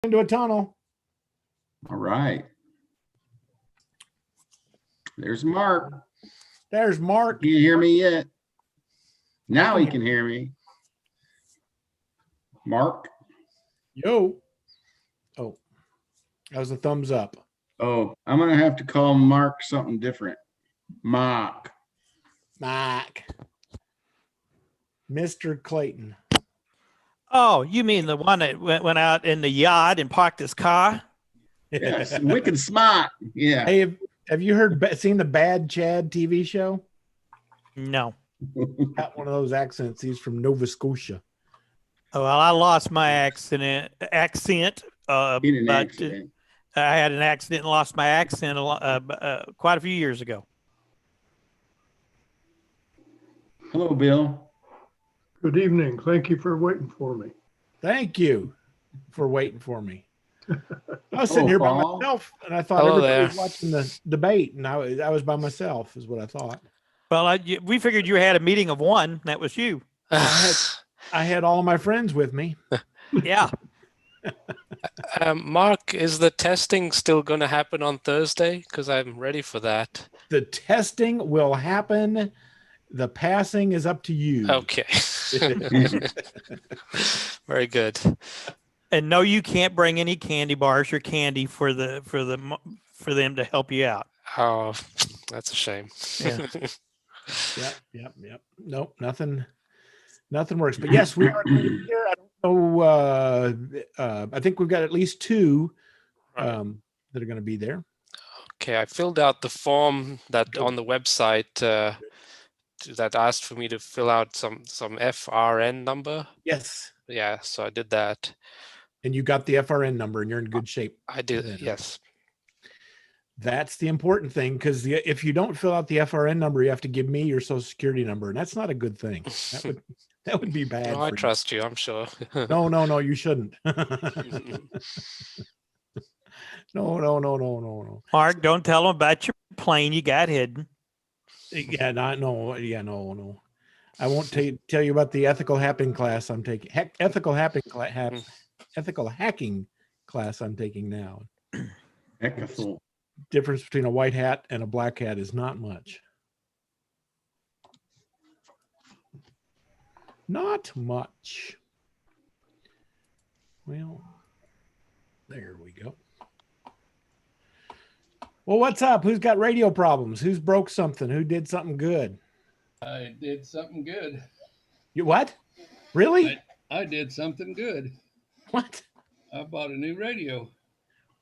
into a tunnel. All right. There's Mark. There's Mark. Can you hear me yet? Now he can hear me. Mark. Yo. Oh, that was a thumbs up. Oh, I'm gonna have to call Mark something different. Mark. Mark. Mr. Clayton. Oh, you mean the one that went out in the yard and parked his car? Yes, wicked smart. Yeah. Hey, have you seen the Bad Chad TV show? No. Got one of those accents. He's from Nova Scotia. Oh, well, I lost my accent. He had an accident. I had an accident and lost my accent quite a few years ago. Hello, Bill. Good evening. Thank you for waiting for me. Thank you for waiting for me. I was sitting here by Paul. myself, and I thought everybody was watching the debate, and I was by myself, is what I thought. Well, we figured you had a meeting of one. That was you. I had all of my friends with me. Yeah. Mark, is the testing still going to happen on Thursday? Because I'm ready for that. The testing will happen. The passing is up to you. Okay. Very good. And no, you can't bring any candy bars or candy for them to help you out. Oh, that's a shame. Yeah. Yep. Nope, nothing works. But yes, we are going to be here. I don't know. I think we've got at least two that are going to be there. Okay, I filled out the form that on the website that asked for me to fill out some FRN number. Yes. Yeah, so I did that. And you got the FRN number, and you're in good shape. I did, yes. That's the important thing, because if you don't fill out the FRN number, you have to give me your social security number, and that's not a good thing. That would be bad. No, I trust you, I'm sure. No, you shouldn't. No. Mark, don't tell them about your plane you got hidden. Yeah, no. I won't tell you about the ethical hacking class I'm taking. Ethical hacking class I'm taking now. Echolink. Difference between a white hat and a black hat is not much. Not much. Well, there we go. Well, what's up? Who's got radio problems? Who's broke something? Who did something good? I did something good. You what? Really? I did something good. What? I bought a new radio.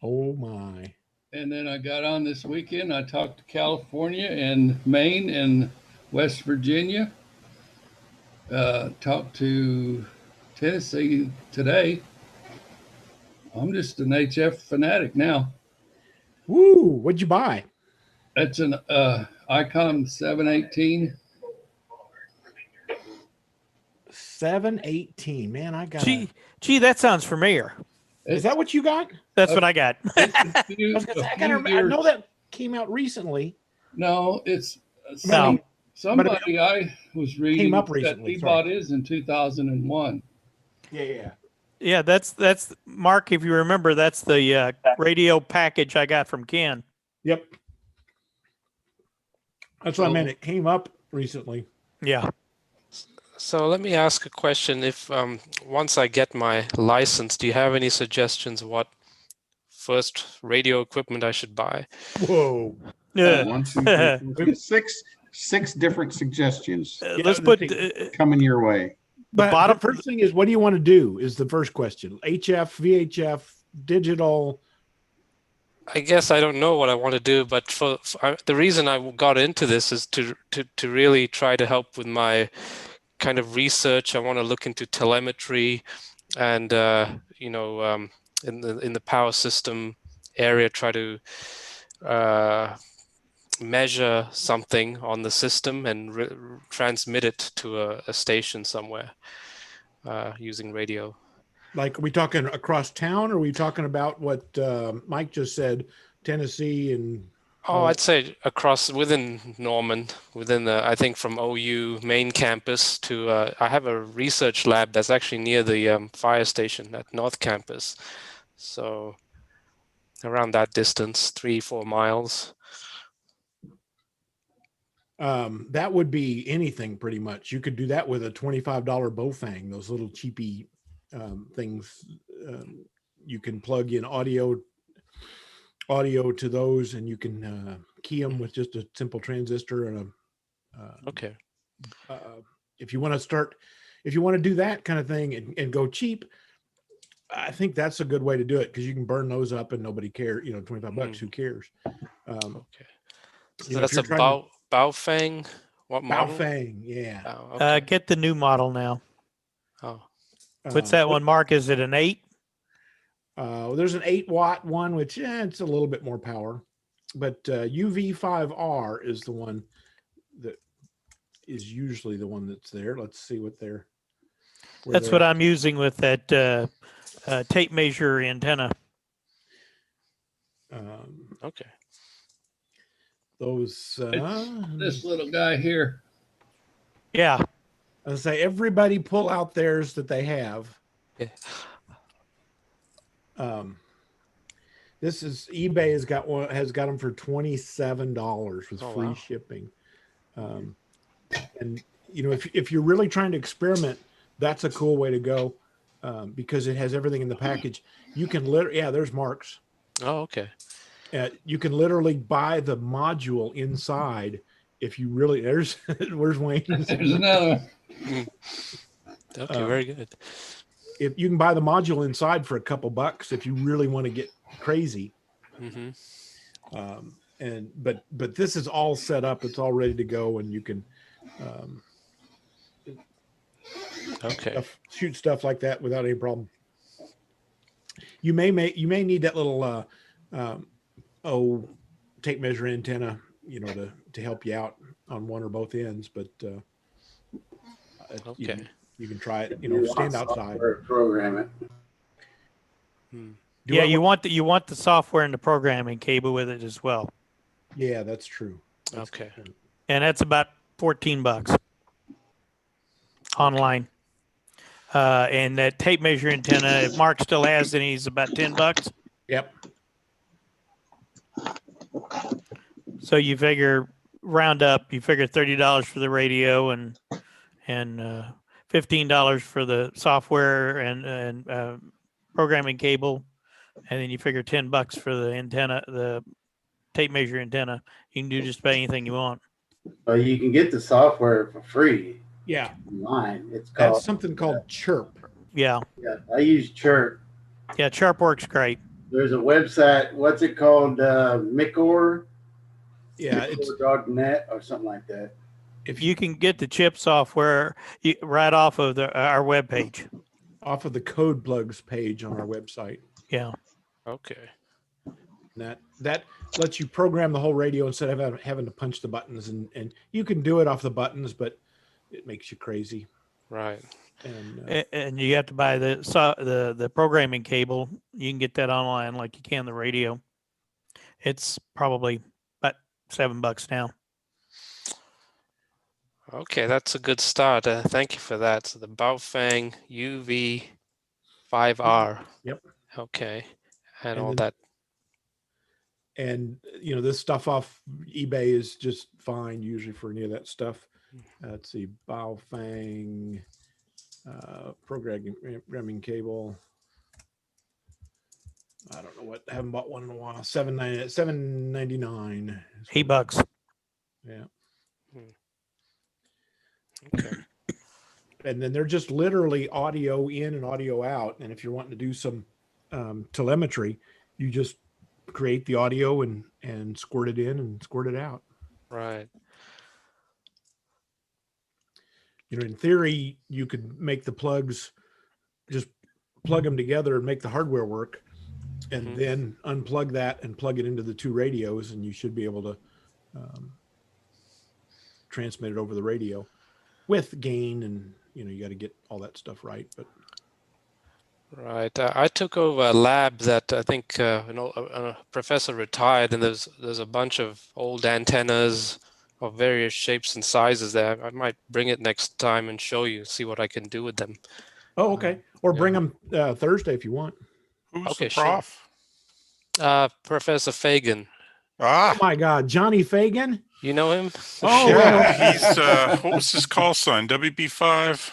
Oh my. And then I got on this weekend. I talked to California and Maine and West Virginia. Talked to Tennessee today. I'm just an HF fanatic now. Woo! What'd you buy? That's an Icom 718. 718. Man, I got. Gee, that sounds familiar. Is that what you got? That's what I got. I know that came out recently. No, it's No. somebody I was reading up that recently, he sorry. bought his in 2001. Yeah. Yeah, that's Mark. If you remember, that's the radio package I got from Ken. Yep. That's what I meant. It came up recently. Yeah. So let me ask a question. If once I get my license, do you have any suggestions what first radio equipment I should buy? Whoa. Yeah. 1, 2, 3, 4, 5, 6 different suggestions Let's put coming your way. But bottom- the first thing is, what do you want to do? Is the first question. HF, VHF, digital. I guess I don't know what I want to do, but for the reason I got into this is to really try to help with my kind of research. I want to look into telemetry and in the power system area, try to measure something on the system and transmit it to a station somewhere using radio. Like, are we talking across town, or are we talking about what Mike just said, Tennessee and? Oh, I'd say within Norman, I think from OU main campus to, I have a research lab that's actually near the fire station at North Campus. So around that distance, 3-4 miles. That would be anything pretty much. You could do that with a $25 Bofang, those little cheapy things. You can plug in audio to those, and you can key them with just a simple transistor and a Okay. if you want to do that kind of thing and go cheap, I think that's a good way to do it, because you can burn those up and nobody cares. You know, $25, who cares? Okay. So You know, if that's you're a trying to- Baofeng. What model? Baofeng, yeah. Oh, okay. Get the new model now. Oh, What's that one, Mark? Is it an 8? There's an 8-watt one, which it's a little bit more power, but UV5R is the one that is usually the one that's there. Let's see what they're. That's what I'm using with that tape measure antenna. okay. Those. This little guy here. Yeah. I say everybody pull out theirs that they have. Yeah. This is eBay has got them for $27 with Oh, free wow. shipping. And you know, if you're really trying to experiment, that's a cool way to go, because it has everything in the package. You can there's Mark's. Oh, okay. You can literally buy the module inside. If you really, where's Wayne? There's another one. Okay, very good. If you can buy the module inside for a couple bucks, if you really want to get crazy. Mm-hmm. But this is all set up. It's all ready to go, and you can Okay. shoot stuff like that without any problem. You may need that little tape measure antenna, you know, to help you out on one or both ends, but Okay. you can try it, you know, stand outside. Program it. Yeah, you want the software and the programming cable with it as well. Yeah, that's true. Okay. And that's about $14 online. And that tape measure antenna, if Mark still has it, he's about $10. Yep. So you figure round up, you figure $30 for the radio and $15 for the software and programming cable, and then you figure $10 for the antenna, the tape measure antenna. You can do just about anything you want. Well, you can get the software for free Yeah, online. It's that's called. something called Chirp. Yeah, Yeah, I use Chirp. yeah, Sharp works great. There's a website. What's it called? Micor. Yeah, it's Micor.net or something like that. If you can get the chip software right off of our webpage. off of the code plugs page on our website. Yeah. Okay. And that lets you program the whole radio instead of having to punch the buttons, and you can do it off the buttons, but it makes you crazy. Right. And you have to buy the programming cable. You can get that online like you can the radio. It's probably about $7 now. Okay, that's a good start. Thank you for that. So the Baofeng UV5R. Yep. Okay. And And all then- that. And you know, this stuff off eBay is just fine usually for any of that stuff. Let's see, Baofeng programming cable. I don't know what. I haven't bought one in a while. $7.99. $8. Yeah. Okay. And then they're just literally audio in and audio out. And if you're wanting to do some telemetry, you just create the audio and squirt it in and squirt it out. Right. You know, in theory, you could make the plugs, just plug them together and make the hardware work, and Mhm. then unplug that and plug it into the two radios, and you should be able to transmit it over the radio with gain, and you know, you got to get all that stuff right. But Right. I took over a lab that I think a professor retired, and there's a bunch of old antennas of various shapes and sizes there. I might bring it next time and show you, see what I can do with them. okay, or Yeah. bring them Thursday if you want. Who's Okay, the sure. prof? Professor Fagan. Ah, Oh my God, Johnny Fagan. You know him? Oh, yeah. well. He's what was his call sign? WB5.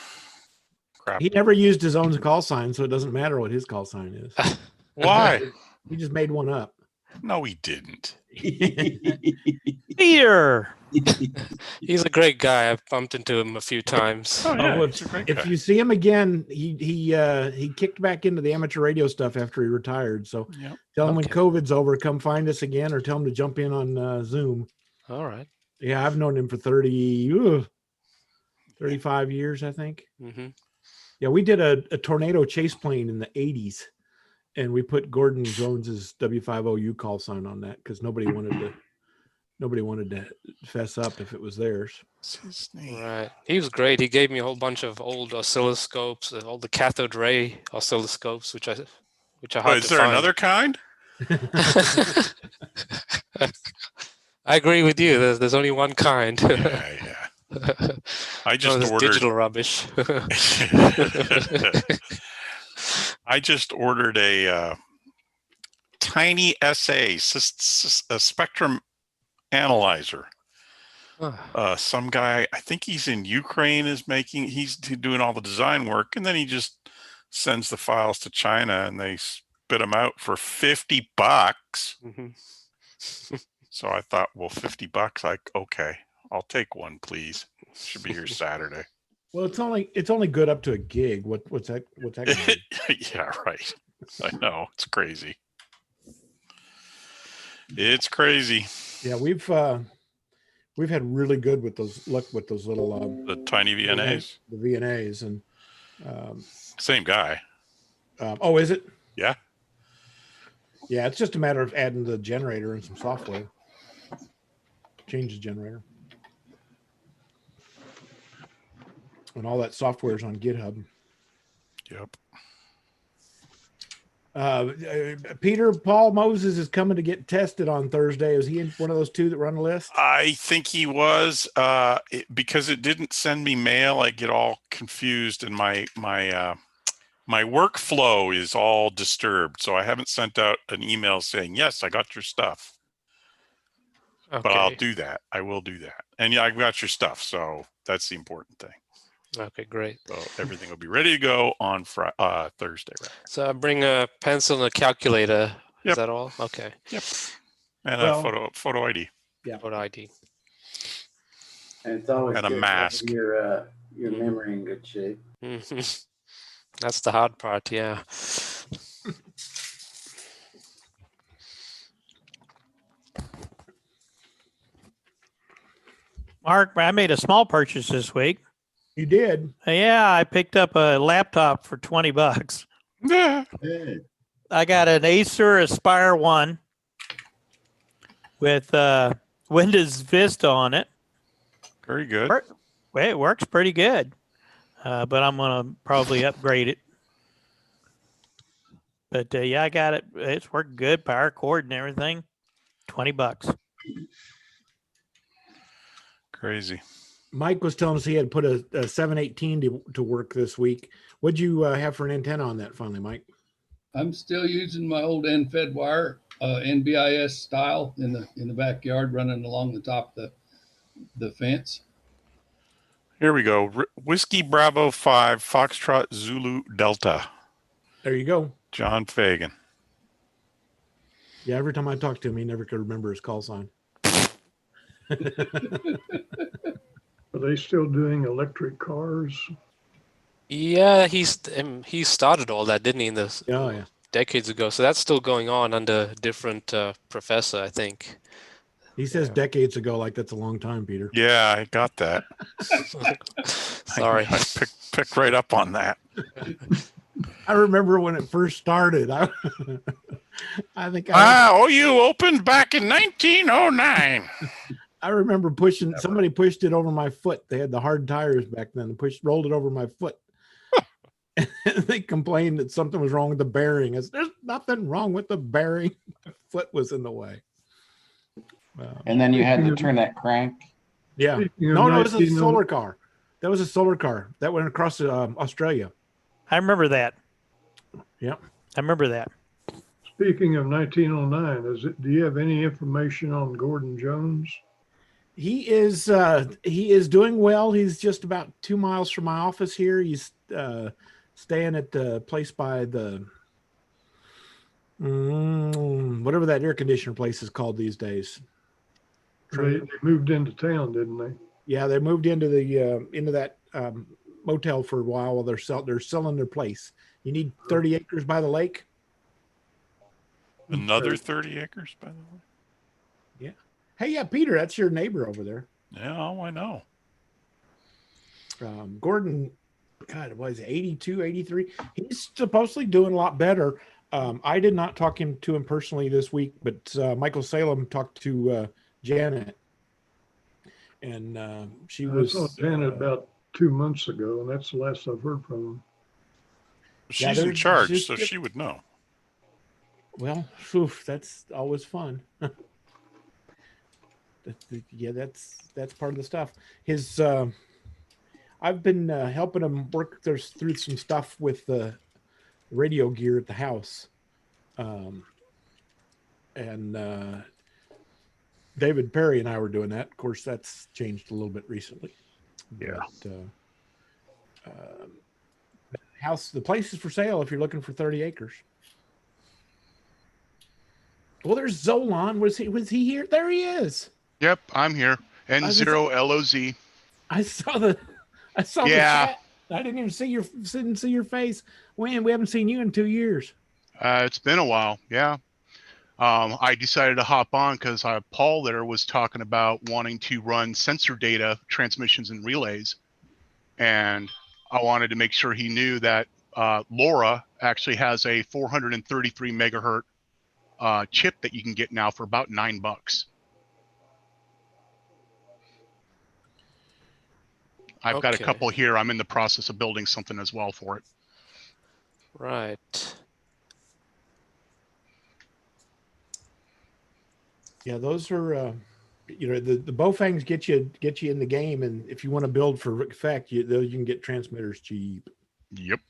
Crap. He never used his own call sign, so it doesn't matter what his call sign is. Why? He just made one up. No, he didn't. Peter. He's a great guy. I've bumped into him a few times. Oh yeah, Oh, he's a great if guy. you see him again, he kicked back into the amateur radio stuff after he retired. So Yep. tell him when Okay. COVID's over, come find us again, or tell him to jump in on Zoom. All right. Yeah, I've known him for 35 years, I think. Mm-hmm. Yeah, we did a tornado chase plane in the 80s, and we put Gordon Jones's W5OU call sign on that because nobody wanted to fess up if it was theirs. What's his name? Right. He was great. He gave me a whole bunch of old oscilloscopes, all the cathode ray oscilloscopes, which are Oh, hard is to there find. another kind? I agree with you. There's only one kind. Yeah. I just this ordered digital rubbish. I just ordered a tiny SA, a spectrum analyzer. Some guy, I think he's in Ukraine, he's doing all the design work, and then he just sends the files to China and they spit them out for $50. Mhm. So I thought, well, $50, okay, I'll take one, please. Should be here Saturday. Well, it's only good up to a gig. What's that? Gonna be? Yeah, right. I know, it's crazy. It's crazy. Yeah, we've had really good with those luck with those little The tiny VNAs. the VNAs, and Same guy. oh, is it? Yeah. Yeah, it's just a matter of adding the generator and some software. Change the generator. And all that software is on GitHub. Yep. Peter, Paul Moses is coming to get tested on Thursday. Is he in one of those two that run the list? I think he was because it didn't send me mail. I get all confused, and my workflow is all disturbed. So I haven't sent out an email saying, yes, I got your stuff. But I'll Okay. do that. I will do that. And yeah, I got your stuff. So that's the important thing. Okay, great. So everything will be ready to go on Thursday. Right? So I bring a pencil and a calculator. Yep. Is that all? Okay. Yep. And Well- a photo ID. Photo ID. And it's always And a good to have mask. your memory in good shape. Mhm. That's the hard part. Yeah. Mark, I made a small purchase this week. You did. Yeah, I picked up a laptop for $20. Yeah. Hey, I got an Acer Aspire 1 with Windows Vista on it. Very good. Well, it works pretty good, but I'm going to probably upgrade it. But yeah, I got it. It's working good, power cord and everything. $20. Crazy. Mike was telling us he had put a 718 to work this week. What'd you have for an antenna on that finally, Mike? I'm still using my old end-fed wire, NBIS style in the backyard, running along the top of the fence. Here we go. Whiskey Bravo 5 Foxtrot Zulu Delta. There you go. John Fagan. Yeah, every time I talked to him, he never could remember his call sign. Are they still doing electric cars? Yeah, he started all that, didn't he, in the Oh, yeah. decades ago? So that's still going on under a different professor, I think. He says decades ago, like that's a long time, Peter. Yeah, I got that. Sorry. I picked right up on that. I remember when it first started. I think you opened back in 1909. I remember pushing. Somebody pushed it over my foot. They had the hard tires back then. Rolled it over my foot. And they complained that something was wrong with the bearing. There's nothing wrong with the bearing. My foot was in the way. And then you had to turn that crank. Yeah. You No, know, it was a 19 solar car. That was a solar car that went across Australia. I remember that. Yep. I remember that. Speaking of 1909, do you have any information on Gordon Jones? He is doing well. He's just about 2 miles from my office here. He's staying at the place by the whatever that air conditioner place is called these days. They moved into town, didn't they? Yeah, they moved into that motel for a while they're selling their place. You need 30 acres by the lake. Another 30 acres, by the way. Yeah. Hey, yeah, Peter, that's your neighbor over there. Yeah, oh, I know. Gordon, God, was 82, 83. He's supposedly doing a lot better. I did not talk to him personally this week, but Michael Salem talked to Janet, and she I was saw Janet about 2 months ago, and that's the last I've heard from him. She's in charge, so she would know. Well, that's always fun. Yeah, that's part of the stuff. His I've been helping him work through some stuff with the radio gear at the house, and David Perry and I were doing that. Of course, that's changed a little bit recently. Yeah. But, the place is for sale if you're looking for 30 acres. Well, there's Zolan. Was he here? There he is. Yep, I'm here. N0LOZ. I saw the chat. I didn't even see your face. We haven't seen you in 2 years. It's been a while. Yeah. I decided to hop on because Paul there was talking about wanting to run sensor data transmissions and relays, and I wanted to make sure he knew that LoRa actually has a 433 megahertz chip that you can get now for about $9. I've got a couple here. I'm in the process of building something as well for it. Right. Yeah, those are the Baofangs get you in the game, and if you want to build for effect, you can get transmitters cheap. Yep.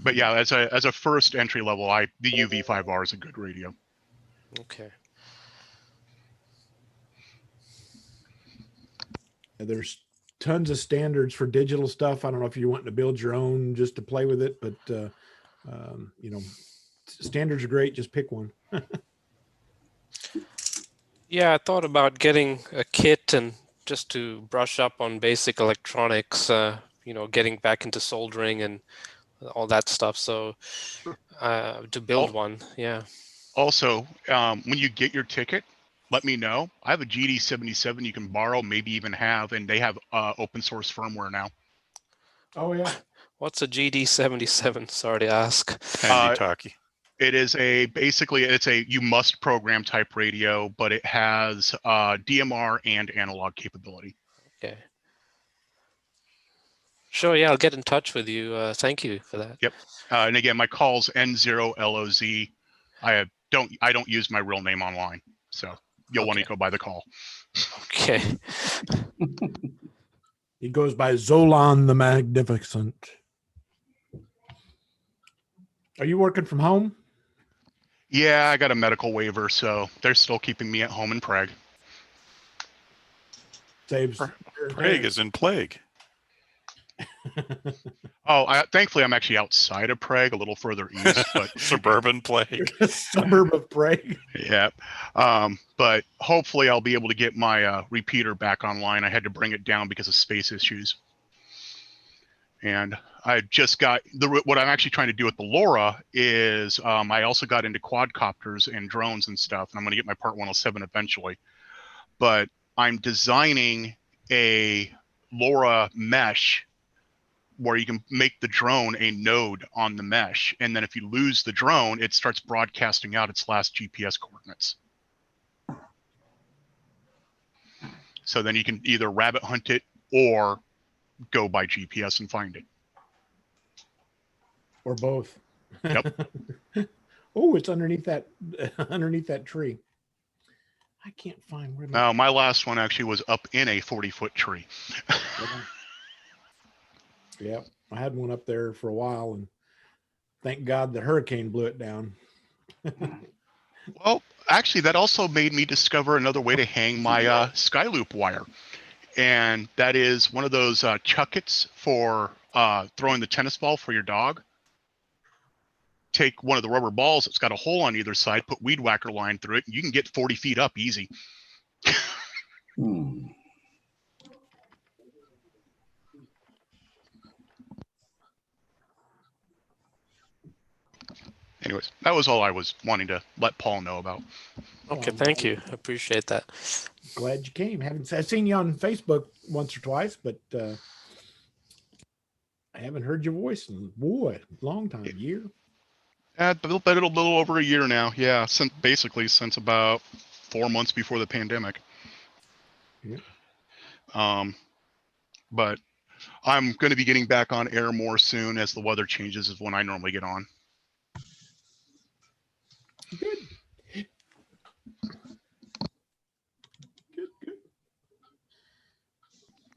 But yeah, as a first entry level, the UV5R is a good radio. Okay. There's tons of standards for digital stuff. I don't know if you're wanting to build your own just to play with it, but standards are great. Just pick one. Yeah, I thought about getting a kit and just to brush up on basic electronics, getting back into soldering and all that stuff. So to build one, yeah. Also, when you get your ticket, let me know. I have a GD77 you can borrow, maybe even have, and they have open source firmware now. Oh yeah. What's a GD77? Sorry to ask. Handy talkie. It is basically a you must program type radio, but it has DMR and analog capability. Okay. Sure, yeah, I'll get in touch with you. Thank you for that. Yep. And again, my call's N0LOZ. I don't use my real name online, so you'll want to go by the call. Okay. He goes by Zolan the Magnificent. Are you working from home? Yeah, I got a medical waiver, so they're still keeping me at home in Prague. Saves. Prague is in plague. Thankfully, I'm actually outside of Prague, a little further east, but suburban plague. Suburb of Prague. Yeah. But hopefully I'll be able to get my repeater back online. I had to bring it down because of space issues. And I just got what I'm actually trying to do with the LoRa is I also got into quadcopters and drones and stuff, and I'm going to get my Part 107 eventually. But I'm designing a LoRa mesh where you can make the drone a node on the mesh. And then if you lose the drone, it starts broadcasting out its last GPS coordinates. So then you can either rabbit hunt it or go by GPS and find it. Or both. Yep. Oh, it's underneath that tree. I can't find where. No, my last one actually was up in a 40-foot tree. Yeah, I had one up there for a while, and thank God the hurricane blew it down. Well, actually, that also made me discover another way to hang my Skyloop wire. And that is one of those chuckets for throwing the tennis ball for your dog. Take one of the rubber balls that's got a hole on either side, put weed whacker line through it, and you can get 40 feet up easy. Anyways, that was all I was wanting to let Paul know about. Okay, thank you. I appreciate that. Glad you came. I've seen you on Facebook once or twice, but I haven't heard your voice in long time, year. A little over a year now. Yeah, since about 4 months before the pandemic. Yeah. But I'm going to be getting back on air more soon as the weather changes is when I normally get on. Good.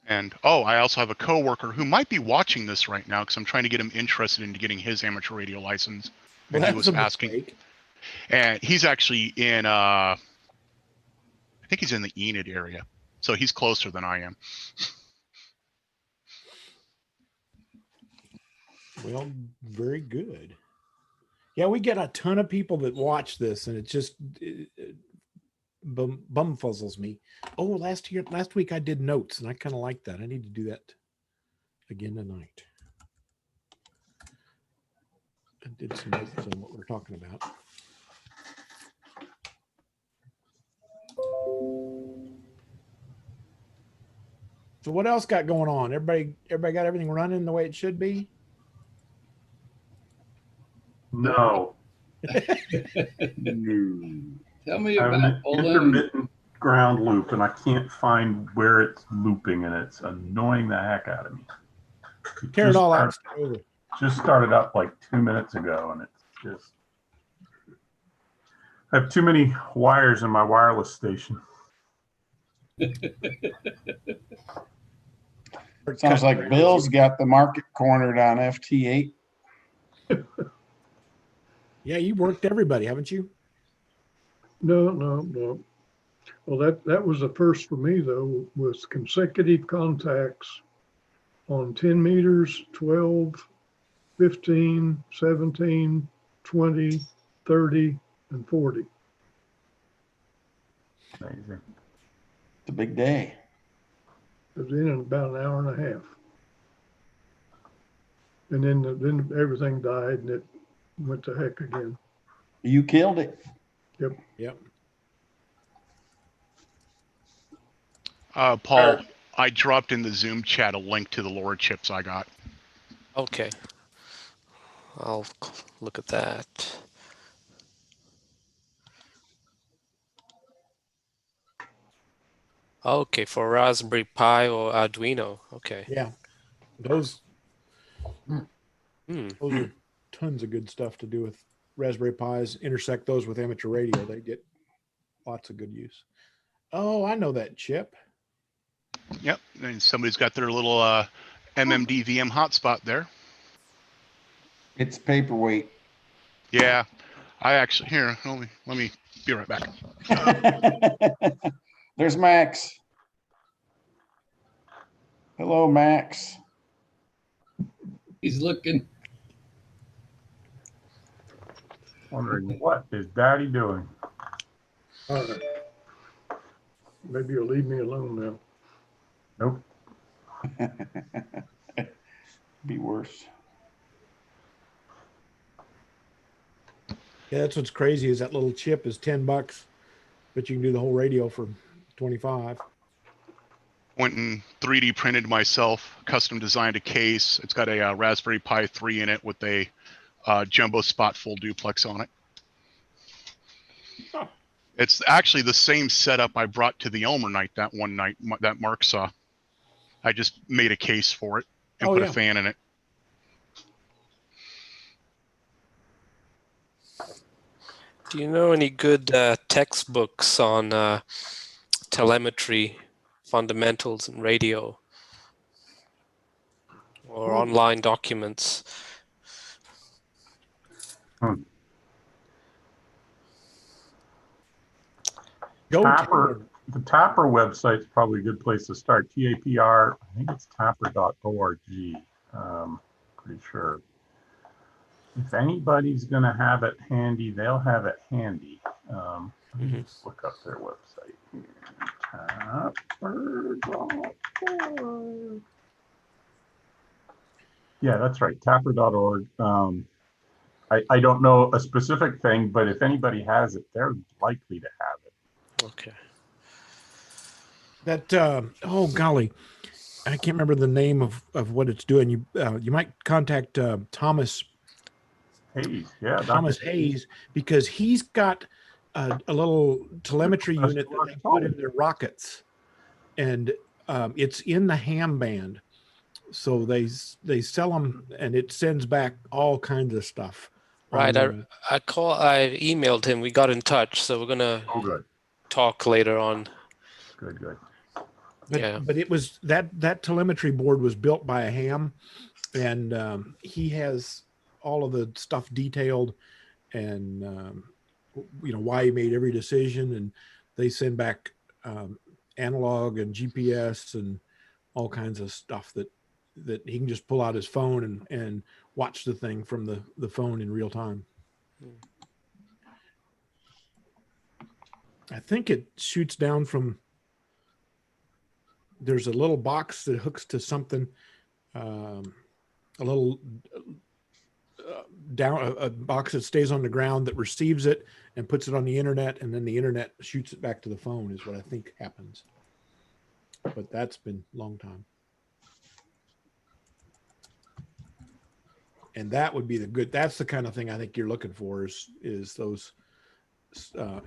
And I also have a coworker who might be watching this right now because I'm trying to get him interested into getting his amateur radio license. And Well, he was asking, mistake. and he's actually in I think he's in the Enid area, so he's closer than I am. Well, very good. Yeah, we get a ton of people that watch this, and it just bumfuzzles me. Oh, last week I did notes, and I kind of like that. I need to do that again tonight. I did some notes on what we're talking about. So what else got going on? Everybody got everything running the way it should be? No. Tell me I have about an intermittent ground loop, and I can't find where it's looping, and it's annoying the heck out of me. Tear it all out. Just started up like 2 minutes ago, and it's just, I have too many wires in my wireless station. Sounds like Bill's got the market cornered on FT8. Yeah, you worked everybody, haven't you? No. Well, that was the first for me, though, with consecutive contacts on 10 meters, 12, 15, 17, 20, 30, and 40. Amazing. It's a big day. It was in about an hour and a half. And then everything died, and it went to heck again. You killed it. Yep. Paul, I dropped in the Zoom chat a link to the LoRa chips I got. Okay. I'll look at that. Okay, for Raspberry Pi or Arduino. Okay. Yeah. Those are tons of good stuff to do with Raspberry Pis. Intersect those with amateur radio. They get lots of good use. Oh, I know that chip. Yep, and somebody's got their little MMD VM hotspot there. It's paperweight. Yeah, I actually let me be right back. There's Max. Hello, Max. He's looking. Wondering what is Daddy doing? All right. Maybe you'll leave me alone now. Nope. Be worse. Yeah, that's what's crazy is that little chip is $10, but you can do the whole radio for 25. Went and 3D printed myself, custom designed a case. It's got a Raspberry Pi 3 in it with a jumbo spot full duplex on it. Huh. It's actually the same setup I brought to the Elmer night that one night that Mark saw. I just made a case for it and put a fan in it. Do you know any good textbooks on telemetry, fundamentals, and radio? Or online documents? Go Tapper, the Tapper website's probably a good place to start. TAPR, I think it's tapper.org. Pretty sure. If anybody's going to have it handy, they'll have it handy. Let me just look up their website here. Tapper.org. Yeah, that's right. Tapper.org. I don't know a specific thing, but if anybody has it, they're likely to have it. Okay. That oh golly, I can't remember the name of what it's doing. You might contact Thomas Hayes, yeah, Thomas Hayes, because he's got a little telemetry unit that they put in their rockets, and it's in the ham band. So they sell them, and it sends back all kinds of stuff. Right. I emailed him. We got in touch, so we're gonna talk later on. Good. But it was that telemetry board was built by a ham, and he has all of the stuff detailed, and why he made every decision, and they send back analog and GPS and all kinds of stuff that he can just pull out his phone and watch the thing from the phone in real time. I think it shoots down from, there's a little box that hooks to something, a little down, a box that stays on the ground that receives it and puts it on the internet, and then the internet shoots it back to the phone is what I think happens. But that's been a long time. And that would be that's the kind of thing I think you're looking for is those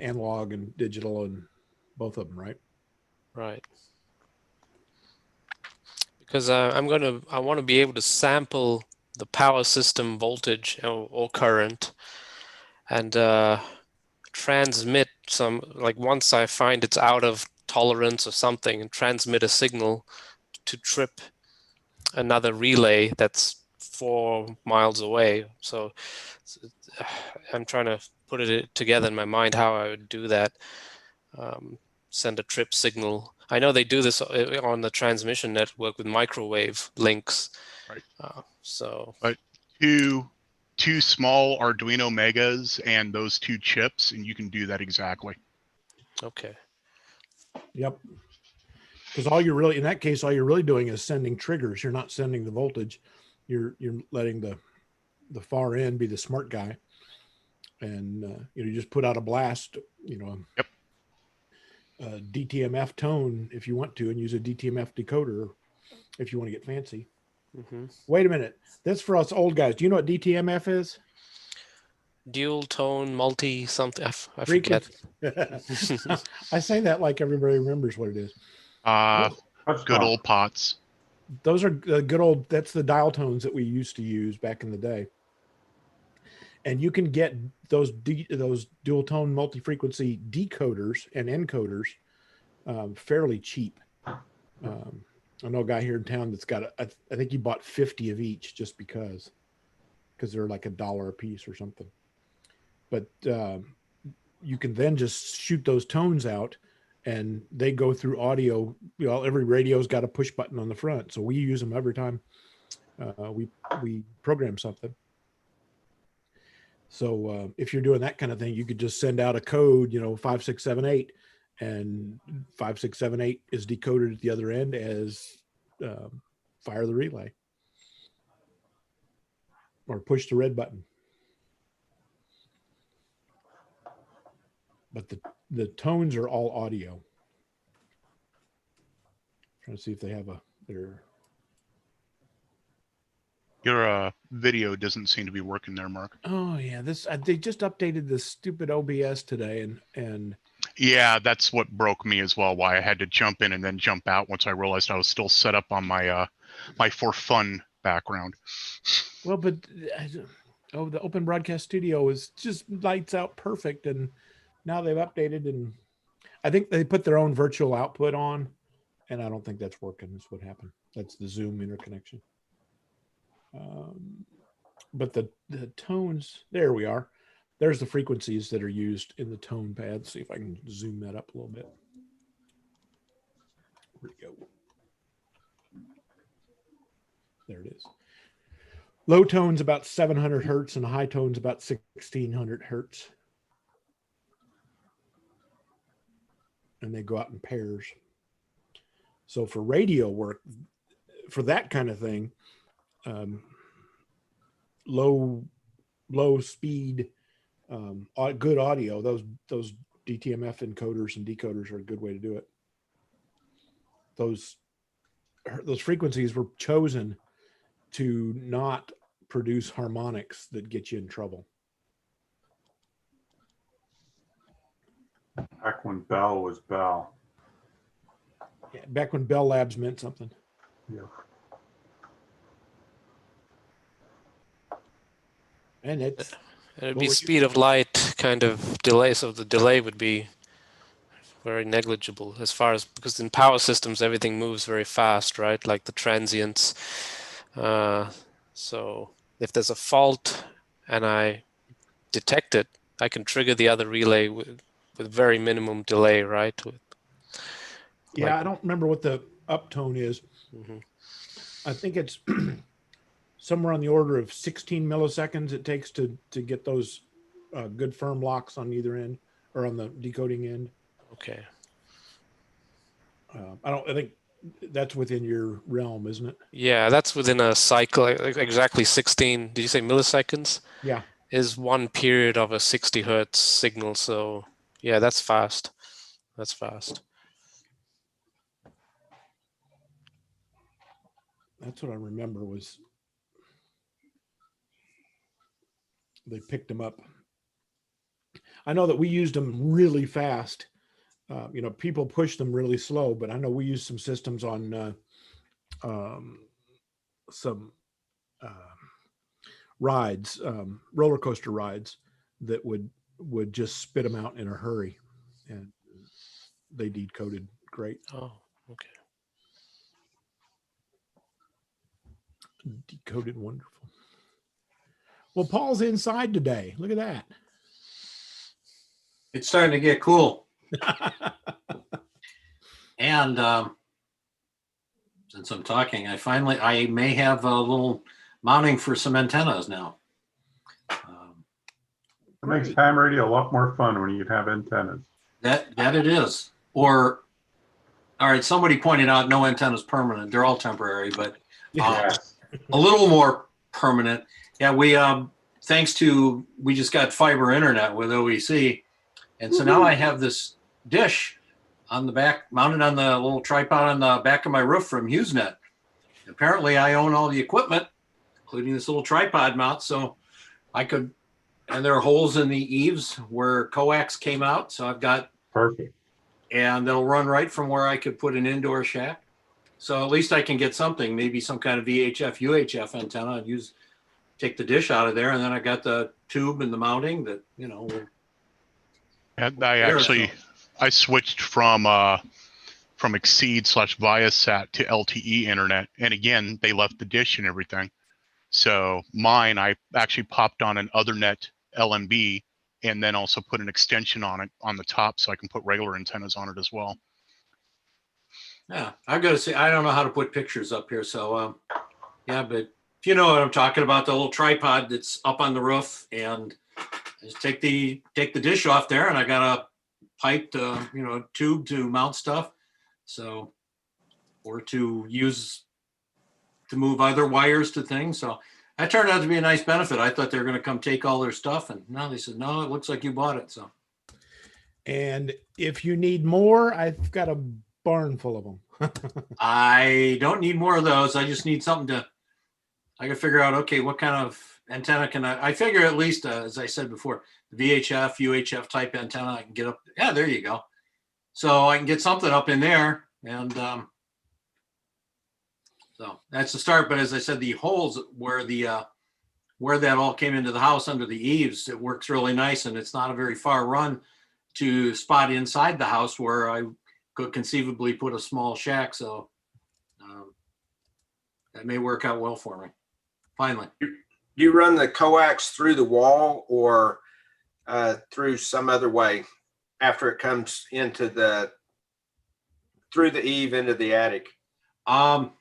analog and digital, and both of them, right? Right. Because I want to be able to sample the power system voltage or current, and transmit some, like once I find it's out of tolerance or something, and transmit a signal to trip another relay that's 4 miles away. So I'm trying to put it together in my mind how I would do that. Send a trip signal. I know they do this on the transmission network with microwave links. Right. But two small Arduino Megas and those 2 chips, and you can do that exactly. Okay. Yep. Because all you're really doing is sending triggers. You're not sending the voltage. You're letting the far end be the smart guy, and you just put out a blast. Yep. A DTMF tone if you want to, and use a DTMF decoder if you want to get fancy. Wait a minute. That's for us old guys. Do you know what DTMF is? Dual tone multi something. I forget. I say that like everybody remembers what it is. Good old pots. Those are good old. That's the dial tones that we used to use back in the day. And you can get those dual tone multi-frequency decoders and encoders fairly cheap. I know a guy here in town that's got I think he bought 50 of each just because they're like $1 a piece or something. But you can then just shoot those tones out, and they go through audio. Every radio's got a push button on the front, so we use them every time we program something. So if you're doing that kind of thing, you could just send out a code, 5678, and 5678 is decoded at the other end as fire the relay or push the red button. But the tones are all audio. Trying to see if they have their. Your video doesn't seem to be working there, Mark. Oh yeah, they just updated this stupid OBS today, and yeah, that's what broke me as well. Why I had to jump in and then jump out once I realized I was still set up on my my for fun background. Well, but the Open Broadcast Studio is just lights out perfect, and now they've updated, and I think they put their own virtual output on, and I don't think that's working. That's what happened. That's the Zoom interconnection. But the tones, there we are. There's the frequencies that are used in the tone pad. See if I can zoom that up a little bit. Where'd it go? There it is. Low tone's about 700 hertz and high tone's about 1600 hertz. And they go out in pairs. So for radio work, for that kind of thing, low speed, good audio, those DTMF encoders and decoders are a good way to do it. Those frequencies were chosen to not produce harmonics that get you in trouble. Back when Bell was Bell. Yeah, back when Bell Labs meant something. Yeah. And it's It'd be speed of light kind of delay, so the delay would be very negligible as far as, because in power systems everything moves very fast, right? Like the transients. So if there's a fault and I detect it, I can trigger the other relay with very minimum delay, right? Yeah, I don't remember what the uptone is. Mm-hmm. I think it's somewhere on the order of 16 milliseconds it takes to get those good firm locks on either end or on the decoding end. Okay. I think that's within your realm, isn't it? Yeah, that's within a cycle, exactly 16. Did you say milliseconds? Yeah. Is one period of a 60 hertz signal. So yeah, that's fast. That's fast. That's what I remember was they picked them up. I know that we used them really fast. People push them really slow, but I know we used some systems on some rides, roller coaster rides that would just spit them out in a hurry, and they decoded great. Oh, okay. Decoded wonderful. Well, Paul's inside today. Look at that. It's starting to get cool. And since I'm talking, I may have a little mounting for some antennas now. It makes ham radio a lot more fun when you have antennas. That it is. Or, all right, somebody pointed out no antenna's permanent. They're all temporary, but Yes. a little more permanent. Yeah, we just got fiber internet with OEC. And so now I have this dish on the back, mounted on the little tripod on the back of my roof from HughesNet. Apparently I own all the equipment, including this little tripod mount. So I could, and there are holes in the eaves where coax came out. So I've got, Perfect. and they'll run right from where I could put an indoor shack. So at least I can get something, maybe some kind of VHF, UHF antenna and take the dish out of there. And then I got the tube and the mounting that, And I switched from Exceed/Viasat to LTE internet, and again they left the dish and everything. So mine, I actually popped on an Ethernet LNB, and then also put an extension on it on the top, so I can put regular antennas on it as well. Yeah, I've got to say, I don't know how to put pictures up here, so yeah, but if you know what I'm talking about, the little tripod that's up on the roof, and just take the dish off there, and I got a piped tube to mount stuff, so, or to move other wires to things. So that turned out to be a nice benefit. I thought they were going to come take all their stuff, and now they said, no, it looks like you bought it. So, and if you need more, I've got a barn full of them. I don't need more of those. I just need something I can figure out, okay, what kind of antenna can I figure at least, as I said before, the VHF, UHF type antenna I can get up. Yeah, there you go. So I can get something up in there, and so that's the start. But as I said, the holes where that all came into the house under the eaves, it works really nice, and it's not a very far run to spot inside the house where I could conceivably put a small shack. So that may work out well for me. Finally. Do you run the coax through the wall, or through some other way after it comes into through the eave into the attic? Well,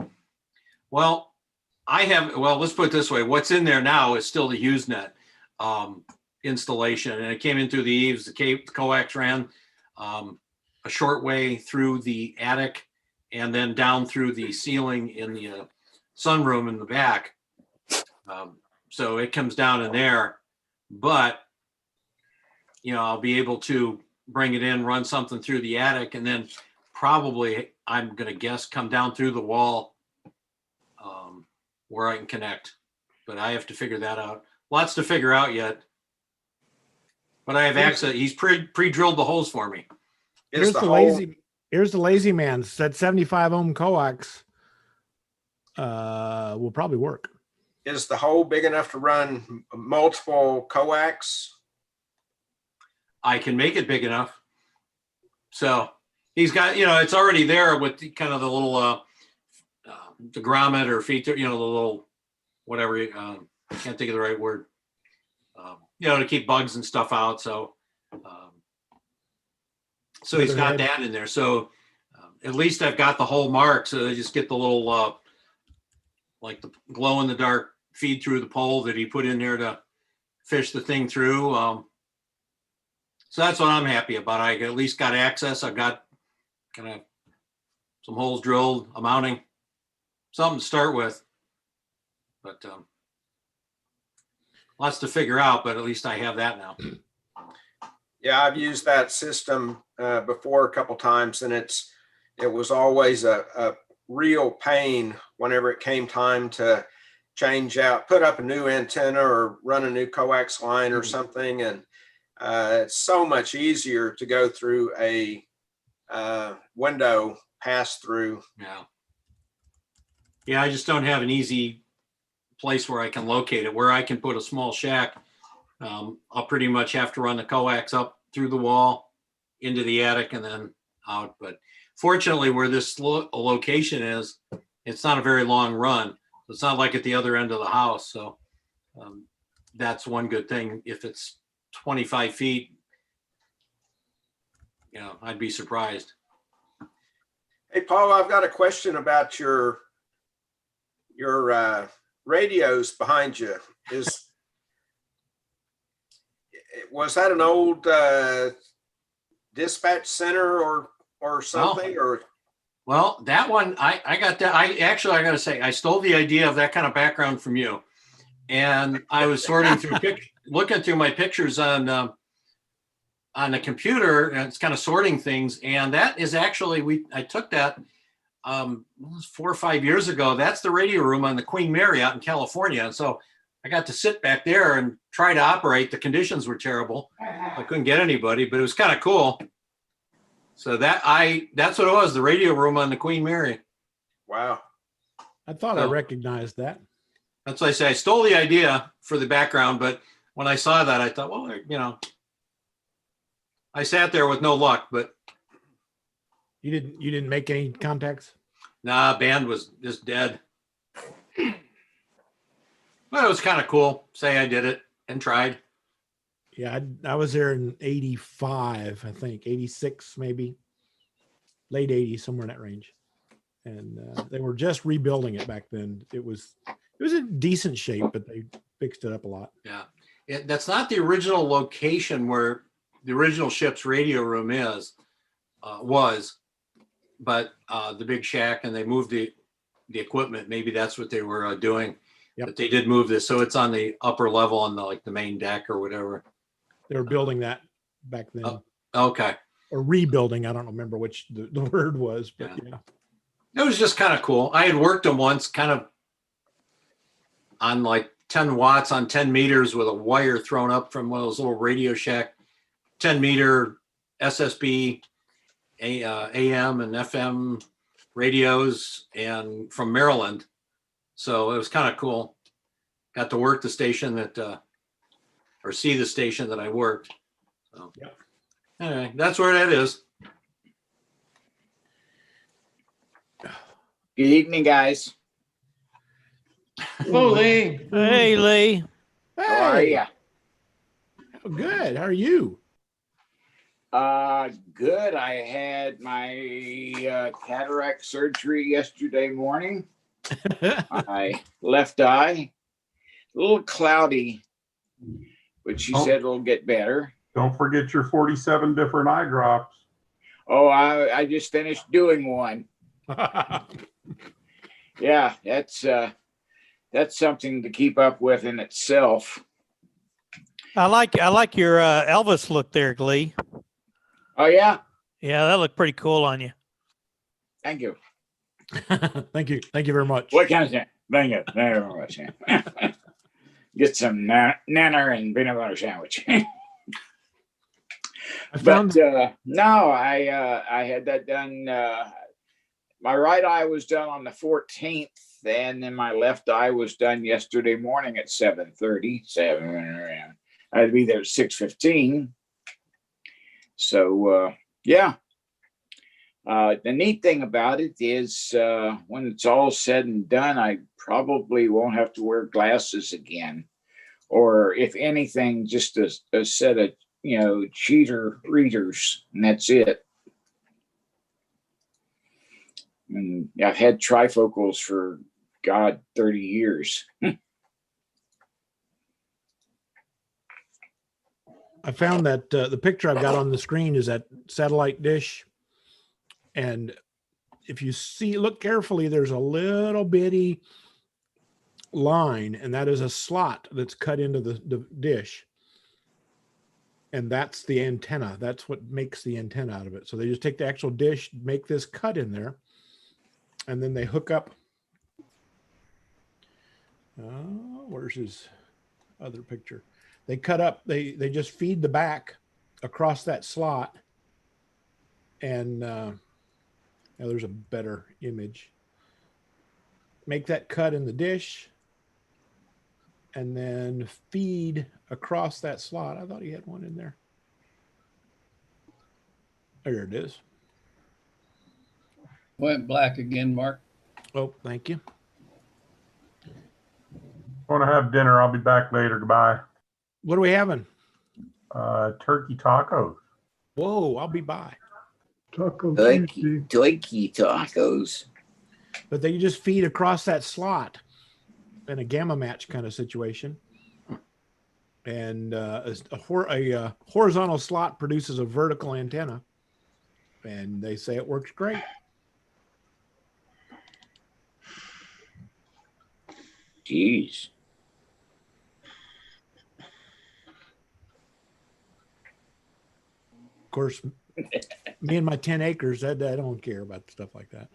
let's put it this way. What's in there now is still the HughesNet installation, and it came in through the eaves. The coax ran a short way through the attic and then down through the ceiling in the sunroom in the back. So it comes down in there, but I'll be able to bring it in, run something through the attic, and then probably, I'm going to guess, come down through the wall where I can connect. But I have to figure that out. Lots to figure out yet. But I have access. He's pre-drilled the holes for me. Here's the lazy man. That 75 ohm coax will probably work. Is the hole big enough to run multiple coax? I can make it big enough. So he's got, it's already there with kind of the little the grommet or feature, the little whatever. I can't think of the right word. To keep bugs and stuff out. So, he's got that in there. So at least I've got the hole marked. So they just get the little like the glow in the dark feed through the pole that he put in there to fish the thing through. So that's what I'm happy about. I at least got access. I've got kind of some holes drilled, a mounting, something to start with. But lots to figure out, but at least I have that now. Yeah, I've used that system before a couple times, and it was always a real pain whenever it came time to change out, put up a new antenna or run a new coax line or something. And it's so much easier to go through a window pass through. Yeah, I just don't have an easy place where I can locate it, where I can put a small shack. I'll pretty much have to run the coax up through the wall into the attic and then out. But fortunately, where this location is, it's not a very long run. It's not like at the other end of the house. So that's one good thing. If it's 25 feet, I'd be surprised. Hey, Paul, I've got a question about your radios behind you. Was that an old dispatch center or something? Well, that one, I got that. I got to say, I stole the idea of that kind of background from you. And I was sorting through, looking through my pictures on the computer, and it's kind of sorting things. And that is actually, I took that 4 or 5 years ago. That's the radio room on the Queen Mary out in California. And so I got to sit back there and try to operate. The conditions were terrible. I couldn't get anybody, but it was kind of cool. So that's what it was, the radio room on the Queen Mary. Wow. I thought I recognized that. That's why I say I stole the idea for the background, but when I saw that, I thought, well, I sat there with no luck, but. You didn't make any contacts? Nah, band was just dead. But it was kind of cool. Say I did it and tried. Yeah, I was there in 85, I think, 86 maybe, late 80s, somewhere in that range. And they were just rebuilding it back then. It was in decent shape, but they fixed it up a lot. Yeah, that's not the original location where the original ship's radio room was, but the big shack, and they moved the equipment. Maybe that's what they were doing. Yep. But they did move this, so it's on the upper level on the main deck or whatever. They were building that back then. Okay. Or rebuilding. I don't remember which the word was, but yeah. It was just kind of cool. I had worked them once, kind of on 10 watts on 10 meters with a wire thrown up from one of those little Radio Shack 10 meter SSB AM and FM radios, and from Maryland. So it was kind of cool. Got to work the station or see the station that I worked. So anyway, that's where that is. Good evening, guys. Hello, Lee. Hey, Lee. How are you? Good. How are you? Good. I had my cataract surgery yesterday morning. My left eye, a little cloudy, but she said it'll get better. Don't forget your 47 different eye drops. Oh, I just finished doing one. Yeah, that's something to keep up with in itself. I like your Elvis look there, Glee. Oh yeah. Yeah, that looked pretty cool on you. Thank you. Thank you. Thank you very much. What kind of thing? Thank you. Thank you very much. Get some nanner and peanut butter sandwich. No, I had that done. My right eye was done on the 14th, and then my left eye was done yesterday morning at 7:30. I had to be there at 6:15. So yeah. The neat thing about it is when it's all said and done, I probably won't have to wear glasses again, or if anything, just a set of cheater readers, and that's it. And I've had trifocals for 30 years. I found that the picture I've got on the screen is that satellite dish. And if you look carefully, there's a little bitty line, and that is a slot that's cut into the dish. And that's the antenna. That's what makes the antenna out of it. So they just take the actual dish, make this cut in there, and then they hook up. Where's his other picture? They cut up, they just feed the back across that slot. And now there's a better image. Make that cut in the dish and then feed across that slot. I thought he had one in there. There it is. Went black again, Mark. Oh, thank you. I want to have dinner. I'll be back later. Goodbye. What are we having? Turkey tacos. Whoa, I'll be by. Taco Turkey tacos. But they just feed across that slot in a gamma match kind of situation. And a horizontal slot produces a vertical antenna. And they say it works great. Jeez. Of course, me and my 10 acres, I don't care about stuff like that.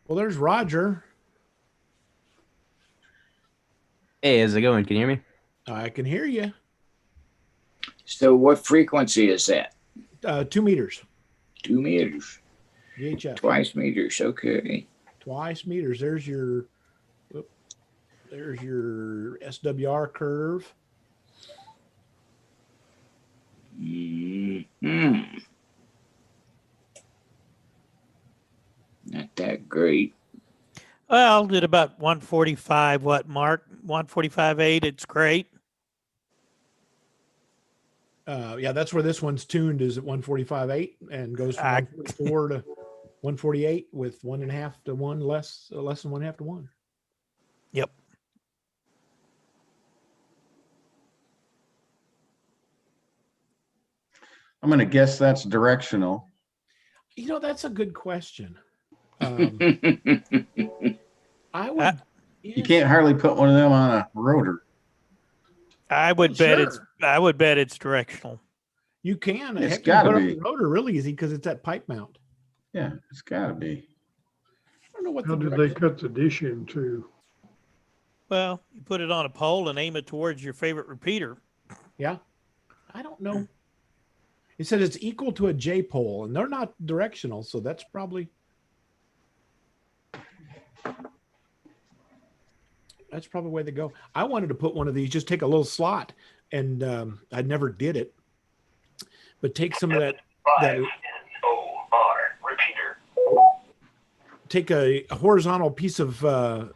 Well, there's Roger. Hey, how's it going? Can you hear me? I can hear you. So what frequency is that? 2 meters. 2 meters. VHF. Twice meters. Okay. Twice meters. There's your SWR curve. Mm-hmm. Not that great. Well, did about 145. What, Mark? 145.8. It's great. Yeah, that's where this one's tuned, is at 145.8 and goes from 144 to 148 with 1.5 to 1 less than 1.5 to 1. Yep. I'm going to guess that's directional. You know, that's a good question. I would. You can't hardly put one of them on a rotor. I would bet it's directional. You can. It's Heck, you can gotta put be. up the rotor really easy because it's that pipe mount. Yeah, it's got to be. I don't know what How the did they cut the dish into? Well, you put it on a pole and aim it towards your favorite repeater. Yeah. I don't know. It says it's equal to a J pole, and they're not directional, so that's probably the way they go. I wanted to put one of these, just take a little slot, and I never did it, but take some of that repeater. take a horizontal piece of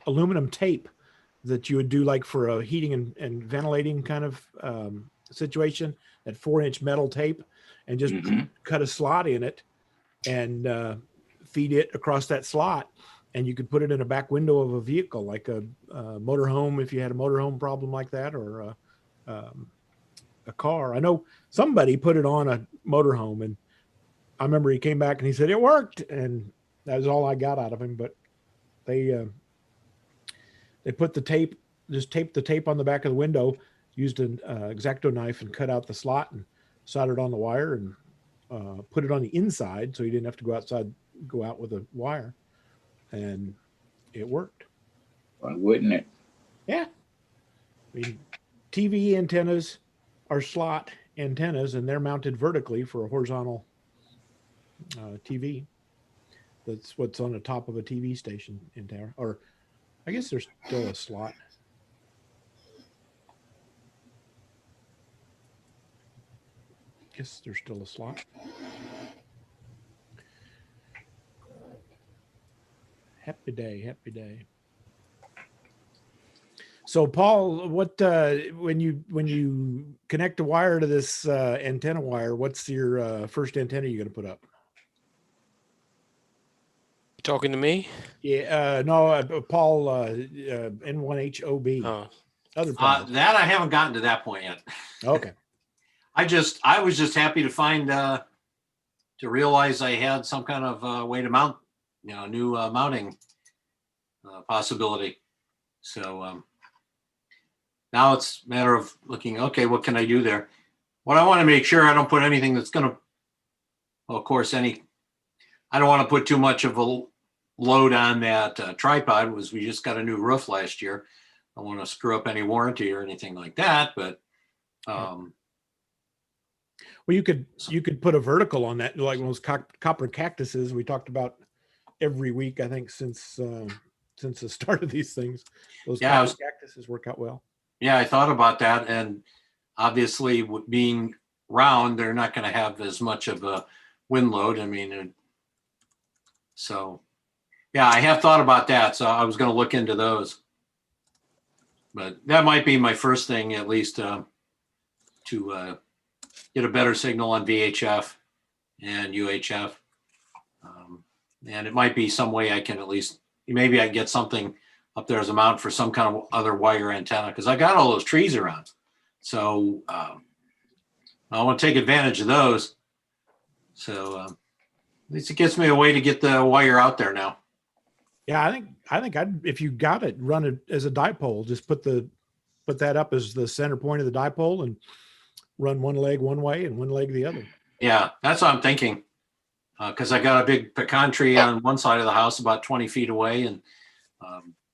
aluminum tape that you would do like for a heating and ventilating kind of situation, that 4-inch metal tape, and just cut a slot in it and feed it across that slot. And you could put it in a back window of a vehicle, like a motorhome, if you had a motorhome problem like that, or a car. I know somebody put it on a motorhome, and I remember he came back and he said it worked, and that was all I got out of him. But they put the tape, just taped the tape on the back of the window, used an X-Acto knife and cut out the slot and soldered on the wire, and put it on the inside so you didn't have to go out with a wire, and it worked. Why wouldn't it? Yeah. I mean, TV antennas are slot antennas, and they're mounted vertically for a horizontal TV. That's what's on the top of a TV station antenna. Or I guess there's still a slot. Guess there's still a slot. Happy day, happy day. So Paul, what when you connect a wire to this antenna wire, what's your first antenna you're going to put up? Talking to me? Yeah, no, Paul, N1HOB. Oh. Other Paul. That I haven't gotten to that point yet. Okay. I was just happy to find to realize I had some kind of way to mount, new mounting possibility. So now it's a matter of looking, okay, what can I do there? What I want to make sure I don't put anything that's going to, well, of course, I don't want to put too much of a load on that tripod. We just got a new roof last year. I don't want to screw up any warranty or anything like that, but well, you could put a vertical on that, like those copper cactuses we talked about every week, I think, since the start of these things. Those copper cactuses work out well. Yeah, I thought about that, and obviously, being round, they're not going to have as much of a wind load. I mean, so yeah, I have thought about that. So I was going to look into those, but that might be my first thing, at least, to get a better signal on VHF and UHF. And it might be some way I can at least, maybe I can get something up there as a mount for some kind of other wire antenna, because I got all those trees around. So I want to take advantage of those. So at least it gets me a way to get the wire out there now. Yeah, I think if you got it, run it as a dipole. Just put that up as the center point of the dipole and run one leg one way and one leg the other. Yeah, that's what I'm thinking. Because I got a big pecan tree on one side of the house about 20 feet away, and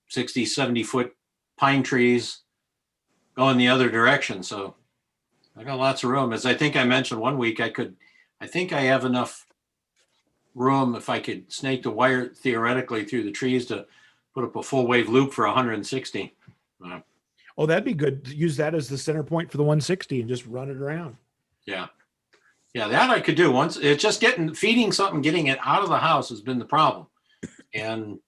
60, 70 foot pine trees going the other direction. So I got lots of room. As I think I mentioned one week, I think I have enough room if I could snake the wire theoretically through the trees to put up a full wave loop for 160. Oh, that'd be good. Use that as the center point for the 160 and just run it around. Yeah. Yeah, that I could do. Once it's just feeding something, getting it out of the house has been the problem. And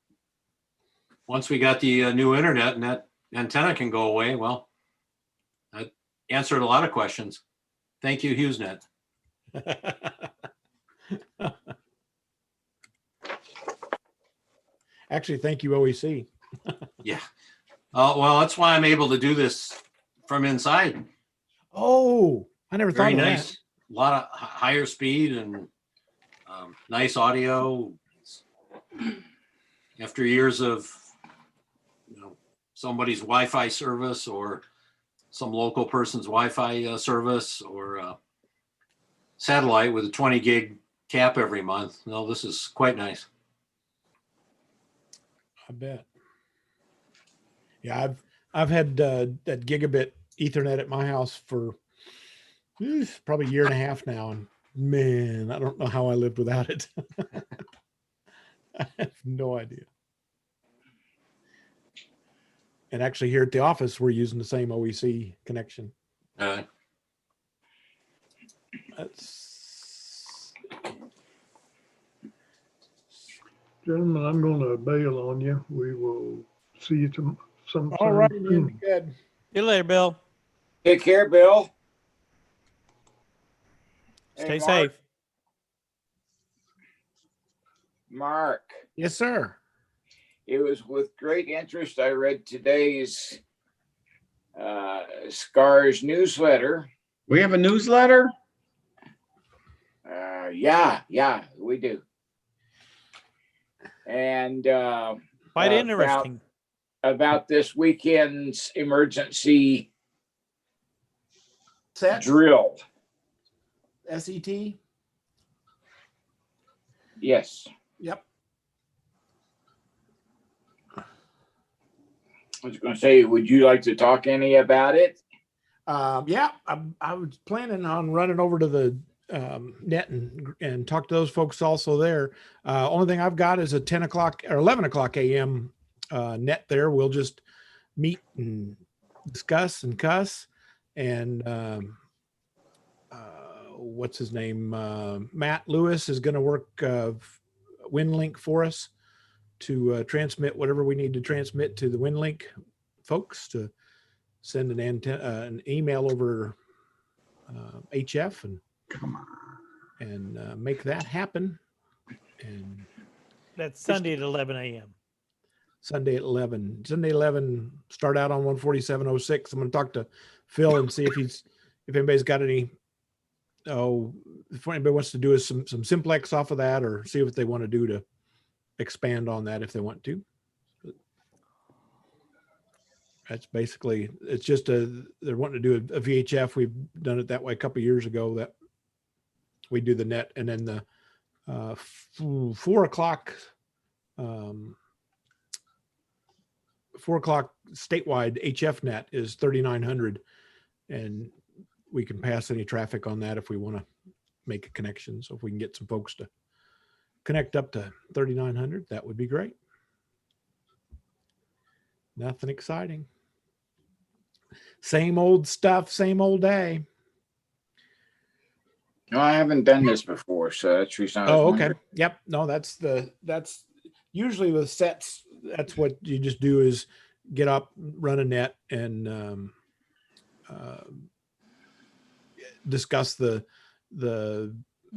once we got the new internet and that antenna can go away, well, that answered a lot of questions. Thank you, HughesNet. Actually, thank you, OEC. Yeah. Well, that's why I'm able to do this from inside. Oh, I never thought of nice. that. A lot of higher speed and nice audio. After years of somebody's Wi-Fi service or some local person's Wi-Fi service or satellite with a 20 gig cap every month. No, this is quite nice. I bet. Yeah, I've had that gigabit Ethernet at my house for probably a year and a half now, and man, I don't know how I lived without it. I have no idea. And actually, here at the office, we're using the same OEC connection. Gentlemen, I'm going to bail on you. We will see you sometime All right, man. soon. Be good. See you later, Bill. Take care, Bill. Stay Hey, Mark. safe. Mark, Yes, sir. it was with great interest I read today's SCARS newsletter. We have a newsletter? Yeah, we do. And Quite interesting. About this weekend's emergency Set drill. SET. Yes. Yep. I was going to say, would you like to talk any about it? Yeah, I was planning on running over to the net and talk to those folks also there. Only thing I've got is a 10 o'clock or 11 o'clock a.m. Net there. We'll just meet and discuss and cuss. And what's his name? Matt Lewis is going to work WinLink for us to transmit whatever we need to transmit to the WinLink folks to send an email over HF and come on and make that happen. And that's Sunday at 11 a.m. Sunday at 11. Sunday 11. Start out on 147.06. I'm going to talk to Phil and see if anybody's got any. If anybody wants to do some simplex off of that, or see what they want to do to expand on that if they want to. That's basically, it's just they're wanting to do a VHF. We've done it that way a couple of years ago, that we do the net, and then the 4 o'clock 4 o'clock statewide HF net is 3,900, and we can pass any traffic on that if we want to make a connection. So if we can get some folks to connect up to 3,900, that would be great. Nothing exciting. Same old stuff, same old day. No, I haven't done this before, so that's the reason I was Oh, okay. wondering. Yep. No, that's usually with sets. That's what you just do, is get up, run a net, and discuss the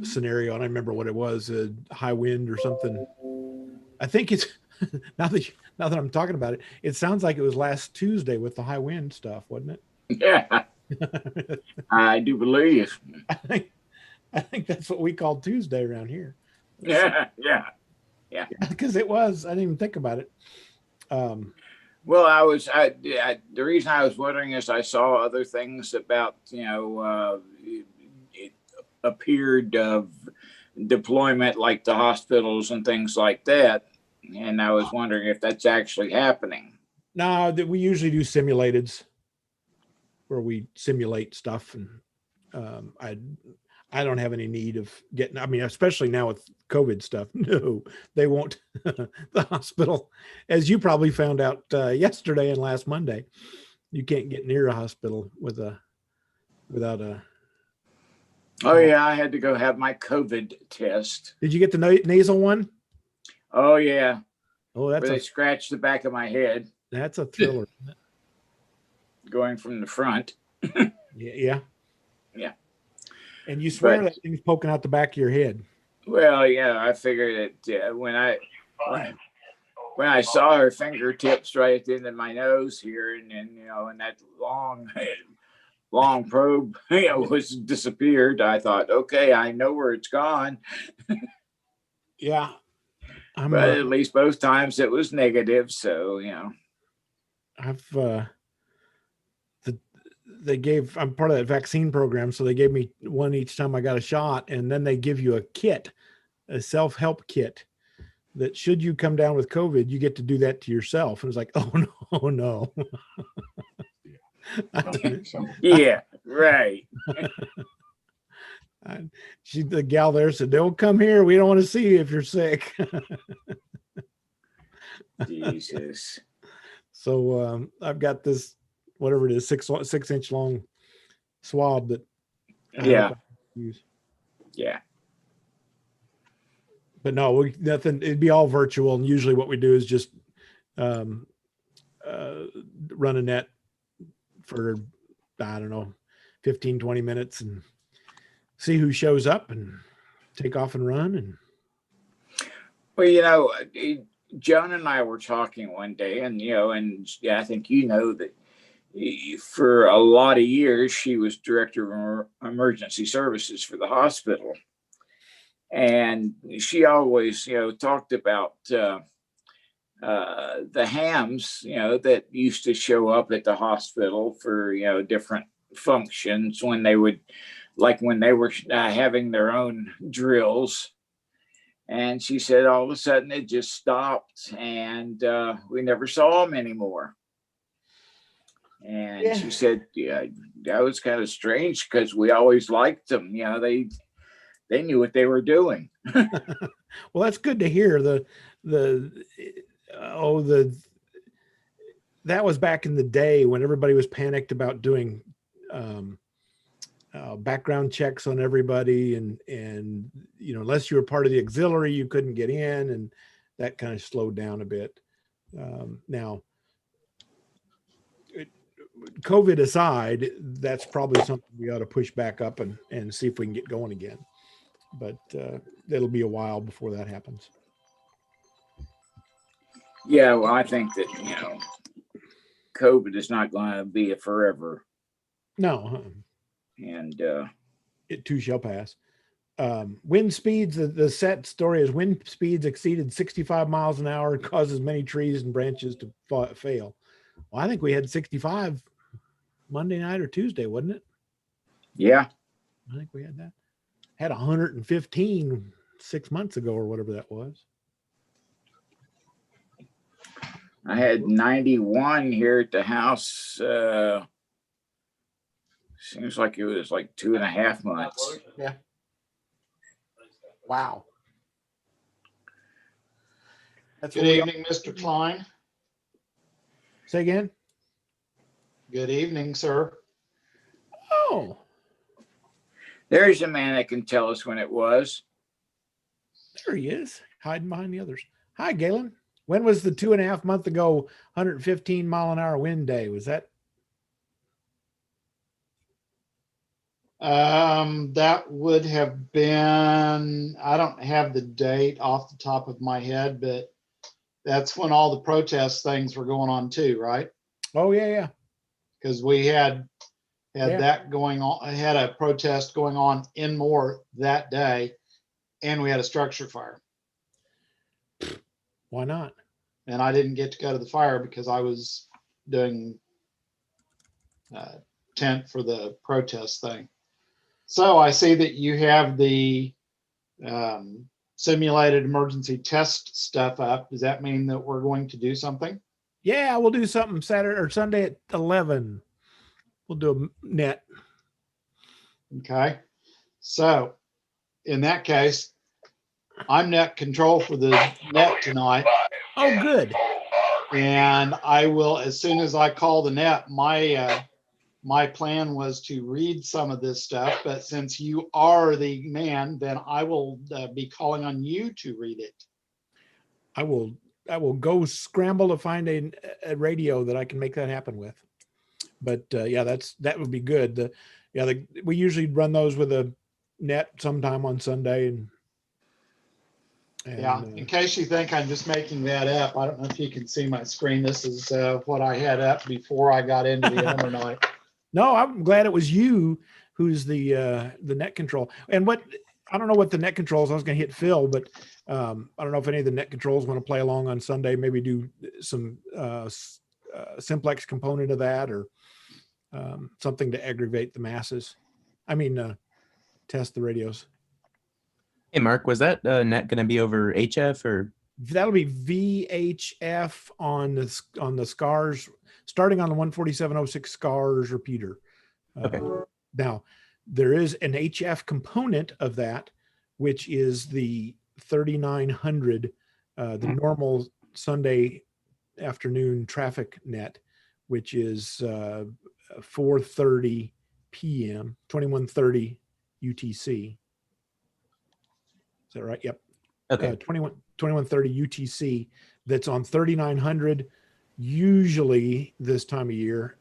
scenario. And I remember what it was, a high wind or something. I think it's now that I'm talking about it, it sounds like it was last Tuesday with the high wind stuff, wasn't it? Yeah, I do believe. I think that's what we call Tuesday around here. Yeah. Because it was. I didn't even think about it. Well, the reason I was wondering is I saw other things about, it appeared of deployment, like the hospitals and things like that. And I was wondering if that's actually happening. No, that we usually do simulateds where we simulate stuff. And I don't have any need of getting, I mean, especially now with COVID stuff. No, they won't. The hospital, as you probably found out yesterday and last Monday, you can't get near a hospital without a. Oh yeah, I had to go have my COVID test. Did you get the nasal one? Oh yeah. Oh, that's where they scratched the back of my head. That's a thriller. Isn't it? Going from the front. Yeah. And you swear that thing's poking out the back of your head. Well, yeah, I figured it when I saw her fingertips right at the end of my nose here, and then and that long probe was disappeared. I thought, okay, I know where it's gone. Yeah. But at least both times it was negative, so I'm part of that vaccine program, so they gave me one each time I got a shot, and then they give you a kit, a self-help kit, that should you come down with COVID, you get to do that to yourself. And it's like, oh no. Yeah, right. The gal there said, "Don't come here. We don't want to see you if you're sick." Jesus. So I've got this, whatever it is, 6-inch long swab that. Yeah. Yeah. But no, nothing. It'd be all virtual, and usually what we do is just run a net for, I don't know, 15, 20 minutes and see who shows up and take off and run. And Well, Joan and I were talking one day, and I think that for a lot of years she was director of emergency services for the hospital, and she always talked about the hams that used to show up at the hospital for different functions when they were having their own drills. And she said all of a sudden it just stopped, and we never saw them anymore. And she said, yeah, that was kind of strange because we always liked them. They knew what they were doing. Well, that's good to hear. That was back in the day when everybody was panicked about doing background checks on everybody, and unless you were part of the auxiliary, you couldn't get in, and that kind of slowed down a bit. Now, COVID aside, that's probably something we ought to push back up and see if we can get going again. But it'll be a while before that happens. Yeah, well, I think that COVID is not going to be a forever. No. And it too shall pass. Wind speeds, the set story is wind speeds exceeded 65 miles an hour and causes many trees and branches to fail. Well, I think we had 65 Monday night or Tuesday, wasn't it? Yeah. I think we had that. Had 115 6 months ago or whatever that was. I had 91 here at the house. Seems like it was like 2.5 months. Yeah. Wow. Good evening, Mr. Klein. Say again. Good evening, sir. Oh. There's a man that can tell us when it was. There he is, hiding behind the others. Hi, Galen. When was the 2.5 month ago 115 mile an hour wind day? Was that? That would have been, I don't have the date off the top of my head, but that's when all the protest things were going on too, right? Oh, yeah. Because we had that going on. I had a protest going on in Moore that day, and we had a structure fire. Why not? And I didn't get to go to the fire because I was doing tent for the protest thing. So I see that you have the simulated emergency test stuff up. Does that mean that we're going to do something? Yeah, we'll do something Saturday or Sunday at 11. We'll do a net. Okay. So in that case, I'm net control for the net tonight. Oh, good. And I will, as soon as I call the net, my plan was to read some of this stuff, but since you are the man, then I will be calling on you to read it. I will go scramble to find a radio that I can make that happen with. But yeah, that would be good. We usually run those with a net sometime on Sunday. And yeah, in case you think I'm just making that up, I don't know if you can see my screen. This is what I had up before I got into the Elmer night. No, I'm glad it was you who's the net control. And I don't know what the net controls. I was going to hit Phil, but I don't know if any of the net controls want to play along on Sunday. Maybe do some simplex component of that, or something to aggravate the masses. I mean, test the radios. Hey, Mark, was that net going to be over HF or? That'll be VHF on the scarce, starting on the 14706 scarce repeater. Okay. Now, there is an HF component of that, which is the 3900, the normal Sunday afternoon traffic net, which is 4:30 p.m., 2130 UTC. Is that right? Yep. Okay. 2130 UTC that's on 3900 usually this time of year,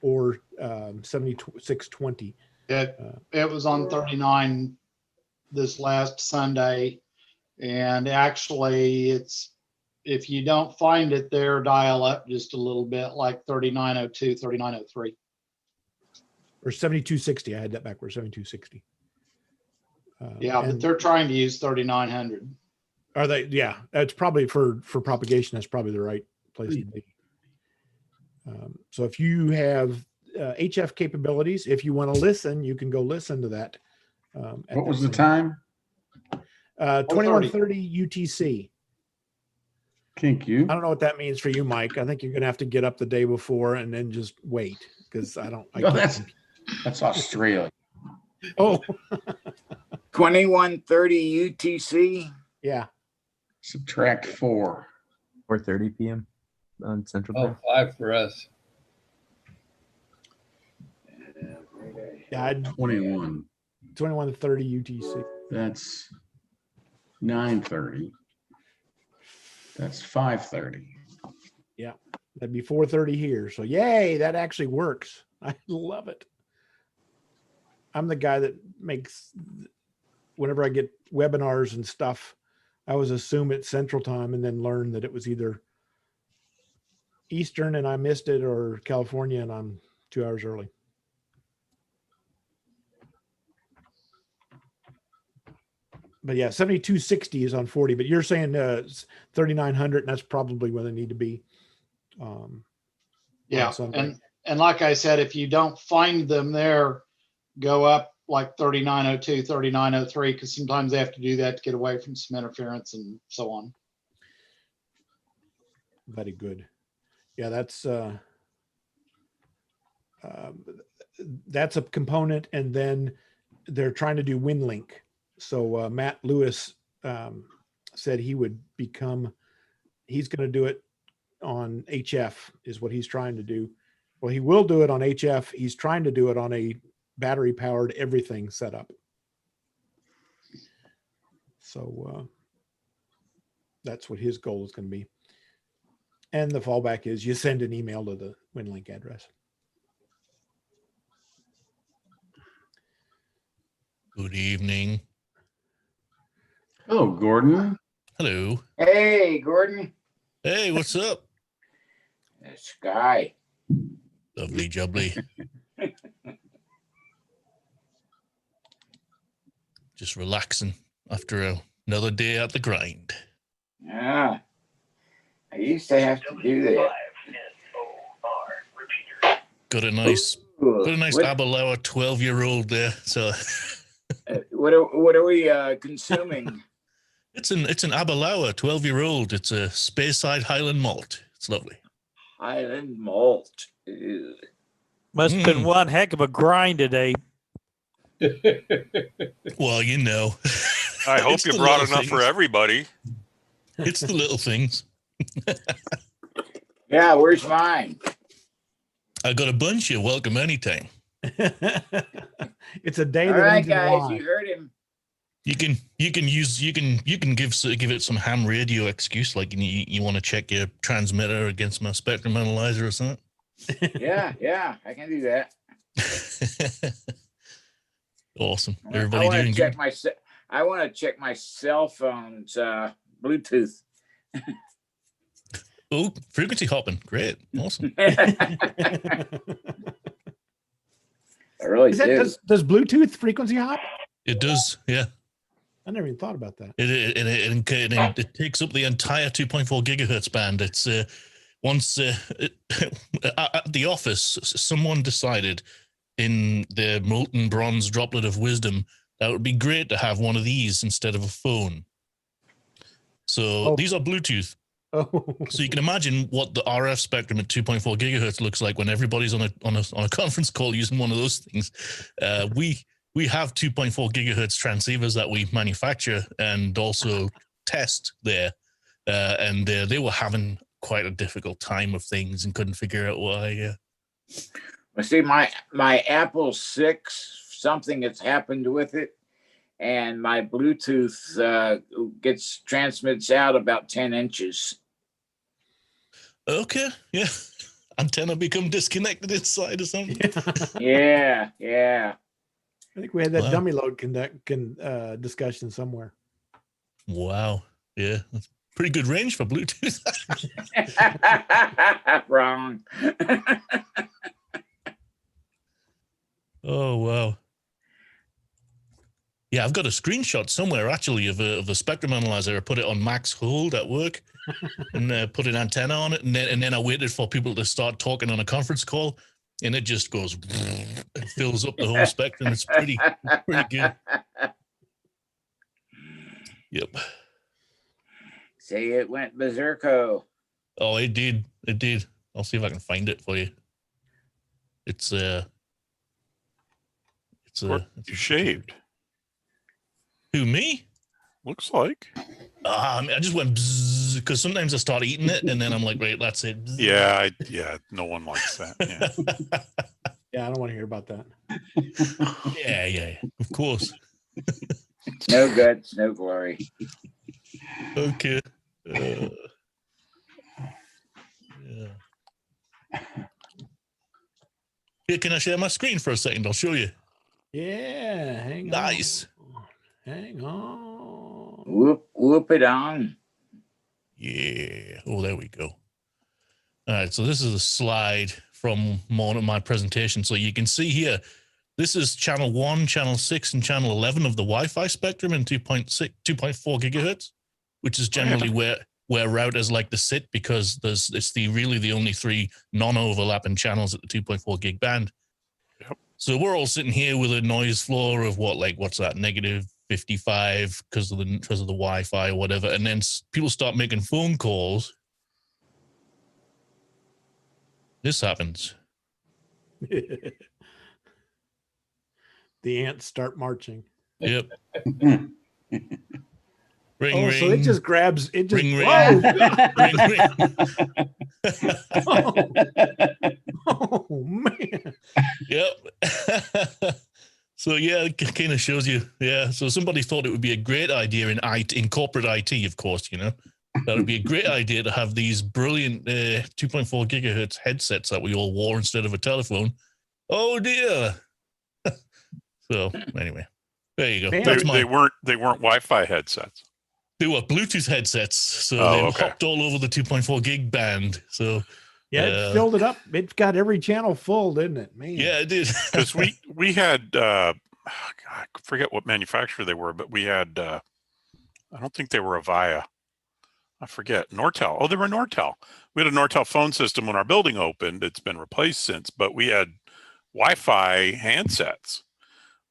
or 7620. It was on 39 this last Sunday. And actually it's, if you don't find it there, dial up just a little bit, like 3902, 3903. Or 7260. I had that backwards, 7260. Yeah, but they're trying to use 3900. Are they? Yeah, that's probably for propagation. That's probably the right place to be. So if you have HF capabilities, if you want to listen, you can go listen to that. What was the time? 2130 UTC. Thank you. I don't know what that means for you, Mike. I think you're going to have to get up the day before and then just wait, because I don't. No, that's Australia. Oh. 2130 UTC. Yeah. Subtract 4. 4:30 p.m. on Central Oh, Time. 5 for us. Yeah, 2130 UTC. That's 9:30. That's 5:30. Yeah, that'd be 4:30 here. So yay, that actually works. I love it. I'm the guy that makes, whenever I get webinars and stuff, I always assume it's Central Time and then learn that it was either Eastern and I missed it, or California and I'm 2 hours early. But yeah, 7260 is on 40, but you're saying 3900, and that's probably where they need to be. Yeah, and like I said, if you don't find them there, go up like 3902, 3903, because sometimes they have to do that to get away from some interference and so on. Very good. Yeah, that's a component, and then they're trying to do WinLink. So Matt Lewis said he would he's going to do it on HF is what he's trying to do. Well, he will do it on HF. He's trying to do it on a battery powered everything setup. So that's what his goal is going to be. And the fallback is you send an email to the WinLink address. Good evening. Oh, Gordon. Hello. Hey, Gordon. Hey, what's up? This guy. Lovely jubbly. Just relaxing after another day at the grind. Yeah. I used to have to do that. Got a nice What- Aberlour 12-year-old there. So What are we consuming? it's an Aberlour 12-year-old. It's a Speyside Highland malt. It's lovely. Highland malt. Ew. Must have been one heck of a grind today. Well, you know. I hope It's you the brought little enough for things. everybody. It's the little things. Yeah, where's mine? I got a bunch. You're welcome anytime. It's a day All that right, ends in guys, Y. you heard him. You can give it some ham radio excuse, like you want to check your transmitter against my spectrum analyzer or something. Yeah, I can do that. Awesome. I Everybody want doing to check good? I want to check my cell phone's Bluetooth. Oh, frequency hopping. Great. Awesome. I really Is that, do. does Bluetooth frequency hop? It does. Yeah. I never even thought about that. It takes up the entire 2.4 gigahertz band. It's once at the office, someone decided in their molten bronze droplet of wisdom that it would be great to have one of these instead of a phone. So these are Bluetooth. Oh. So you can imagine what the RF spectrum at 2.4 gigahertz looks like when everybody's on a conference call using one of those things. We have 2.4 gigahertz transceivers that we manufacture and also test there, and they were having quite a difficult time of things and couldn't figure out why. Well, see, my Apple 6, something has happened with it, and my Bluetooth transmits out about 10 inches. Okay, yeah. Antenna become disconnected inside or something. Yeah. I think we had that Wow. dummy load discussion somewhere. Wow. Yeah. That's pretty good range for Bluetooth. Wrong. Oh, wow. Yeah, I've got a screenshot somewhere actually of a spectrum analyzer. I put it on max hold at work and put an antenna on it. And then I waited for people to start talking on a conference call, and it just goes and fills up the whole spectrum. It's pretty good. Yep. Say it went berserko. Oh, it did. It did. I'll see if I can find it for you. It's You shaved. Who, me? Looks like. I just went because sometimes I start eating it and then I'm like, right, that's it. Yeah, no one likes that. Yeah. Yeah, I don't want to hear about that. Yeah, of course. No guts, no glory. Okay. Here, can I share my screen for a second? I'll show you. Yeah, hang on. Nice. Hang on. Whoop it on. Yeah. Oh, there we go. All right. So this is a slide from one of my presentation. So you can see here, this is channel 1, channel 6, and channel 11 of the Wi-Fi spectrum in 2.4 gigahertz, which is generally where routers like to sit because it's really the only 3 non-overlapping channels at the 2.4 gig band. Yep. So we're all sitting here with a noise floor of what's that, negative 55 because of the Wi-Fi or whatever, and then people start making phone calls. This happens. The ants start marching. Yep. Ring, ring. So it just grabs it. Just ring, ring. Oh, ring. Oh man. Yep. So yeah, it kind of shows you. Yeah. So somebody thought it would be a great idea in corporate IT, of course, that would be a great idea to have these brilliant 2.4 gigahertz headsets that we all wore instead of a telephone. Oh dear. So anyway, there you go. They weren't Wi-Fi headsets. They were Bluetooth headsets, so they hopped all over the 2.4 gig band. So yeah, it filled it up. It got every channel full, didn't it? Man. Yeah, it did. Because we had I forget what manufacturer they were, but we had I don't think they were Avaya. I forget. Nortel. Oh, they were Nortel. We had a Nortel phone system when our building opened. It's been replaced since, but we had Wi-Fi handsets,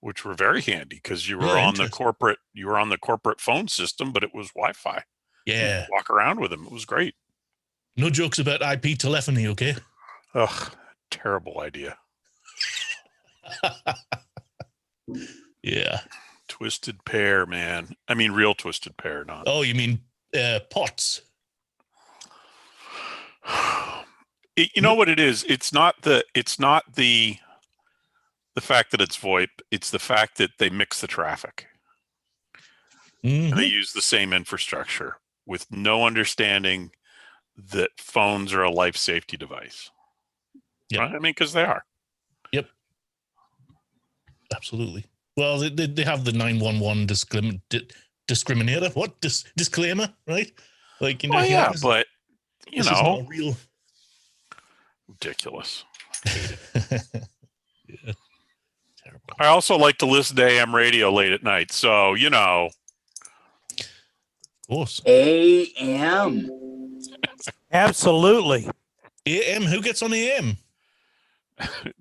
which were very handy because you were on the corporate phone system, but it was Wi-Fi. Yeah. You'd walk around with them. It was great. No jokes about IP telephony, okay? Ugh, terrible idea. Yeah. Twisted pair, man. I mean, real twisted pair, not. Oh, you mean POTS? You know what it is? It's not the fact that it's VoIP. It's the fact that they mix the traffic. Mm-hmm. And they use the same infrastructure with no understanding that phones are a life safety device. Yeah, right? I mean, because they are. Yep. Absolutely. Well, they have the 911 discriminator. What disclaimer, right? Like but this is not real. Ridiculous. Yeah. Terrible. I also like to listen to AM radio late at night, so Of course. AM. Absolutely. AM. Who gets on AM?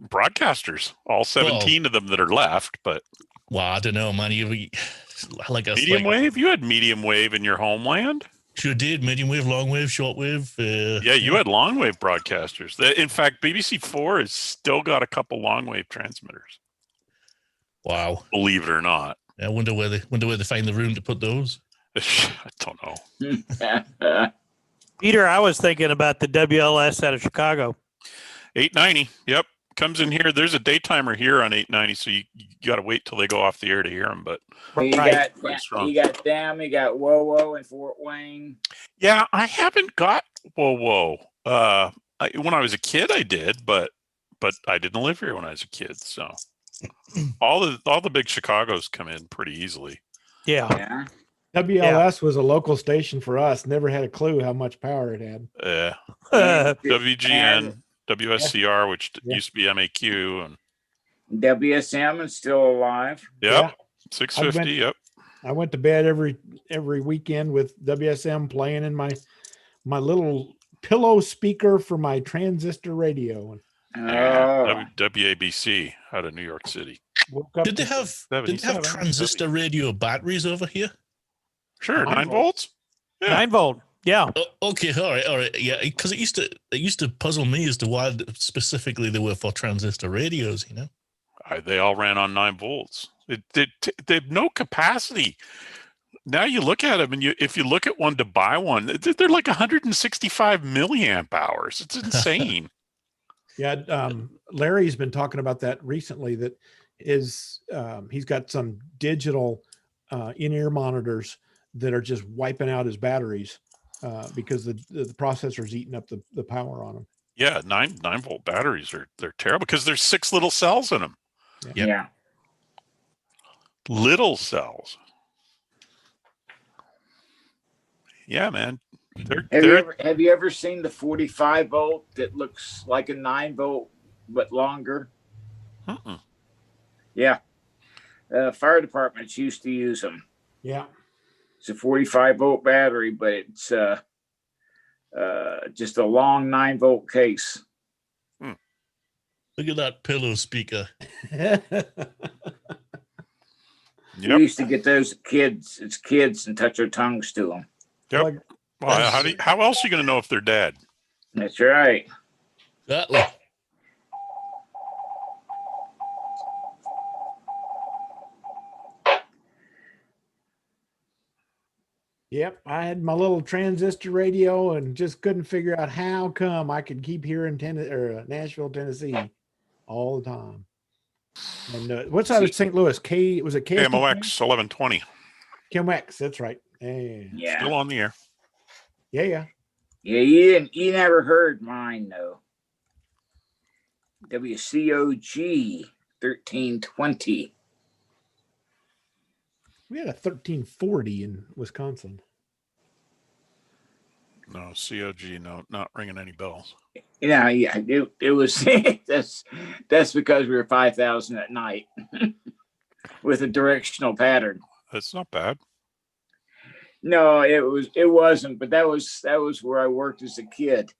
Broadcasters, all 17 of them that are left, but I don't know, man. You like us medium wave. You had medium wave in your homeland. Sure did. Medium wave, long wave, short wave. Yeah, you had long wave broadcasters. In fact, BBC4 has still got a couple long wave transmitters. Wow. Believe it or not. I wonder where they find the room to put those. I don't know. Peter, I was thinking about the WLS out of Chicago. 890. Yep. comes in here. There's a daytimer here on 890, so you got to wait till they go off the air to hear them. But You got them. You got Whoa in Fort Wayne. yeah, I haven't got Whoa. When I was a kid, I did, but I didn't live here when I was a kid, so all the big Chicagos come in pretty easily. Yeah. WLS was a local station for us. Never had a clue how much power it had. Yeah. WGN, WSCR, which used to be MAQ, and WSM is still alive. Yep. 650. Yep. I went to bed every weekend with WSM playing in my little pillow speaker for my transistor radio. And WABC out of New York City. Did they have transistor radio batteries over here? Sure, 9 volts. Yeah. 9 volt. Yeah. Okay. All right. Yeah, because it used to puzzle me as to why specifically they were for transistor radios. You know, they all ran on 9 volts. They have no capacity. Now you look at them, and if you look at one to buy one, they're like 165 milliamp hours. It's insane. Yeah, Larry's been talking about that recently. That is, he's got some digital in-ear monitors that are just wiping out his batteries because the processor's eating up the power on them. Yeah, 9 volt batteries they're terrible because there's 6 little cells in them. Yeah. Little cells. Yeah, man. Have you ever seen the 45 volt that looks like a 9 volt but longer? Yeah. Fire departments used to use them. Yeah. It's a 45 volt battery, but it's just a long 9 volt case. Look at that pillow speaker. We used to get those kids and touch our tongues to them. Yep. Well, how else are you going to know if they're dead? That's right. Exactly. Yep, I had my little transistor radio and just couldn't figure out how come I could keep hearing Nashville, Tennessee, all the time. And what's out of St. Louis? Was it KMOX 1120? KMOX, that's right. Yeah. Still on the air. Yeah. Yeah, you never heard mine though. WCOG 1320. We had a 1340 in Wisconsin. No, COG, no, not ringing any bells. Yeah, it was that's because we were 5,000 at night with a directional pattern. That's not bad. No, it wasn't, but that was where I worked as a kid.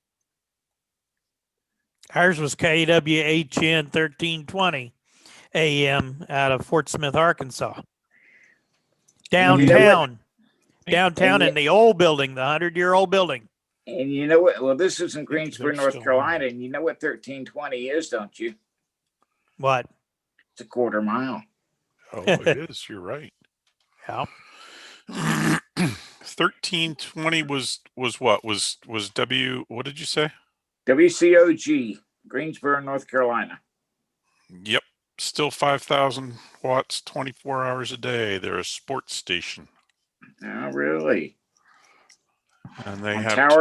Ours was KWHN 1320 AM out of Fort Smith, Arkansas. Downtown in the old building, the 100-year-old building. And you know what? Well, this is in Greensboro, North Carolina, and you know what 1320 is, don't you? What? It's a quarter mile. Oh, it is. You're right. Yeah. 1320 was what? Was what did you say? WCOG, Greensboro, North Carolina. Yep. Still 5,000 watts, 24 hours a day. They're a sports station. Oh, really? And they on have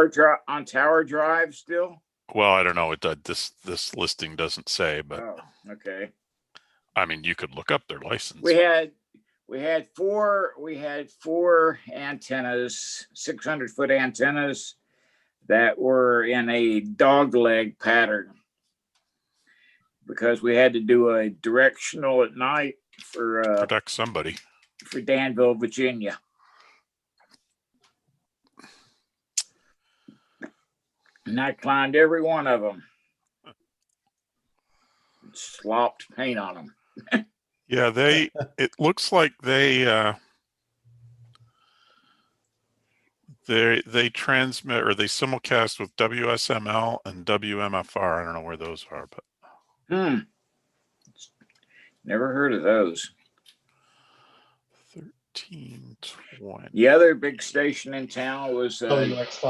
on Tower Drive still? Well, I don't know. This listing doesn't say, but okay. I mean, you could look up their license. We had four antennas, 600-foot antennas that were in a dog leg pattern because we had to do a directional at night for protect somebody for Danville, Virginia. And I climbed every one of them. Slopped paint on them. Yeah, it looks like they transmit or they simulcast with WSML and WMFR. I don't know where those are, but never heard of those. 1320. The other big station in town was WBIG.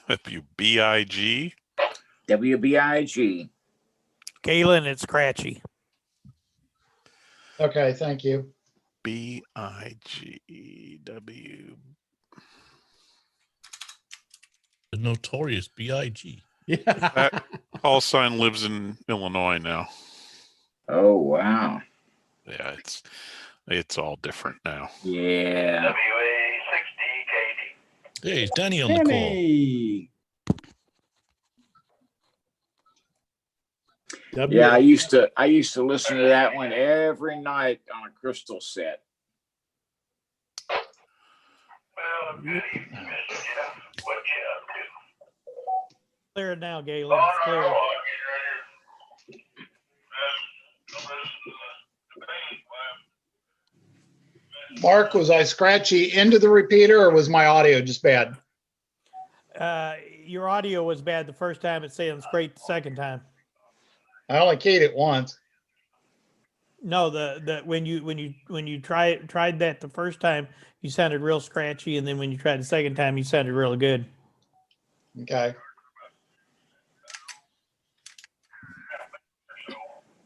WBIG? WBIG. Galen, it's scratchy. Okay, thank you. BIGW. The notorious BIG. Yeah. That call sign lives in Illinois now. Oh, wow. Yeah, it's all different now. Yeah. Hey, it's Danny on the call. Danny. Yeah, I used to listen to that one every night on a crystal set. Clear it now, Galen. It's clear. Mark, was I scratchy into the repeater or was my audio just bad? Your audio was bad the first time. It sounds great the second time. I only keyed it once. No, when you tried that the first time, you sounded real scratchy, and then when you tried the second time, you sounded really good. Okay.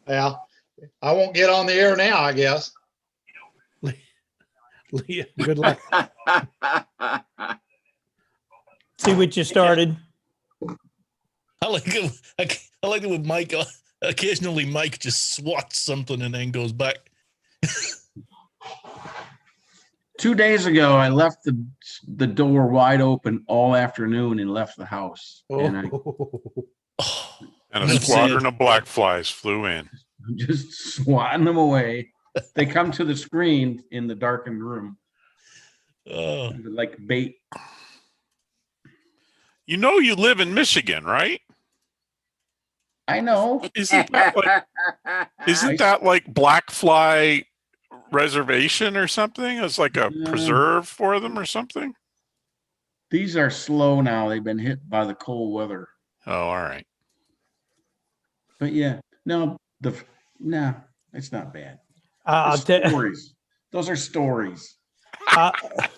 Yeah, I won't get on the air now, I guess. Leah, good luck. See what you started. I like it with Mike. Occasionally, Mike just swats something and then goes back. 2 days ago, I left the door wide open all afternoon and left the house. And a squadron of black flies flew in. I'm just swatting them away. They come to the screen in the darkened room. Oh, like bait. You know you live in Michigan, right? I know. Isn't that like black fly reservation or something? It's like a preserve for them or something? These are slow now. They've been hit by the cold weather. Oh, all right. But yeah, no, it's not bad. Stories. Those are stories.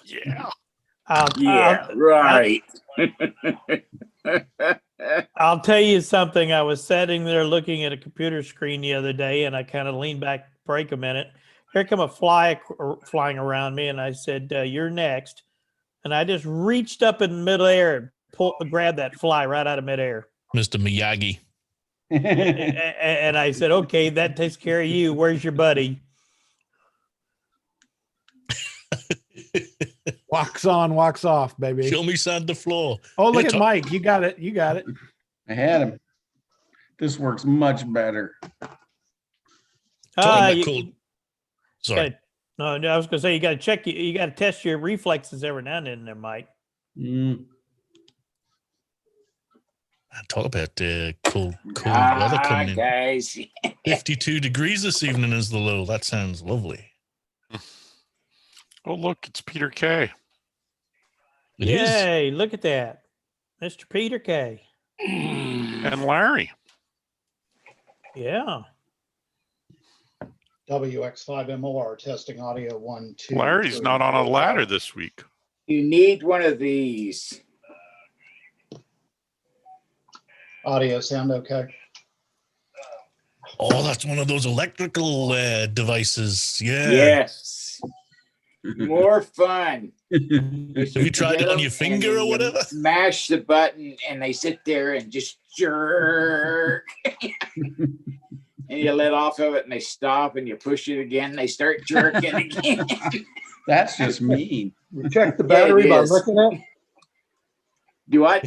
Yeah. Right. I'll tell you something. I was sitting there looking at a computer screen the other day, and I kind of leaned back, break a minute. Here come a fly flying around me, and I said, "You're next." And I just reached up in midair and grabbed that fly right out of midair. Mr. Miyagi. And I said, "Okay, that takes care of you. Where's your buddy?" Walks on, walks off, baby. Show me sand the floor. Oh, look at Mike. You got it. I had him. This works much better. Sorry. No, I was going to say, you got to check, you got to test your reflexes every now and then there, Mike. Talk about cold weather coming in. Guys. 52 degrees this evening is the low. That sounds lovely. Oh, look, it's Peter K. Yay, look at that. Mr. Peter K. And Larry. Yeah. WX5MOR testing audio 1, 2. Larry's 3, not on a 4, ladder 5. this week. You need one of these. Audio sound okay? Oh, that's one of those electrical devices. Yeah. Yes. More fun. Have you tried it on your finger or whatever? Mash the button and they sit there and just jerk. And you let off of it and they stop and you push it again. They start jerking again. That's just mean. You check the battery by looking at it? Do what?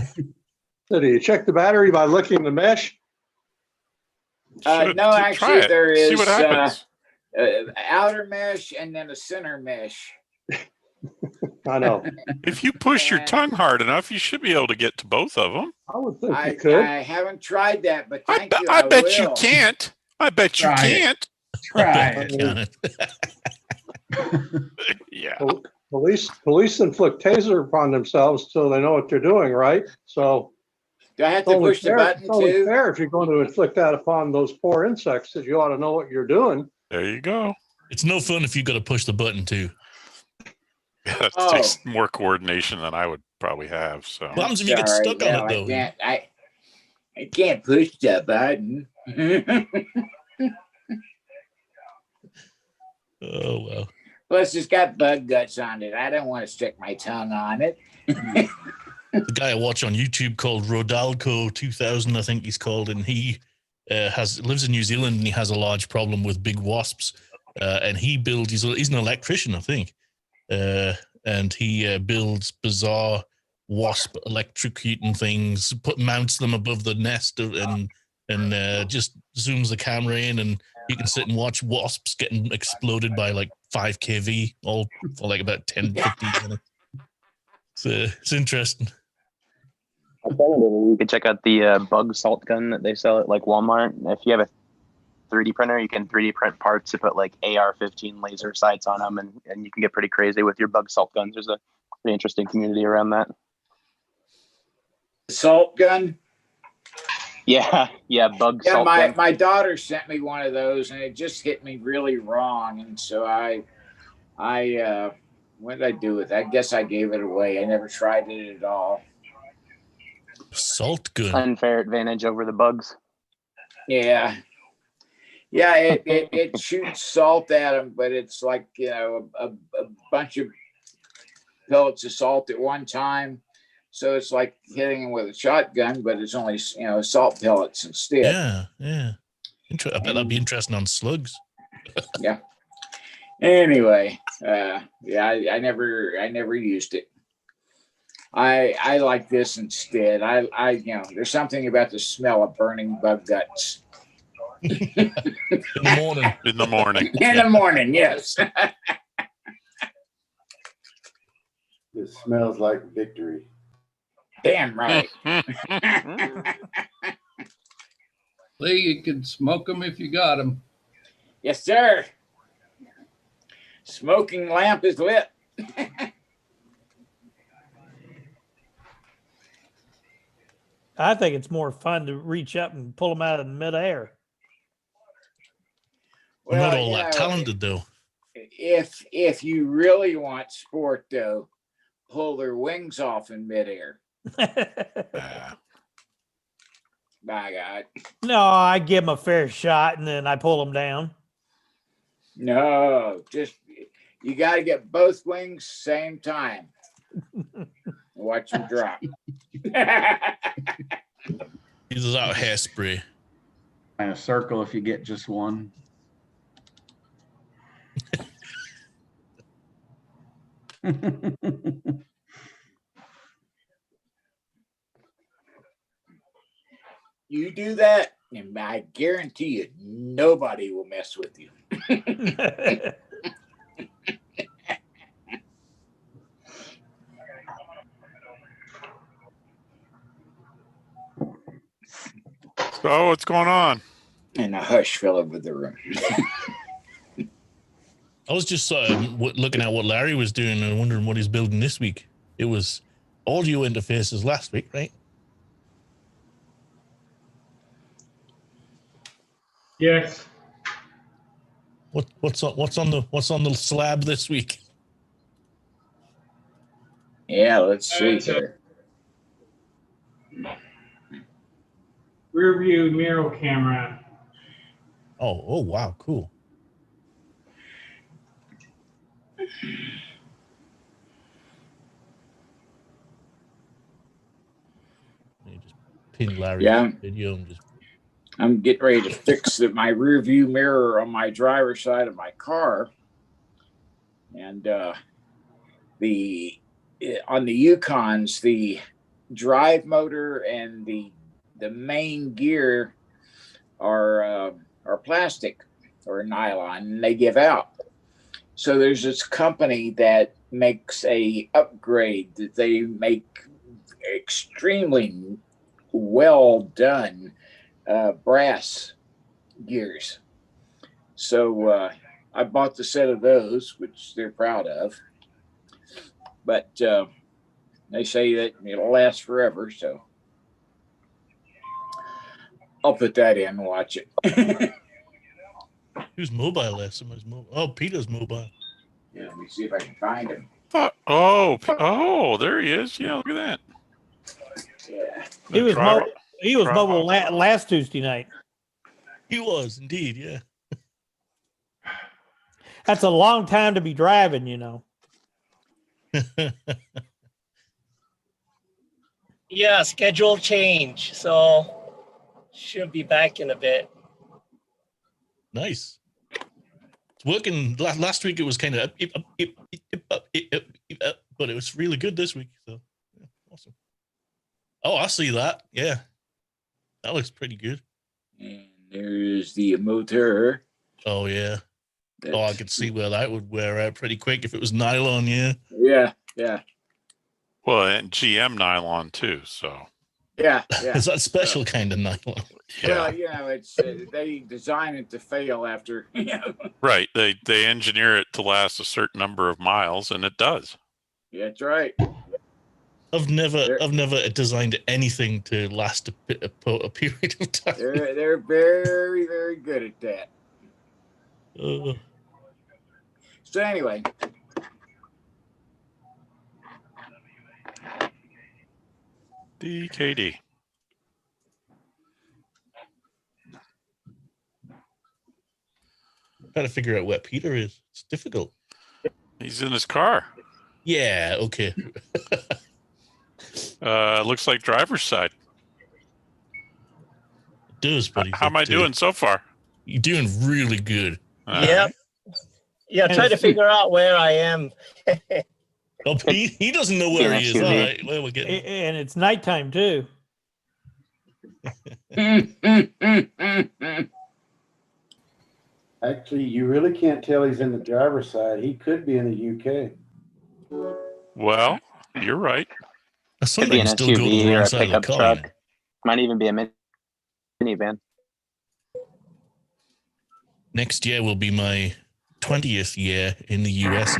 So do you check the battery by looking the mesh? No, actually there is See what happens. Outer mesh and then a center mesh. I know. If you push your tongue hard enough, you should be able to get to both of them. I would think you could. I haven't tried that, but thank you. I bet will. you can't. I bet you can't. Try it. Yeah. Police inflict taser upon themselves so they know what they're doing, right? So do I have to push the button it's only too? fair if you're going to inflict that upon those poor insects that you ought to know what you're doing. There you go. It's no fun if you got to push the button too. Yeah, that takes more coordination than I would probably have. So what happens if you get stuck on it though? I can't push the button. Oh, well. Plus, it's got bug guts on it. I don't want to stick my tongue on it. The guy I watch on YouTube called Rodalco 2000, I think he's called, and he lives in New Zealand, and he has a large problem with big wasps. And he builds, he's an electrician, I think. And he builds bizarre wasp electrocuting things, mounts them above the nest and just zooms the camera in, and you can sit and watch wasps getting exploded by like 5 kV all for like about 10, 15 minutes. It's interesting. Alternatively, you could check out the bug salt gun that they sell at like Walmart. If you have a 3D printer, you can 3D print parts to put like AR-15 laser sights on them, and you can get pretty crazy with your bug salt guns. There's a pretty interesting community around that. Salt gun? Yeah, bug salt gun. My daughter sent me one of those, and it just hit me really wrong, and so I what did I do with it? I guess I gave it away. I never tried it at all. Salt gun. Unfair advantage over the bugs. Yeah. Yeah, it shoots salt at them, but it's like, you know, a bunch of pellets of salt at one time. So it's like hitting them with a shotgun, but it's only, you know, salt pellets instead. Yeah. I bet that'd be interesting on slugs. Yeah. Anyway, I never used it. I like this instead. I you know, there's something about the smell of burning bug guts. In the morning. In the morning. In the morning, yes. It smells like victory. Damn right. Lee, you can smoke them if you got them. Yes, sir. Smoking lamp is lit. I think it's more fun to reach up and pull them out of midair. We're not all that talented, though. If you really want sport, though, pull their wings off in midair. By God. No, I give them a fair shot and then I pull them down. No, just you got to get both wings same time. Watch them drop. Uses out hairspray. And a circle if you get just one. You do that, and I guarantee you, nobody will mess with you. So what's going on? And a hush fell over the room. I was just looking at what Larry was doing and wondering what he's building this week. It was audio interfaces last week, right? Yes. What's on the slab this week? Yeah, let's see here. Rear view mirror camera. Oh wow, cool. You just pin Larry's video and just. I'm getting ready to fix my rear view mirror on my driver's side of my car, and on the Yukons, the drive motor and the main gear are plastic or nylon, and they give out. So there's this company that makes a upgrade that they make extremely well done brass gears. So I bought the set of those, which they're proud of, but they say that it'll last forever, so I'll put that in and watch it. Who's mobile there? Somebody's mobile. Oh, Peter's mobile. Yeah, let me see if I can find him. Oh, there he is. Yeah, look at that. Yeah. He He was mobile last Tuesday night. He was indeed, yeah. That's a long time to be driving, you know. Yeah, schedule change. So should be back in a bit. Nice. It's working. Last week it was kind of but it was really good this week. So yeah, awesome. Oh, I see that. Yeah, that looks pretty good. And there's the motor. Oh yeah. Oh, I could see where that would wear out pretty quick if it was nylon. Yeah. Yeah. Well, and GM nylon too. So. Yeah. Is that special kind of nylon? Yeah. Well, it's they design it to fail after. Right. They engineer it to last a certain number of miles, and it does. Yeah, that's right. I've never designed anything to last a period of time. They're very, very good at that. So anyway. DKD. Trying to figure out where Peter is. It's difficult. He's in his car. Yeah, okay. Looks like driver's side. It does, buddy. How am I doing so far? You're doing really good. Yep. Yeah, trying to figure out where I am. Oh, he doesn't know where he is. All right, well, we're getting. And it's nighttime too. Actually, you really can't tell he's in the driver's side. He could be in the UK. Well, you're right. Could be an SUV or a pickup truck. Might even be a minivan. Next year will be my 20th year in the US,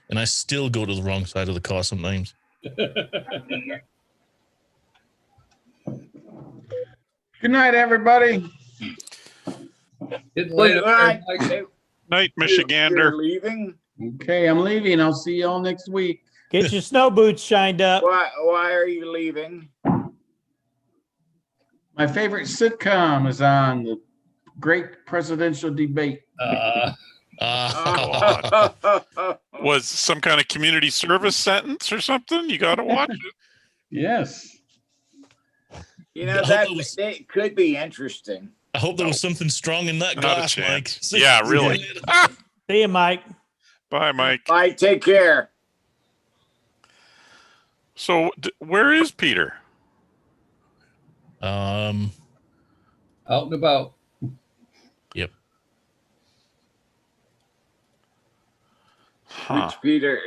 and I still go to the wrong side of the car sometimes. Good night, everybody. It's late. Night, Michigander. You're leaving? Okay, I'm leaving. I'll see y'all next week. Get your snow boots shined up. Why are you leaving? My favorite sitcom is on, the Great Presidential Debate. Was some kind of community service sentence or something? You got to watch it. Yes. You know, that could be interesting. I hope there was something strong in that Not glass, a Mike. chance. Yeah, really. See you, Mike. Bye, Mike. Bye. Take care. So, where is Peter? Out and about. Yep. Huh. Which Peter?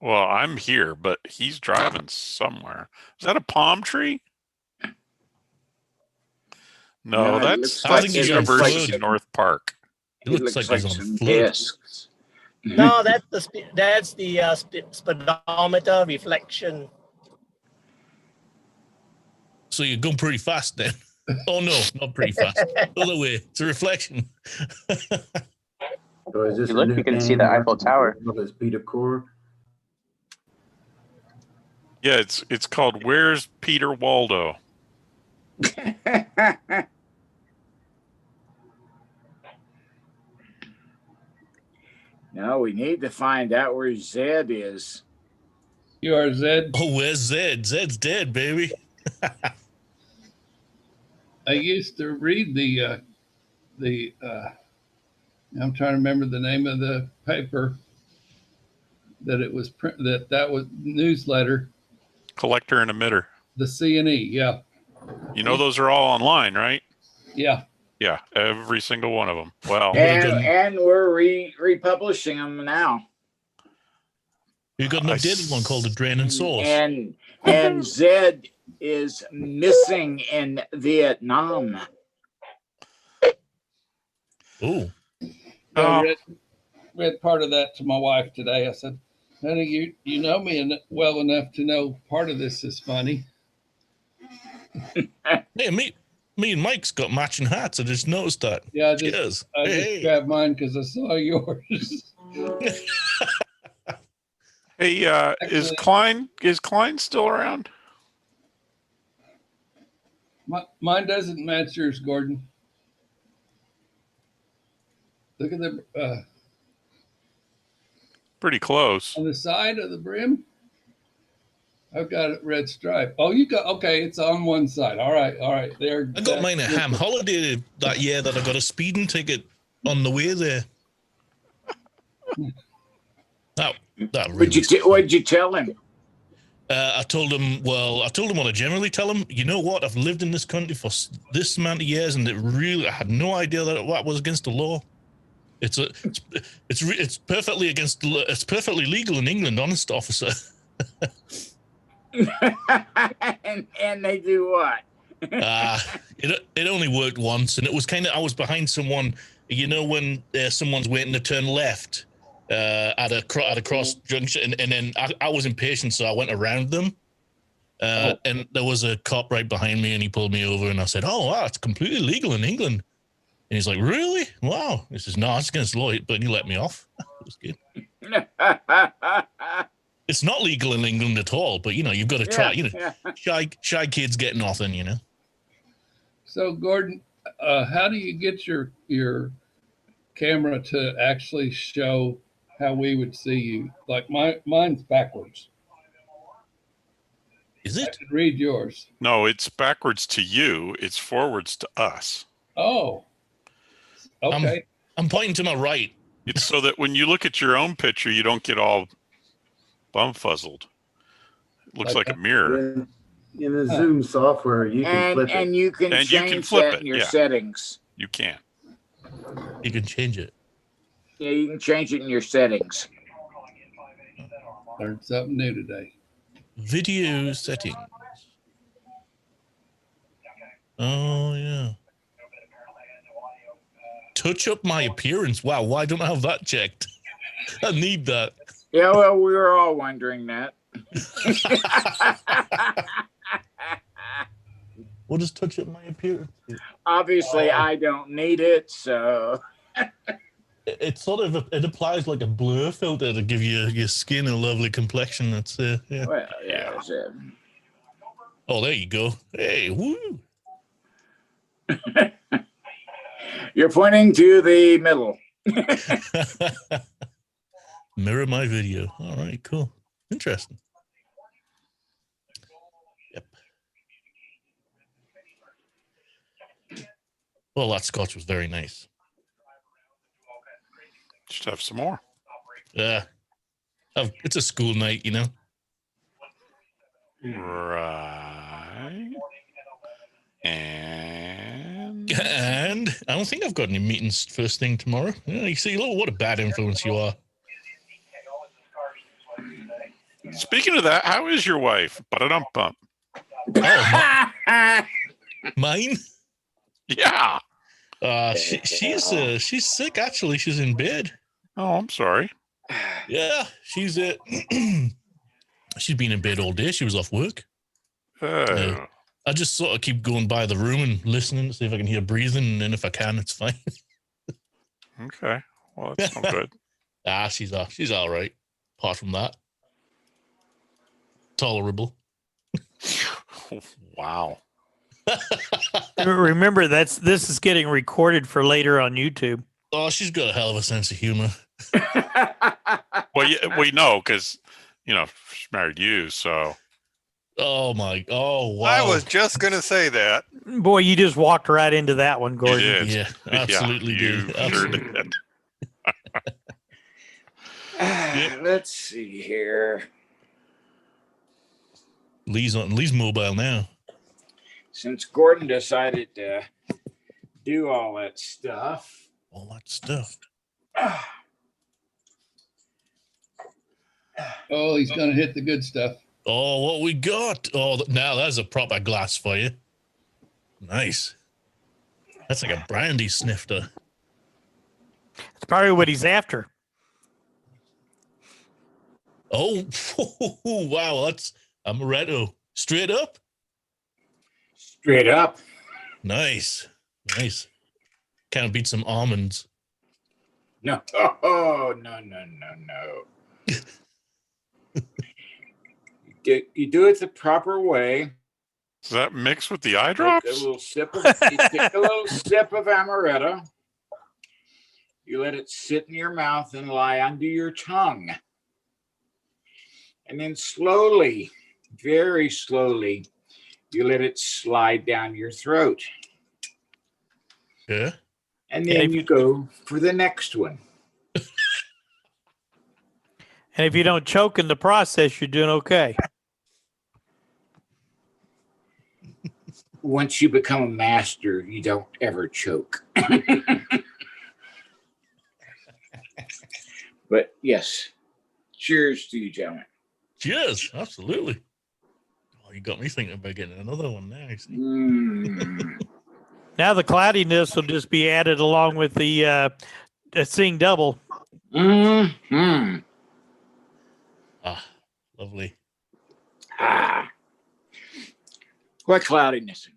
Well, I'm here, but he's driving somewhere. Is that a palm tree? No, that's University North Park. It looks like he's on some float. discs. No, that's the speedometer reflection. So you're going pretty fast then. Oh no, not pretty fast. Other way. It's a reflection. So is this You look, you can see the Eiffel Tower. This Peter Core. Yeah, it's called Where's Peter Waldo? No, we need to find out where Zed is. You are Zed. Oh, where's Zed? Zed's dead, baby. I used to read the I'm trying to remember the name of the paper that it was that was newsletter. Collector and Emitter. The C&E, yeah. You know those are all online, right? Yeah. Yeah, every single one of them. Well, And we're republishing them now. You got an updated one called The Drain and Source. And Zed is missing in Vietnam. Oh. I read part of that to my wife today. I said, honey, you know me well enough to know part of this is funny. Hey, me and Mike's got matching hats. I just noticed that. Yeah, I just grabbed mine because I saw yours. hey, is Klein still around? Mine doesn't match yours, Gordon. Look at the Pretty close. on the side of the brim. I've got a red stripe. Oh, you got okay. It's on one side. All right. There. I got mine at Ham Holiday that year that I got a speeding ticket on the way there. That really What'd you tell him? I told him what I generally tell him. You know what? I've lived in this country for this amount of years, and I had no idea that it was against the law. It's perfectly it's perfectly legal in England, honest officer. and they do what? It only worked once, and it was I was behind someone. You know when someone's waiting to turn left at a cross junction, and then I was impatient, so I went around them. And there was a cop right behind me, and he pulled me over, and I said, "Oh, wow, it's completely legal in England." And he's like, "Really? Wow." He says, "No, it's against the law," but he let me off. It was good. It's not legal in England at all, but you've got to try. Shy kids getting nothing. So, Gordon, how do you get your camera to actually show how we would see you? Like mine's backwards. Is it? I could read yours. No, it's backwards to you. It's forwards to us. Oh. Okay. I'm pointing to my right. It's so that when you look at your own picture, you don't get all bumfuzzled. It looks like a mirror. In the Zoom software, you can flip it. And you can change that in your settings. You can. You can change it. Yeah, you can change it in your settings. Learned something new today. Video settings. Oh, yeah. Touch up my appearance. Wow, why don't I have that checked? I need that. Yeah, well, we were all wondering that. What does touch up my appearance? Obviously, I don't need it, so. It applies like a blur filter to give your skin a lovely complexion. That's yeah. Well, yeah. That's it. Oh, there you go. Hey, woo! You're pointing to the middle. Mirror my video. All right, cool. Interesting. Yep. Well, that scotch was very nice. Just have some more. Yeah. It's a school night, Right. And I don't think I've got any meetings first thing tomorrow. Yeah, you see, what a bad influence you are. Speaking of that, how is your wife? Ba-da-dum-bum. Oh, mine? Yeah. She's sick, actually. She's in bed. Oh, I'm sorry. Yeah, she's she's been in bed all day. She was off work. I just sort of keep going by the room and listening to see if I can hear breathing, and then if I can, it's fine. Okay. Well, that's not good. She's all right. Apart from that, tolerable. Wow. Remember, this is getting recorded for later on YouTube. Oh, she's got a hell of a sense of humor. Well, we know because she's married you, so. Oh wow! I was just gonna say that. Boy, you just walked right into that one, Gordon. You did. Yeah, absolutely you did. Sure Absolutely. did. Let's see here. Lee's mobile now. Since Gordon decided to do all that stuff. Oh, he's gonna hit the good stuff. Oh, what we got? Oh, now that's a proper glass for you. Nice. That's like a brandy snifter. It's probably what he's after. Oh, wow. That's amaretto. Straight up? Straight up. Nice. Can't beat some almonds. No. Oh, no. You do it the proper way. Does that mix with the eye Take drops? a little sip of, you take a little sip of amaretto. You let it sit in your mouth and lie under your tongue. And then slowly, very slowly, you let it slide down your throat. Yeah. And then you go for the next one. And if you don't choke in the process, you're doing okay. Once you become a master, you don't ever choke. But yes, cheers to you, gentlemen. Cheers. Absolutely. Oh, you got me thinking about getting another one now. Now the cloudiness will just be added along with the Sing double. Mm-hmm. Ah, lovely. Ah, what cloudiness.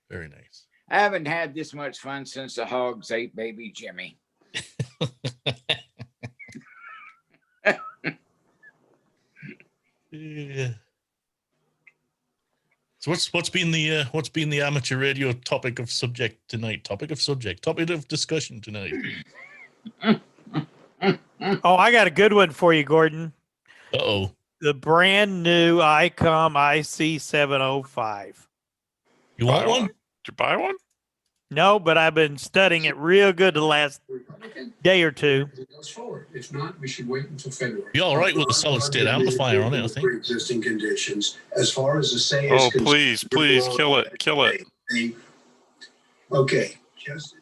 Very nice. I haven't had this much fun since the hogs ate baby Jimmy. Yeah. So what's been the amateur radio topic of subject tonight? Topic of discussion tonight. Oh, I got a good one for you, Gordon. Uh-oh. The brand new Icom IC705. You want one? Did you buy one? No, but I've been studying it real good the last day or two. If not, we should wait until February. You're all right with the solid state amplifier on it, I think. Pre-existing conditions, as far as the say is Oh, concerned. please, kill it, kill it. Okay. Just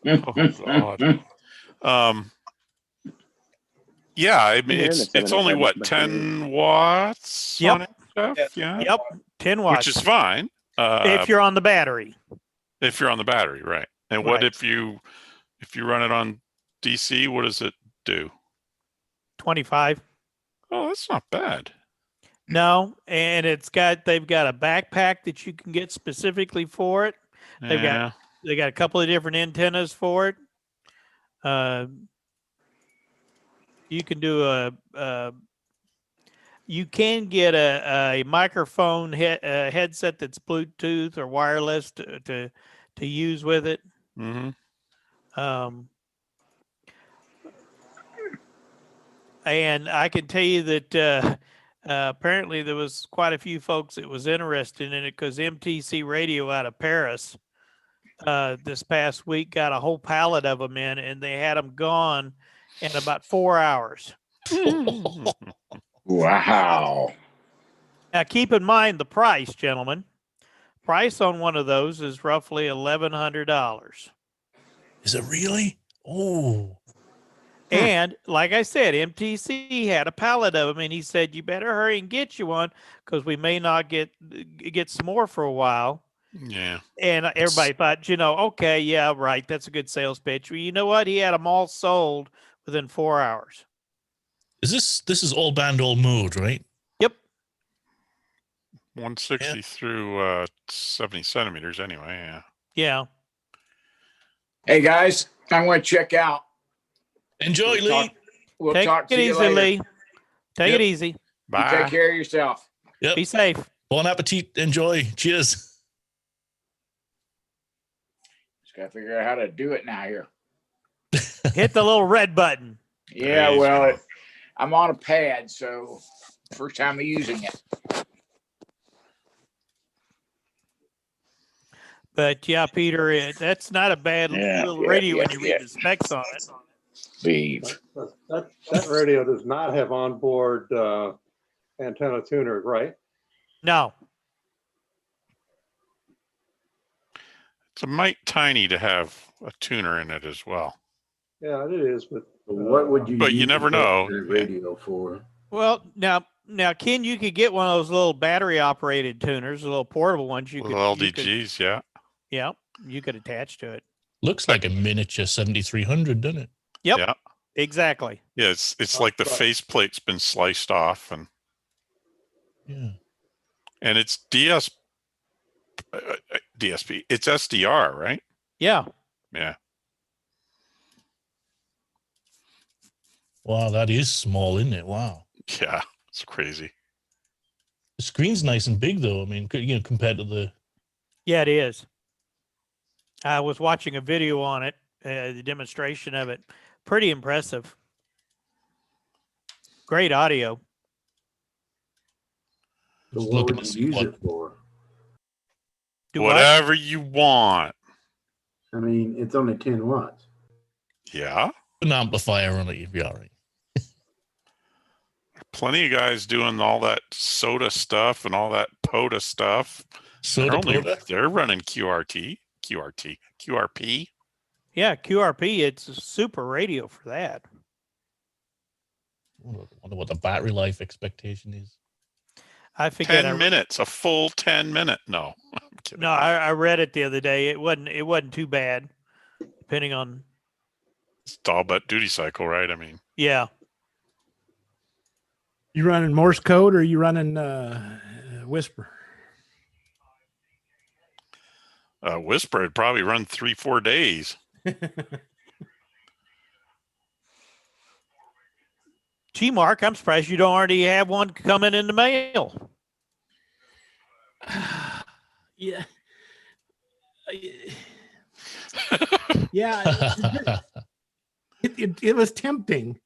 Oh God. Yeah, I mean it's only what 10 watts. Yep. On it, Jeff? Yeah. Yep. 10 watts. Which is fine. If you're on the battery. If you're on the battery, right? And what if you run it on DC? What does it do? 25. Oh, that's not bad. No, and they've got a backpack that you can get specifically for it. They got a couple of different antennas for it. You can do you can get a microphone headset that's Bluetooth or wireless to use with it. Mm-hmm. And I can tell you that apparently there was quite a few folks that was interested in it because MTC Radio out of Paris this past week got a whole pallet of them in, and they had them gone in about 4 hours. Wow. Now keep in mind the price, gentlemen. Price on one of those is roughly $1,100. Is it really? Oh. And like I said, MTC had a pallet of them, and he said, "You better hurry and get you one because we may not get some more for a while." Yeah. And everybody thought, okay, yeah, right, that's a good sales pitch. Well, you know what? He had them all sold within 4 hours. This is all band, all mode, right? Yep. 160 through 70 centimeters anyway. Yeah. Yeah. Hey guys, I'm going to check out. Enjoy, Lee. We'll Take talk it to you easy, later. Lee. Take Yep. it easy. You Bye. take care of yourself. Yep. Be safe. Bon appetit. Enjoy. Cheers. Just got to figure out how to do it now here. Hit the little red button. Yeah, well, I'm on a pad, so first time using it. But yeah, Peter, that's not a bad little radio when you read the specs on it. Beef. That radio does not have onboard antenna tuner, right? No. It's a mite tiny to have a tuner in it as well. Yeah, it is. But what would you? But you use never the know. radio for. Well, now, Ken, you could get one of those little battery-operated tuners, the little portable ones. Little LDGs, yeah. Yeah, you could attach to it. Looks like a miniature 7300, doesn't it? Yep. Yeah. Exactly. Yeah, it's like the faceplate's been sliced off, and it's DSP. It's SDR, right? Yeah. Yeah. Wow, that is small, isn't it? Wow. Yeah, it's crazy. The screen's nice and big, though. I mean, compared to the. Yeah, it is. I was watching a video on it, the demonstration of it. Pretty impressive. Great audio. So what would you use it for? Whatever you want. I mean, it's only 10 watts. Yeah. An amplifier on it, you'd be all right. Plenty of guys doing all that SOTA stuff and all that POTA stuff. They're running QRP. Yeah, QRP. It's a super radio for that. I wonder what the battery life expectation is. I forget. 10 minutes, a full 10-minute. No, I'm kidding. No, I read it the other day. It wasn't too bad, depending on. It's all but duty cycle, right? I mean, yeah. You running Morse code or are you running Whisper? Whisper would probably run 3-4 days. Gee, Mark, I'm surprised you don't already have one coming in the mail. Yeah. Yeah. It was tempting.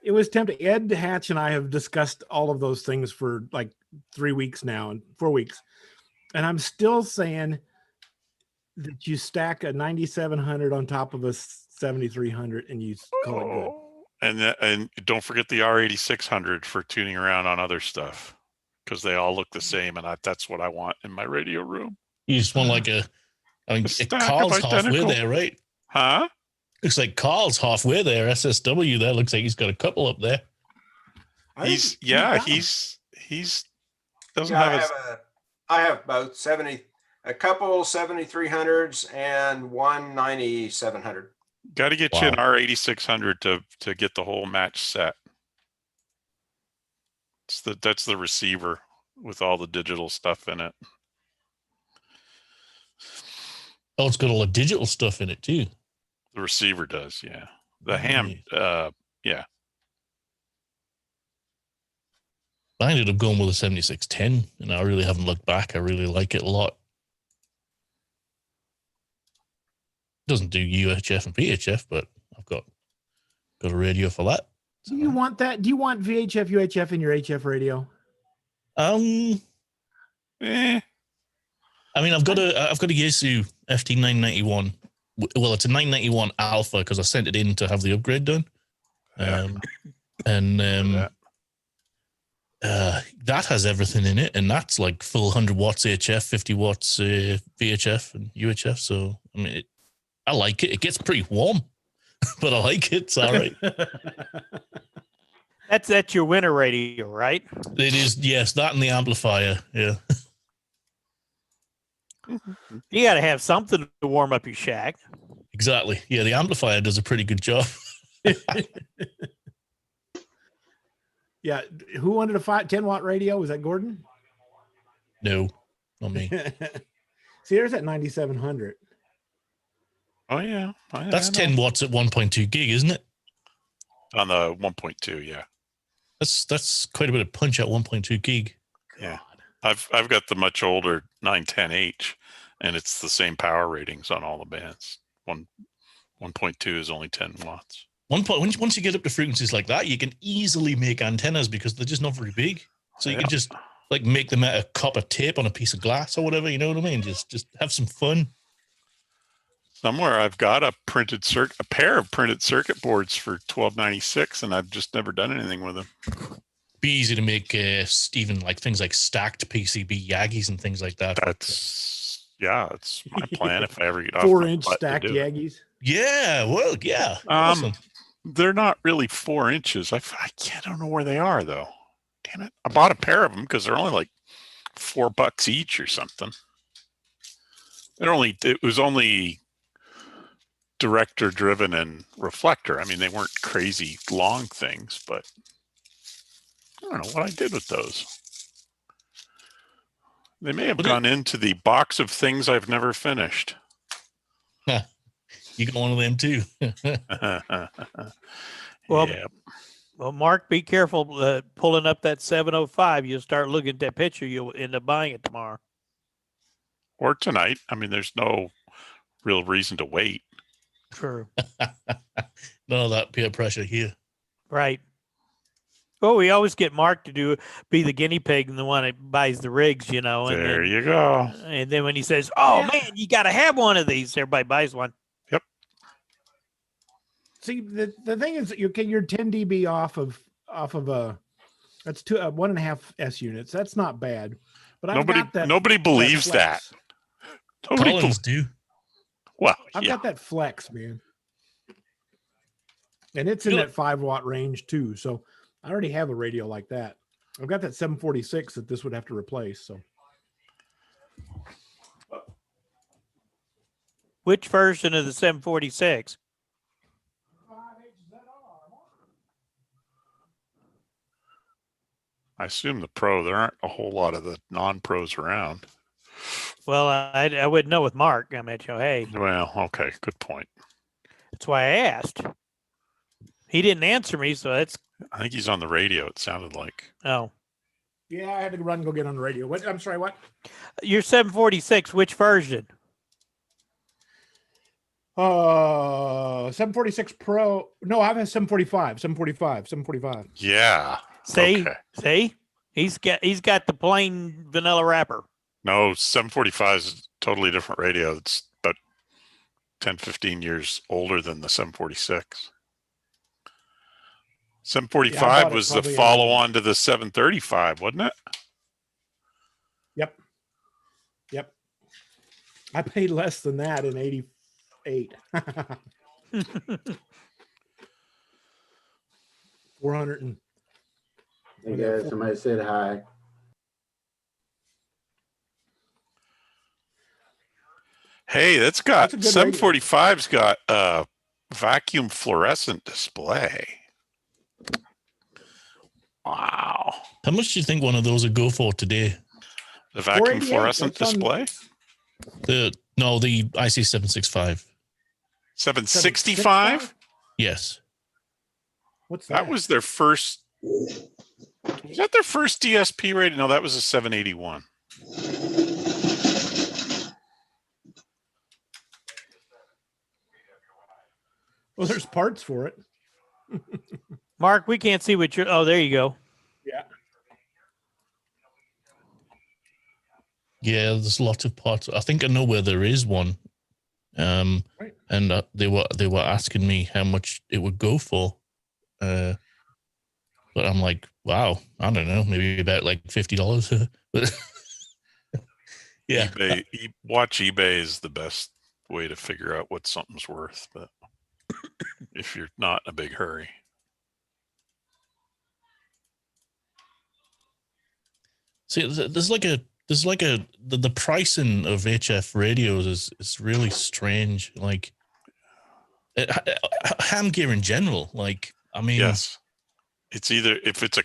It was tempting. Ed Hatch and I have discussed all of those things for like 3 weeks now and 4 weeks. And I'm still saying that you stack a 9700 on top of a 7300 and you call it good. And don't forget the R8600 for tuning around on other stuff, because they all look the same, and that's what I want in my radio room. You just want like Carl's halfway there, right? Huh? Looks like Carl's halfway there. SSW there looks like he's got a couple up there. He's doesn't have I have both a couple 7300s and one 9700. Got to get you an R8600 to get the whole match set. That's the receiver with all the digital stuff in it. Oh, it's got all the digital stuff in it too. The receiver does, yeah. The ham, yeah. I ended up going with a 7610, and I really haven't looked back. I really like it a lot. Doesn't do UHF and VHF, but I've got a radio for that. Do you want that? Do you want VHF, UHF in your HF radio? I mean, I've got a Yaesu FT991. Well, it's a 991 Alpha because I sent it in to have the upgrade done. That has everything in it, and that's like full 100 watts HF, 50 watts VHF and UHF. So I mean, I like it. It gets pretty warm, but I like it. It's all right. That's your winter radio, right? It is, yes. That and the amplifier, yeah. You got to have something to warm up your shack. Exactly. Yeah, the amplifier does a pretty good job. Yeah. Who wanted a 10-watt radio? Was that Gordon? No, not me. See, there's that 9700. Oh, yeah. That's 10 watts at 1.2 gig, isn't it? On the 1.2, yeah. That's quite a bit of punch at 1.2 gig. Yeah. I've got the much older 910H, and it's the same power ratings on all the bands. 1.2 is only 10 watts. Once you get up to frequencies like that, you can easily make antennas because they're just not very big. So you can just like make them out of copper tape on a piece of glass or whatever. You know what I mean? Just have some fun. Somewhere I've got a pair of printed circuit boards for $12.96, and I've just never done anything with them. Be easy to make even like things like stacked PCB Yagis and things like that. It's my plan if I ever get 4-inch stacked Yagis. Yeah, well, yeah. Awesome. They're not really 4 inches. I don't know where they are though. Damn it! I bought a pair of them because they're only like $4 each or something. It was only director driven and reflector. I mean, they weren't crazy long things, but I don't know what I did with those. They may have gone into the box of things I've never finished. You got one of them too. Well, yeah. Well, Mark, be careful pulling up that 705. You'll start looking at that picture. You'll end up buying it tomorrow. Or tonight. I mean, there's no real reason to wait. True. None of that peer pressure here. Right. Well, we always get Mark to be the guinea pig and the one that buys the rigs, you know. And There then, you go. And then when he says, "Oh man, you got to have one of these," everybody buys one. Yep. See, the thing is, you're 10 dB off of that's 1.5 S units. That's not bad. But nobody believes that. Nobody Collins do. Well, I've got that flex, man. And it's in that 5-watt range too. So I already have a radio like that. I've got that 746 that this would have to replace. So which version of the 746? I assume the Pro. There aren't a whole lot of the non-pros around. Well, I wouldn't know with Mark. I mean, hey. Well, okay, good point. That's why I asked. He didn't answer me, so that's. I think he's on the radio. It sounded like. Oh. Yeah, I had to run and go get on the radio. What? I'm sorry. What? Your 746. Which version? 746 Pro. No, I have a 745. Yeah. See, okay. see, he's got the plain vanilla wrapper. No, 745 is a totally different radio. It's about 10, 15 years older than the 746. 745 was the follow-on to the 735, wasn't it? Yep. I paid less than that in 88. 400 and. Hey guys, somebody said hi. Hey, that's got 745's got a vacuum fluorescent display. Wow. How much do you think one of those would go for today? The vacuum fluorescent display? The IC765. 765? Yes. What's that? That was their first. Was that their first DSP radio? No, that was a 781. Well, there's parts for it. Mark, we can't see what you're. Oh, there you go. Yeah. Yeah, there's lots of parts. I think I know where there is one. And they were asking me how much it would go for. But I'm like, wow, I don't know, maybe about like $50. But yeah, watch eBay is the best way to figure out what something's worth. But if you're not in a big hurry. See, the pricing of HF radios is really strange. Like ham gear in general. Like, I mean, yes, it's either if it's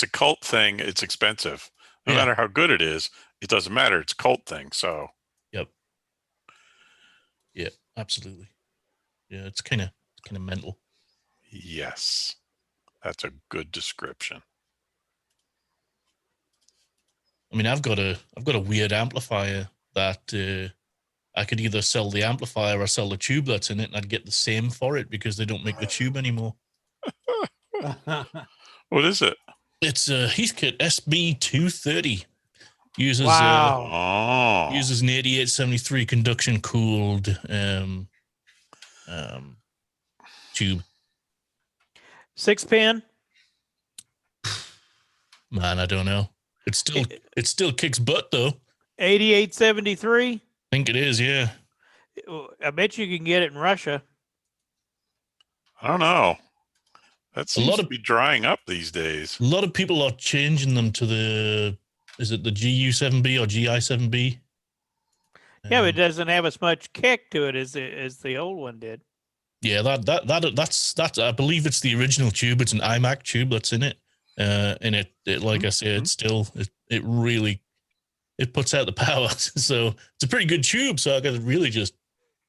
a cult thing, it's expensive. No matter how good it is, it doesn't matter. It's a cult thing. So, yep, yeah, absolutely. Yeah, it's kind of mental. Yes, that's a good description. I mean, I've got a weird amplifier that I could either sell the amplifier or sell the tube that's in it, and I'd get the same for it because they don't make the tube anymore. What is it? It's a Heathkit SB230. Uses uses an 8873 conduction cooled tube. 6-pin? Man, I don't know. It still kicks butt though. 8873? I think it is, yeah. I bet you can get it in Russia. I don't know. That seems to be drying up these days. A lot of people are changing them to is it the GU7B or GI7B? Yeah, but it doesn't have as much kick to it as the old one did. Yeah, that's I believe it's the original tube. It's an iMac tube that's in it. And it like I said, it really puts out the power. So it's a pretty good tube. So I could really just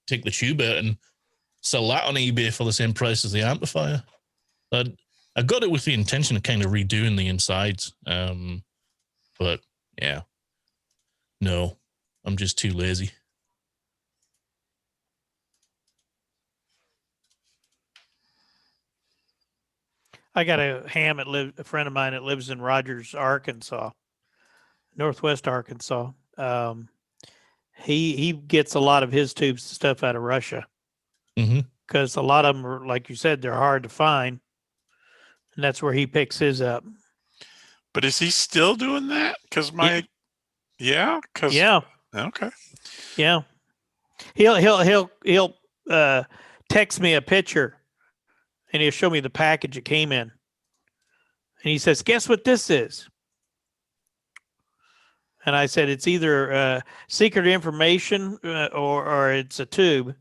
take the tube out and sell that on eBay for the same price as the amplifier. I I got it with the intention of kind of redoing the insides. But yeah, no, I'm just too lazy. I got a a friend of mine that lives in Rogers, Arkansas, Northwest Arkansas. He gets a lot of his tubes and stuff out of Russia because a lot of them are, like you said, they're hard to find, and that's where he picks his up. But is he still doing that? Because yeah, okay, yeah, he'll text me a picture, and he'll show me the package it came in, and he says, "Guess what this is?" And I said, "It's either secret information or it's a tube."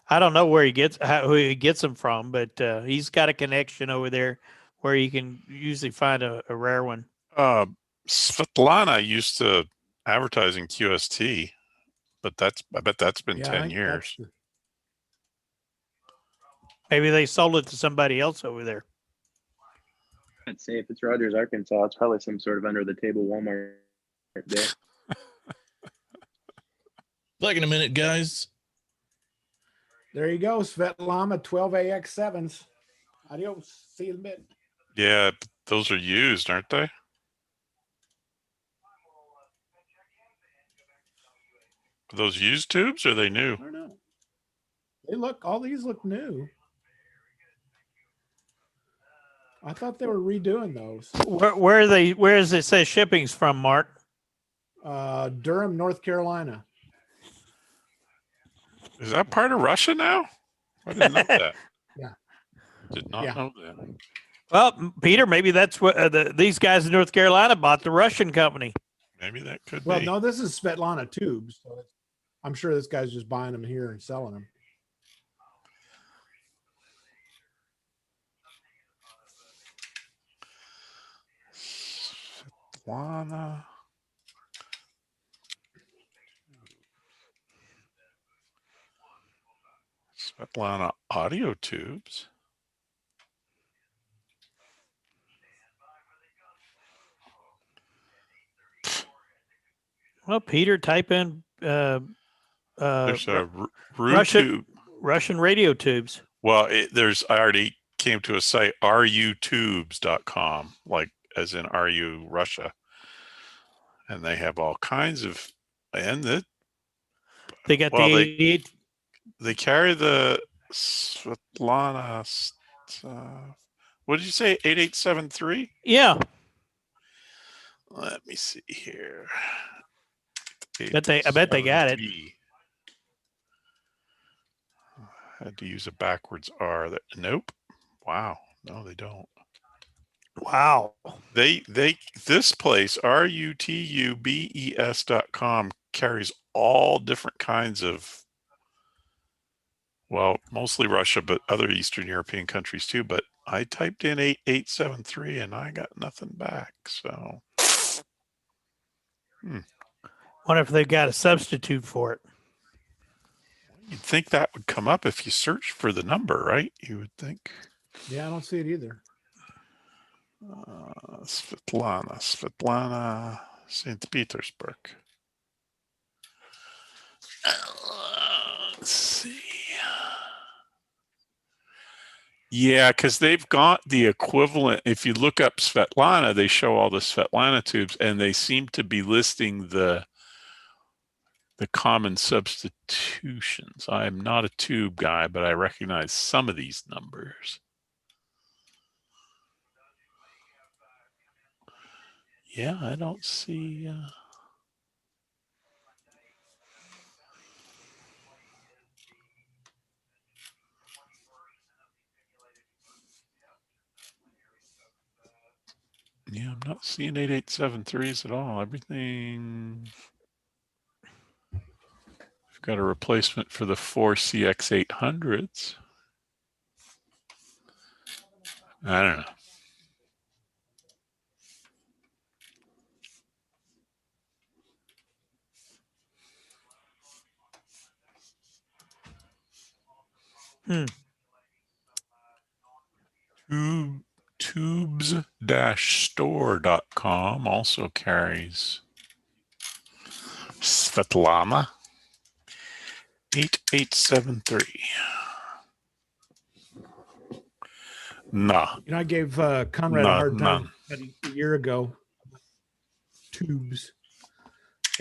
I don't know where who he gets them from, but he's got a connection over there where you can usually find a rare one. Svetlana used to advertising QST, but I bet that's been 10 years. Maybe they sold it to somebody else over there. I'd say if it's Rogers, Arkansas, it's probably some sort of under the table Walmart there. Back in a minute, guys. There you go, Svetlana 12AX7s. Adios. See you in a bit. Yeah, those are used, aren't they? Are those used tubes or are they new? I don't know. All these look new. I thought they were redoing those. Where are they? Where does it say shipping's from, Mark? Durham, North Carolina. Is that part of Russia now? I didn't know that. Yeah. Did not know that. Well, Peter, maybe that's what these guys in North Carolina bought the Russian company. Maybe that could Well, be. no, this is Svetlana tubes. So I'm sure this guy's just buying them here and selling them. Svetlana. Svetlana audio tubes. Well, Peter, type in There's a Russian radio tubes. Well, I already came to a site, rutubes.com, like as in RU Russia. And they have all kinds of, they got the 88. They carry the Svetlana what did you say, 8873? Yeah. Let me see here. I bet they got it. Had to use a backwards R. Nope. Wow. No, they don't. Wow. This place, rutubes.com, carries all different kinds of, well, mostly Russia, but other Eastern European countries too. But I typed in 8873 and I got nothing back. So Wonder if they've got a substitute for it. You'd think that would come up if you search for the number, right? You would think. Yeah, I don't see it either. Svetlana, St. Petersburg. Let's see. Yeah, because they've got the equivalent. If you look up Svetlana, they show all the Svetlana tubes, and they seem to be listing the common substitutions. I am not a tube guy, but I recognize some of these numbers. Yeah, I don't see. Yeah, I'm not seeing 8873s at all. Everything. We've got a replacement for the 4CX800s. I don't know. Tubes-store.com also carries Svetlana 8873. Nah. You know, I gave Conrad a hard time about a year ago. Tubes.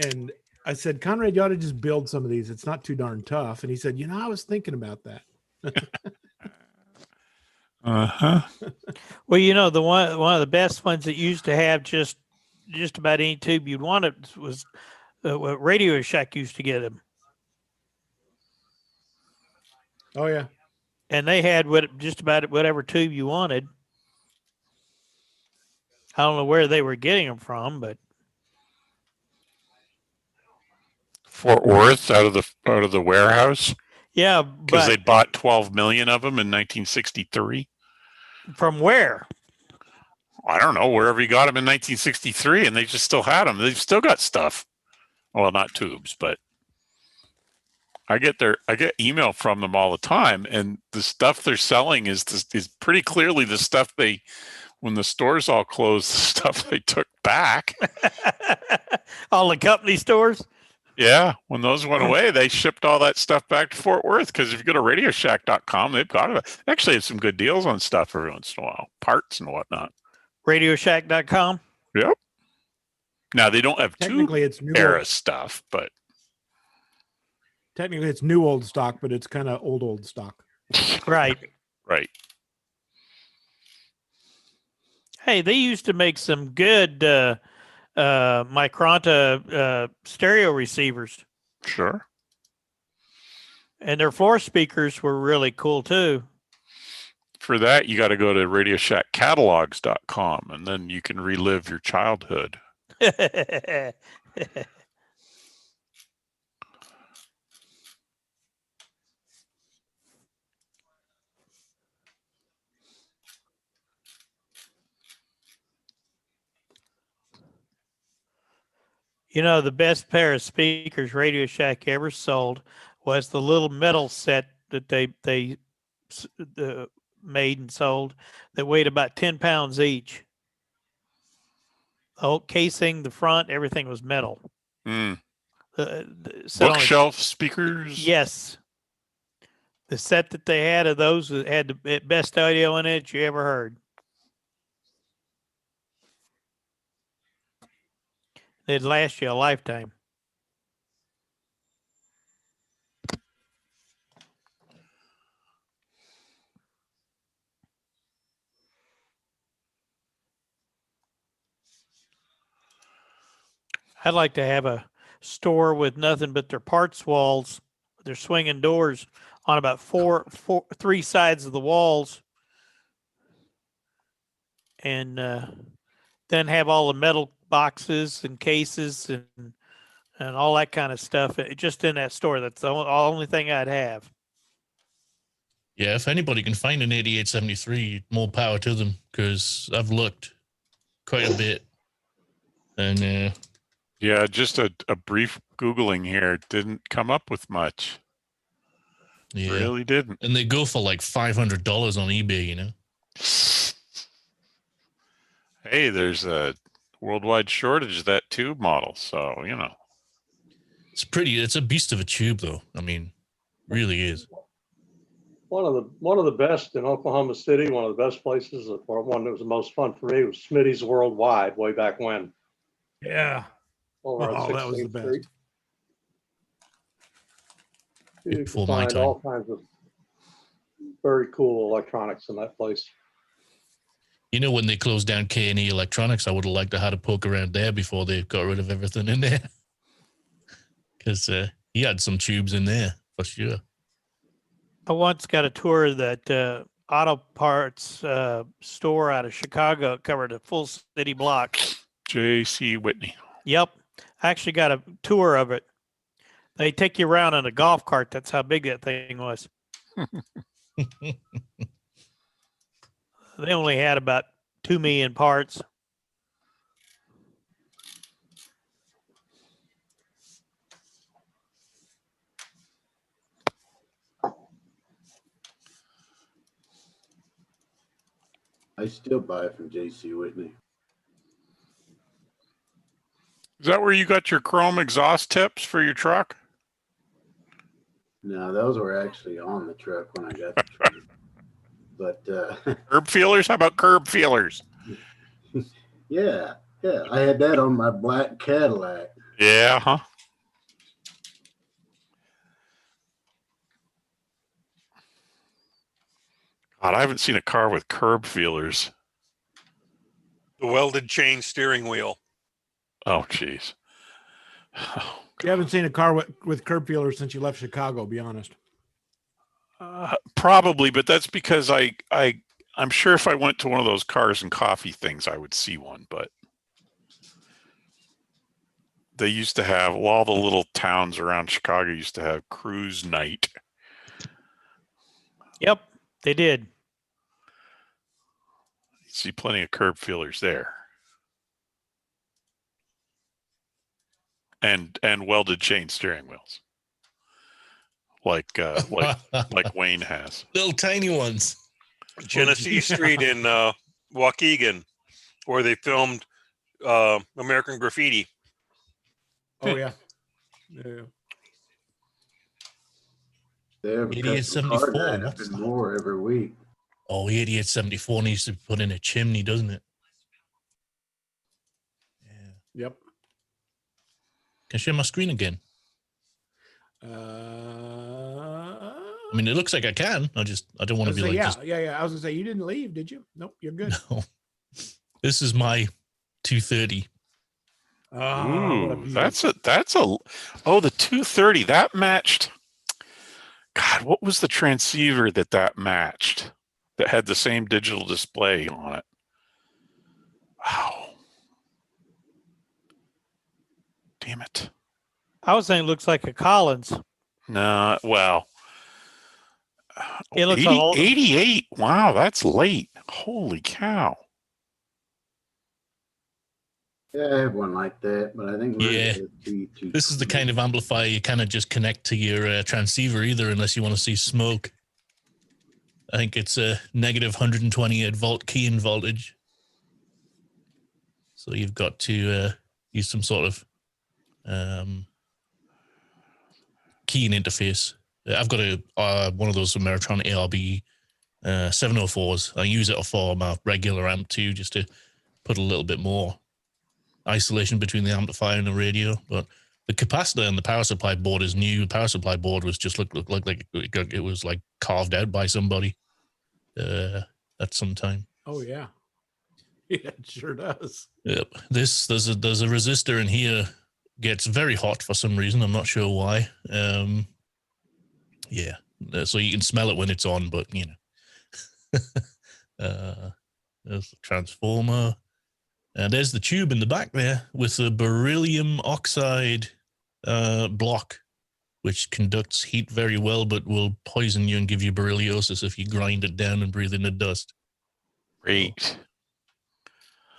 And I said, Conrad, you ought to just build some of these. It's not too darn tough. And he said, you know, I was thinking about that. Well, you know, one of the best ones that used to have just about any tube you'd want it was what Radio Shack used to get them. Oh yeah, and they had just about whatever tube you wanted. I don't know where they were getting them from, but Fort Worth out of the warehouse. Yeah, because they bought 12 million of them in 1963. From where? I don't know, wherever he got them in 1963, and they just still had them. They've still got stuff. Well, not tubes, but I get email from them all the time, and the stuff they're selling is pretty clearly the stuff when the stores all closed, the stuff they took back. All the company stores? Yeah, when those went away, they shipped all that stuff back to Fort Worth, because if you go to radioshack.com, they've got it. Actually, have some good deals on stuff every once in a while, parts and whatnot. Radioshack.com? Yep. Now, they don't have technically it's new era old stuff, but technically it's new old stock, but it's kind of old stock. Right. Right. Hey, they used to make some good Micronta stereo receivers. Sure. And their floor speakers were really cool too. For that, you got to go to radioshackcatalogs.com, and then you can relive your childhood. You know, the best pair of speakers Radio Shack ever sold was the little metal set that they made and sold that weighed about 10 pounds each. The whole casing, the front, everything was metal. Bookshelf speakers? Yes. The set that they had of those had the best audio in it you ever heard. They'd last you a lifetime. I'd like to have a store with nothing but their parts walls, their swinging doors on about three sides of the walls, and then have all the metal boxes and cases and all that kind of stuff just in that store. That's the only thing I'd have. Yeah, if anybody can find an 8873, more power to them, because I've looked quite a bit. And yeah, just a brief Googling here didn't come up with much. Yeah. Really didn't. And they go for like $500 on eBay, you know? Hey, there's a worldwide shortage of that tube model, so, you know. It's a beast of a tube, though. I mean, really is. One of the best in Oklahoma City, one of the best places, or one that was the most fun for me, was Smitty's Worldwide way back when. Yeah. Over on that was the 16th best. Street. You Before can my find time. all kinds of very cool electronics in that place. You know, when they closed down K&E Electronics, I would have liked to have a poke around there before they got rid of everything in there. Because he had some tubes in there, for sure. I once got a tour of that auto parts store out of Chicago. It covered a full city block. J.C. Whitney. Yep. I actually got a tour of it. They take you around in a golf cart. That's how big that thing was. They only had about 2 million parts. I still buy from JC Whitney. Is that where you got your chrome exhaust tips for your truck? No, those were actually on the truck when I got the truck. But curb feelers? How about curb feelers? yeah, I had that on my black Cadillac. Yeah, huh? God, I haven't seen a car with curb feelers. The welded chain steering wheel. Oh, jeez. You haven't seen a car with curb feelers since you left Chicago, be honest. Probably, but that's because I'm sure if I went to one of those cars and coffee things, I would see one, but they used to have, well, all the little towns around Chicago used to have cruise night. Yep, they did. You see plenty of curb feelers there. And welded chain steering wheels. Like Wayne has. Little tiny ones. Genesee Street in Waukegan, where they filmed American Graffiti. Oh yeah. Yeah. They have a custom car guide up in more every week. Oh, 8874 needs to be put in a chimney, doesn't it? Yep. Can I share my screen again? I mean, it looks like I can. I don't want to be like. Yeah. I was gonna say you didn't leave, did you? Nope, you're good. No. This is my 230. Ooh, that's a the 230 that matched. God, what was the transceiver that matched? That had the same digital display on it. Wow. Damn it. I was saying it looks like a Collins. No, well. It looks 88. Wow, that's late. Holy cow. Yeah, I have one like that, but I think this is the kind of amplifier you kind of just connect to your transceiver either, unless you want to see smoke. I think it's a negative 128 volt key-in voltage. So you've got to use some sort of key-in interface. I've got one of those Ameritron ARB 704s. I use it for my regular amp too, just to put a little bit more isolation between the amplifier and the radio. But the capacitor and the power supply board is new. The power supply board was just looked like it was like carved out by somebody at some time. Oh yeah. Yeah, it sure does. Yep. There's a resistor in here, gets very hot for some reason. I'm not sure why. Yeah. So you can smell it when it's on, but you know. There's the transformer. And there's the tube in the back there with the beryllium oxide block, which conducts heat very well, but will poison you and give you berylliosis if you grind it down and breathe in the dust. Great.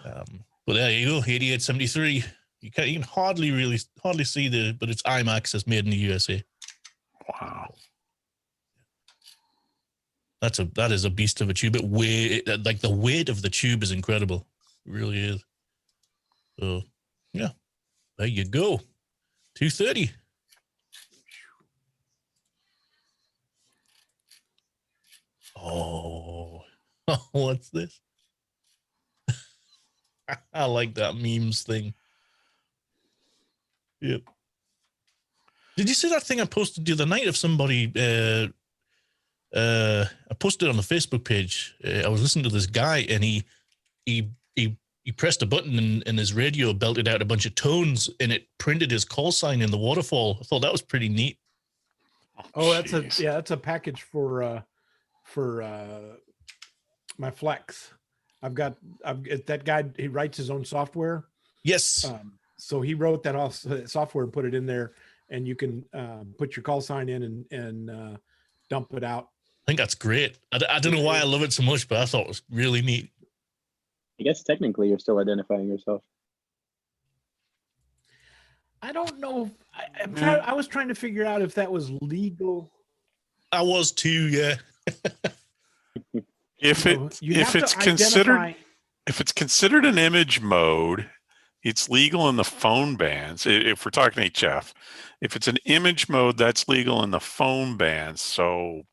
But there you go, 8873. You can hardly see but it's IMAX. It's made in the USA. Wow. That is a beast of a tube. Like the weight of the tube is incredible. It really is. So yeah, there you go. 230. Oh, what's this? I like that memes thing. Yep. Did you see that thing I posted the other night of somebody? I posted on the Facebook page. I was listening to this guy, and he pressed a button, and his radio belted out a bunch of tones, and it printed his call sign in the waterfall. I thought that was pretty neat. Oh, that's a package for my Flex. I've got that guy. He writes his own software. Yes. So he wrote that all software and put it in there, and you can put your call sign in and dump it out. I think that's great. I don't know why I love it so much, but I thought it was really neat. I guess technically you're still identifying yourself. I don't know. I was trying to figure out if that was legal. I was too, yeah. If you have it's to considered identify- if it's considered an image mode, it's legal in the phone bands. If we're talking HF, if it's an image mode, that's legal in the phone bands. So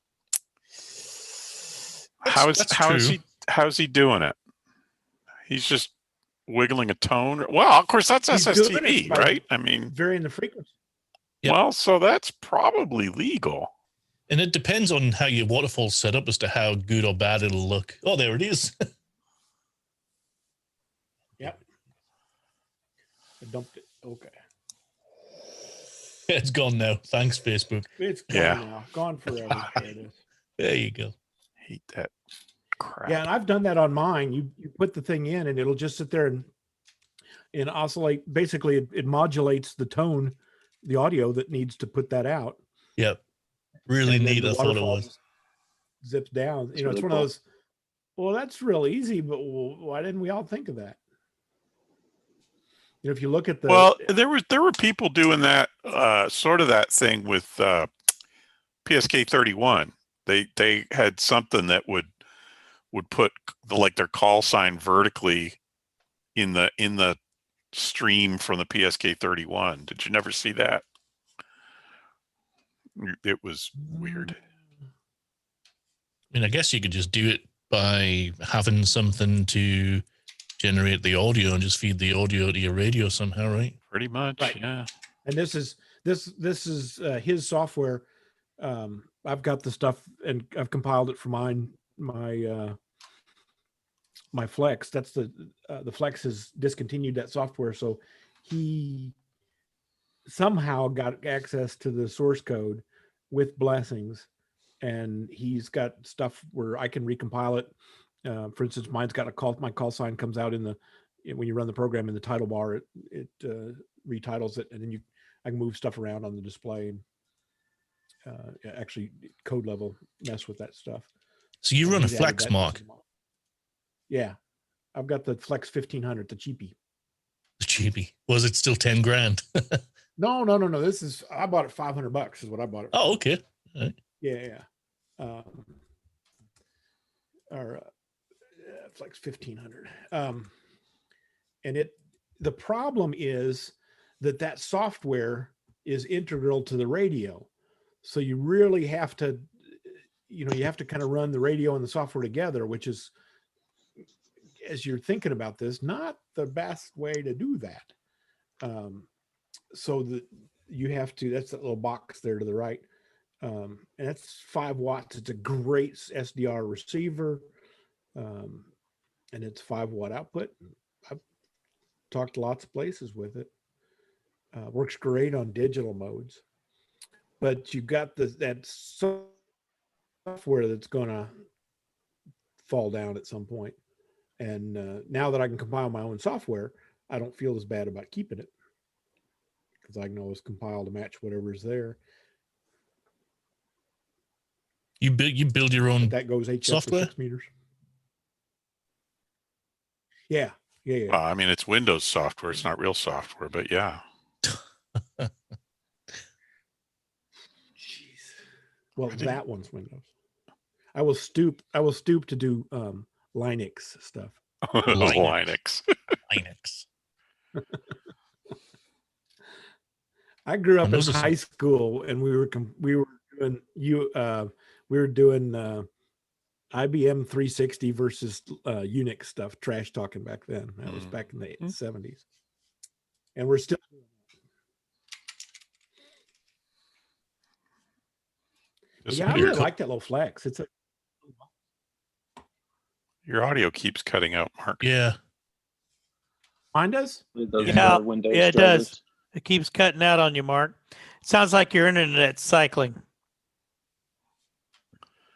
That's true. how's he doing it? He's just wiggling a tone. Well, of course that's He's doing SSTV, it by right? I mean, varying the frequency. well, so that's probably legal. And it depends on how your waterfall's set up as to how good or bad it'll look. Oh, there it is. Yep. I dumped it. Okay. It's gone now. Thanks, Facebook. It's gone now. Gone forever. There it is. There you go. Hate that crap. Yeah, and I've done that on mine. You put the thing in, and it'll just sit there and oscillate. Basically, it modulates the tone, the audio that needs to put that out. Yep. Really And then neat. the I thought it waterfall was. zips down. That's You know, it's really one cool. of those. Well, that's real easy, but why didn't we all think of that? You know, if you look at the Well, there were people doing that sort of that thing with PSK 31. They had something that would put their call sign vertically in the stream from the PSK 31. Did you never see that? It was weird. I mean, I guess you could just do it by having something to generate the audio and just feed the audio to your radio somehow, right? Pretty much, Right. yeah. And this is his software. I've got the stuff and I've compiled it for my Flex. That's the Flex has discontinued that software, so he somehow got access to the source code with blessings, and he's got stuff where I can recompile it. For instance, mine's got my call sign comes out when you run the program in the title bar, it retitles it, and then I can move stuff around on the display and actually code level mess with that stuff. So you And run a he's added Flex, that Mark? Yeah, I've got the Flex 1500, the cheapie. The cheapie. Was it still 10 grand? No. I bought it $500 is what I bought it. Oh, okay. All right. Yeah. Flex 1500. And the problem is that software is integral to the radio. So you really have to, you have to kind of run the radio and the software together, which is, as you're thinking about this, not the best way to do that. So that you have to, that's that little box there to the right. And that's 5 watts. It's a great SDR receiver. And it's 5 watt output. I've talked to lots of places with it. Works great on digital modes. But you've got that software that's going to fall down at some point. And now that I can compile my own software, I don't feel as bad about keeping it, because I can always compile to match whatever's there. You build your own that goes HF software? for 6 meters. Yeah. Well, I mean, it's Windows software. It's not real software, but yeah. Well, that one's Windows. I will stoop to do Linux stuff. Linux. Linux. I grew up in high school, and we were doing IBM 360 versus Unix stuff, trash talking back then. That was back in the 70s, and we're still. Yeah, I really like that little Flex. Your audio keeps cutting out, Mark. Yeah. Mine does? Yeah, it does. It keeps cutting out on you, Mark. It sounds like your internet's cycling.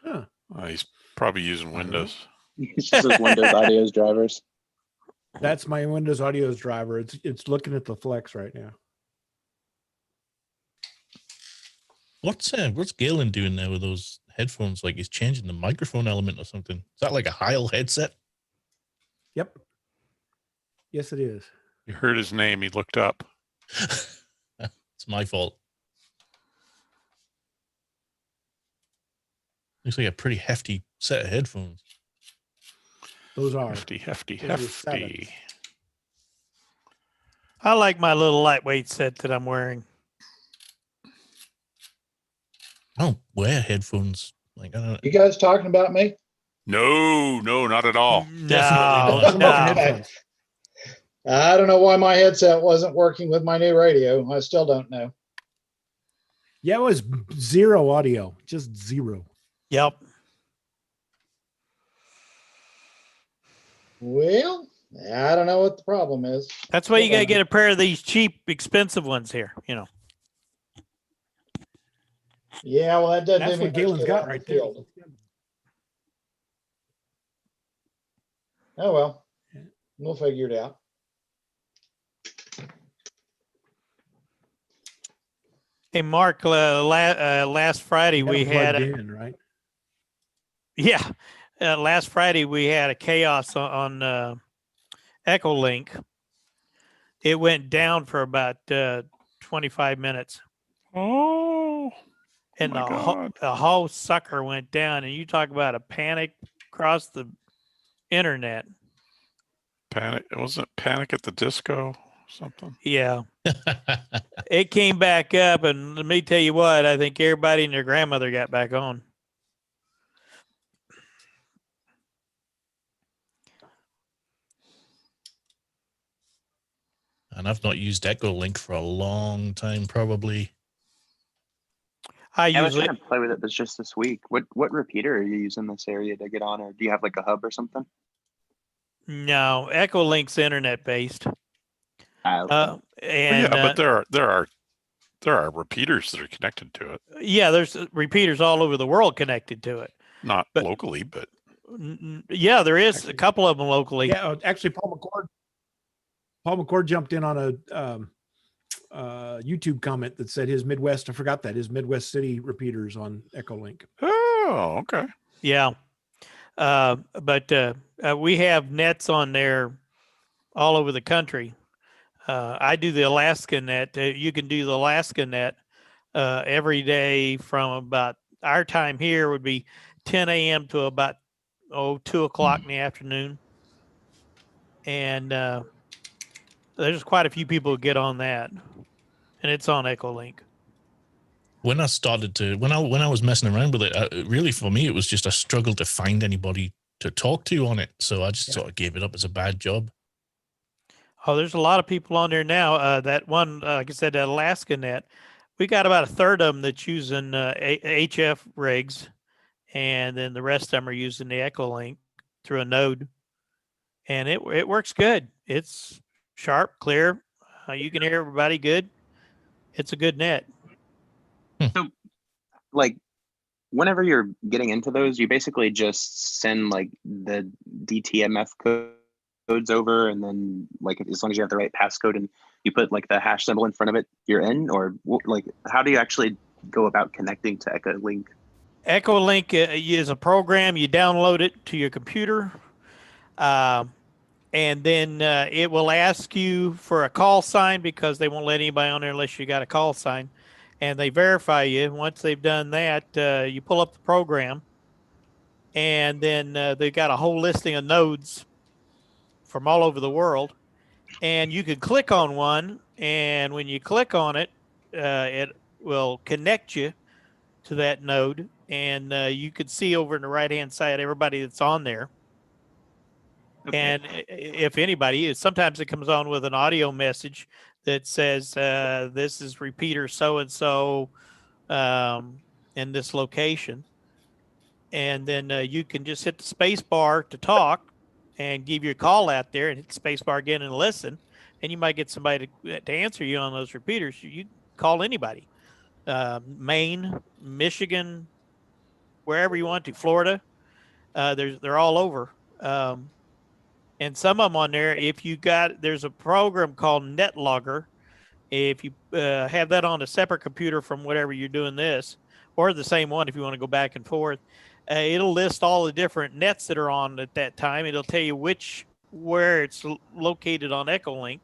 Huh. He's probably using Windows. It's just his Windows Audio's drivers. That's my Windows Audio's driver. It's looking at the Flex right now. What's Galen doing now with those headphones? Like he's changing the microphone element or something. Is that like a Heil headset? Yep. Yes, it is. You heard his name. He looked up. It's my fault. Looks like a pretty hefty set of headphones. Those are hefty. those are sevens. I like my little lightweight set that I'm wearing. I don't wear headphones. Like I don't. You guys talking about me? No, not at all. No, no. I don't know why my headset wasn't working with my new radio. I still don't know. Yeah, it was zero audio, just zero. Yep. Well, I don't know what the problem is. That's why you got to get a pair of these cheap, expensive ones here, you know. Yeah, well, that doesn't That's do me what much Galen's good got on right the there. field. Oh, well, we'll figure it out. Hey, Mark, last Friday we had in, right? Yeah, last Friday we had a chaos on Echolink. It went down for about 25 minutes. Oh, and my God. the whole sucker went down. And you talk about a panic across the internet. Panic. Wasn't it Panic at the Disco or something? Yeah. It came back up, and let me tell you what, I think everybody and their grandmother got back on. And I've not used Echolink for a long time, probably. I was trying to play with it this just this week. What repeater are you using this area to get on, or do you have like a hub or something? No, Echolink's internet based. Well, yeah, but there are repeaters that are connected to it. Yeah, there's repeaters all over the world connected to it. Not locally, but yeah, there is a couple of them locally. Yeah, actually, Paul McCord jumped in on a YouTube comment that said his Midwest. I forgot that his Midwest City repeaters on Echolink. Oh, okay. Yeah, but we have nets on there all over the country. I do the Alaska net. You can do the Alaska net every day from about our time here would be 10 a.m. to about 2 o'clock in the afternoon. And there's quite a few people who get on that, and it's on Echolink. When I started to, when I was messing around with it, really for me, it was just a struggle to find anybody to talk to on it. So I just sort of gave it up as a bad job. Oh, there's a lot of people on there now. That one, like I said, that Alaska net, we got about a third of them that's using HF rigs, and then the rest of them are using the Echolink through a node, and it works good. It's sharp, clear. You can hear everybody good. It's a good net. So, like, whenever you're getting into those, you basically just send like the DTMF codes over, and then like as long as you have the right passcode and you put like the hash symbol in front of it, you're in. Or like, how do you actually go about connecting to Echolink? Echolink is a program. You download it to your computer, and then it will ask you for a call sign because they won't let anybody on there unless you got a call sign. And they verify you. Once they've done that, you pull up the program, and then they've got a whole listing of nodes from all over the world. And you can click on one, and when you click on it, it will connect you to that node, and you can see over in the right-hand side everybody that's on there. Okay. And if anybody, sometimes it comes on with an audio message that says, this is repeater so-and-so in this location. And then you can just hit the space bar to talk and give your call out there and hit the space bar again and listen. And you might get somebody to answer you on those repeaters. You call anybody. Maine, Michigan, wherever you want to, Florida. They're all over. And some of them on there, if you got, there's a program called NetLogger. If you have that on a separate computer from whatever you're doing this, or the same one if you want to go back and forth, it'll list all the different nets that are on at that time. It'll tell you where it's located on Echolink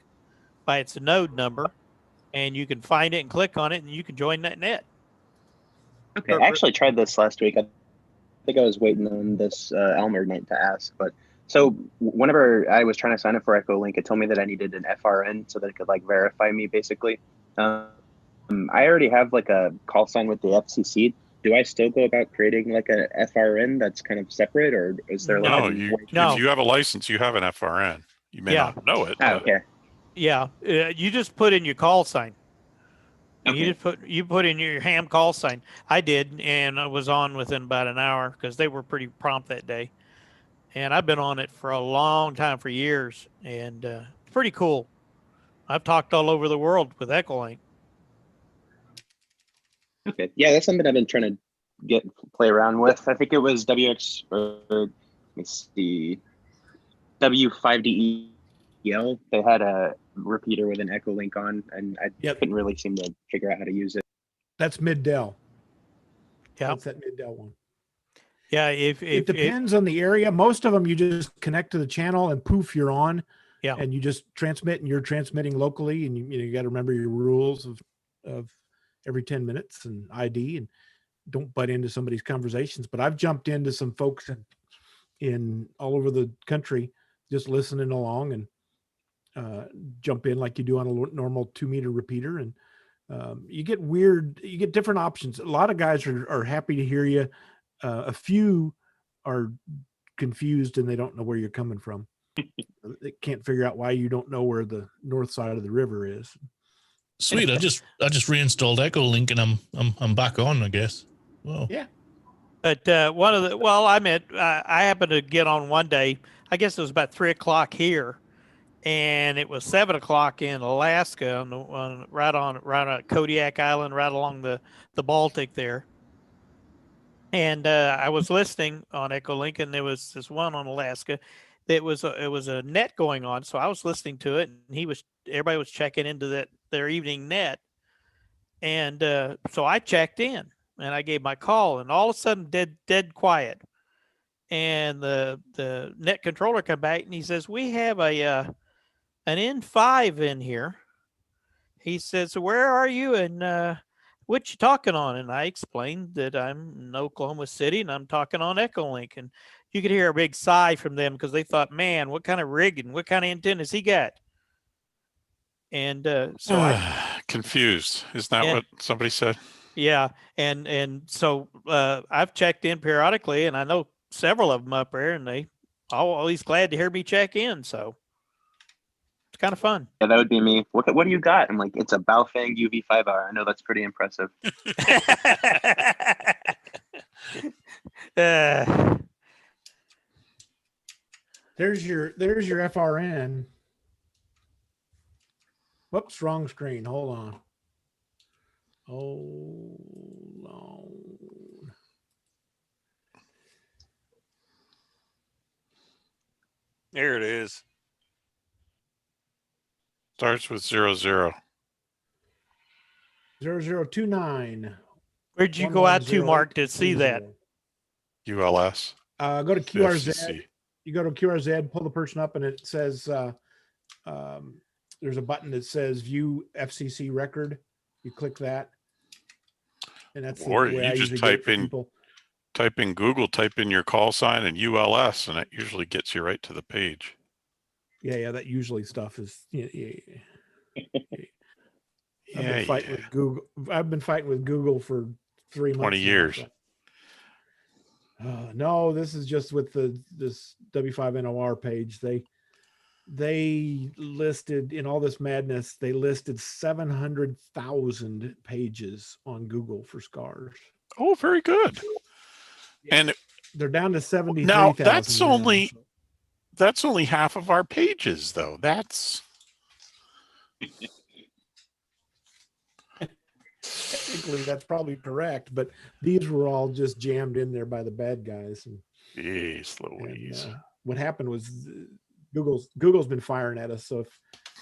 by its node number, and you can find it and click on it, and you can join that net. Okay, I actually tried this last week. I think I was waiting on this Elmer night to ask, but So whenever I was trying to sign up for Echolink, it told me that I needed an FRN so that it could like verify me basically. I already have like a call sign with the FCC. Do I still go about creating like a FRN that's kind of separate, or is there like No, No. if you have a license, you have an FRN. You may Yeah. not know it. Oh, but okay. Yeah, you just put in your call sign. Okay. You put in your ham call sign. I did, and I was on within about an hour because they were pretty prompt that day. And I've been on it for a long time, for years, and it's pretty cool. I've talked all over the world with Echolink. Okay. Yeah, that's something I've been trying to play around with. I think it was WX or let me see, W5DEL. They had a repeater with an Echolink on, and I couldn't really seem to figure out how to use it. That's mid-Dell. Yeah. That's that mid-Dell one. Yeah, it depends on the area. Most of them you just connect to the channel and poof, you're on. Yeah. And you just transmit, and you're transmitting locally, and you got to remember your rules of every 10 minutes and ID, and don't butt into somebody's conversations. But I've jumped into some folks in all over the country just listening along, and jump in like you do on a normal 2-meter repeater, and you get different options. A lot of guys are happy to hear you. A few are confused and they don't know where you're coming from. They can't figure out why you don't know where the north side of the river is. Sweet. I just reinstalled Echolink and I'm back on, I guess. Well, yeah. But I happened to get on one day. I guess it was about 3:00 here, and it was 7:00 in Alaska, right on Kodiak Island, right along the Baltic there. And I was listening on Echolink, and there was this one on Alaska. It was a net going on, so I was listening to it, and everybody was checking into their evening net, and so I checked in, and I gave my call, and all of a sudden dead quiet, and the net controller come back, and he says, "We have an N5 in here." He says, "So where are you, and what you talking on?" And I explained that I'm in Oklahoma City and I'm talking on Echolink, and you could hear a big sigh from them because they thought, "Man, what kind of rigging, what kind of antennas he got?" And so I confused. Isn't that what somebody said? Yeah, and so I've checked in periodically, and I know several of them up there, and they always glad to hear me check in. So it's kind of fun. Yeah, that would be me. What do you got? I'm like, it's a Baofeng UV5R. I know that's pretty impressive. There's your FRN. Whoops, wrong screen. Hold on. Hold on. There it is. Starts with 00. 0029. Where'd you go out to, Mark, to see that? ULS. Go to QRZ. FCC. You go to QRZ, pull the person up, and it says there's a button that says View FCC Record. You click that, and that's Or the way you I just usually get it type for in people. type in Google, type in your call sign and ULS, and it usually gets you right to the page. Yeah, that usually stuff is. Yeah, I've been fighting with Google. I've been fighting with Google for 3 months. 20 years. No, this is just with this W5NOR page. They listed, in all this madness, they listed 700,000 pages on Google for scarce. Oh, very good. And they're down to 73,000. now that's only half of our pages, though. That's technically that's probably correct, but these were all just jammed in there by the bad guys. And, jeez Louise. What happened was Google's been firing at us. So if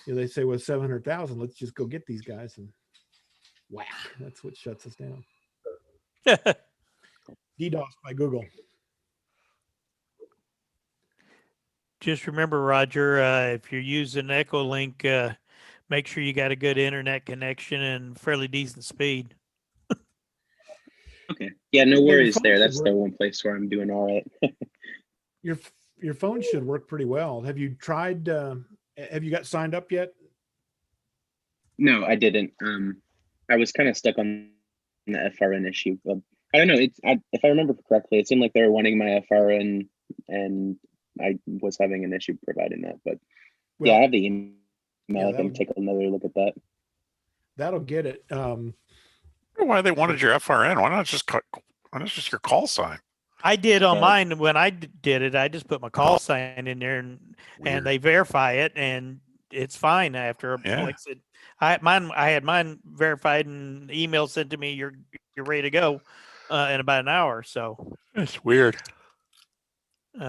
they say, well, 700,000, let's just go get these guys, and whack. That's what shuts us down. DDoS by Google. Just remember, Roger, if you're using Echolink, make sure you got a good internet connection and fairly decent speed. Okay. Yeah, no worries there. That's the one place where I'm doing all right. Your your phone should work pretty well. Have you tried? Have you got signed up yet? No, I didn't. I was kind of stuck on the FRN issue. I don't know. If I remember correctly, it seemed like they were wanting my FRN, and I was having an issue providing that. But yeah, I have the email. Yeah, I can take another look at that. That'll get it. Why they wanted your FRN? Why not just your call sign? I did on mine when I did it. I just put my call sign in there, and they verify it, and it's fine after. Like I said, I had mine verified and email sent to me. You're ready to go in about an hour. So it's weird.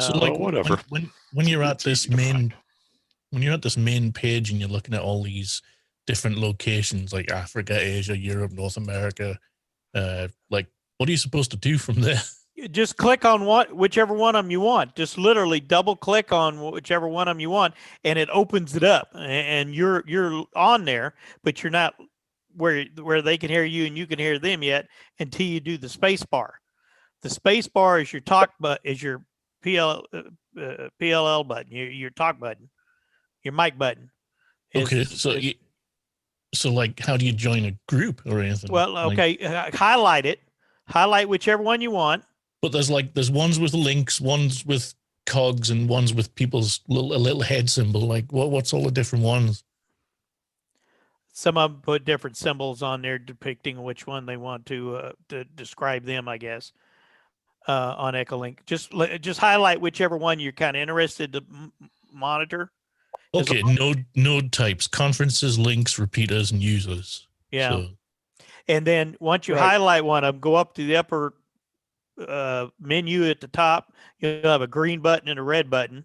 So like whatever. When you're at this main page and you're looking at all these different locations like Africa, Asia, Europe, North America, like what are you supposed to do from there? You just click on whichever one of them you want. Just literally double click on whichever one of them you want, and it opens it up, and you're on there, but you're not where they can hear you and you can hear them yet until you do the space bar. The space bar is your your PLL button, your talk button, your mic button. Okay, so like, how do you join a group or anything? Well, okay, highlight it. Highlight whichever one you want. But there's ones with links, ones with cogs, and ones with people's little head symbol. Like, what's all the different ones? Some of them put different symbols on there depicting which one they want to describe them, I guess, on Echolink. Just highlight whichever one you're kind of interested to monitor. Okay, node types, conferences, links, repeaters, and users. Yeah. So, and then once you highlight one of them, go up to the upper menu at the top. You'll have a green button and a red button.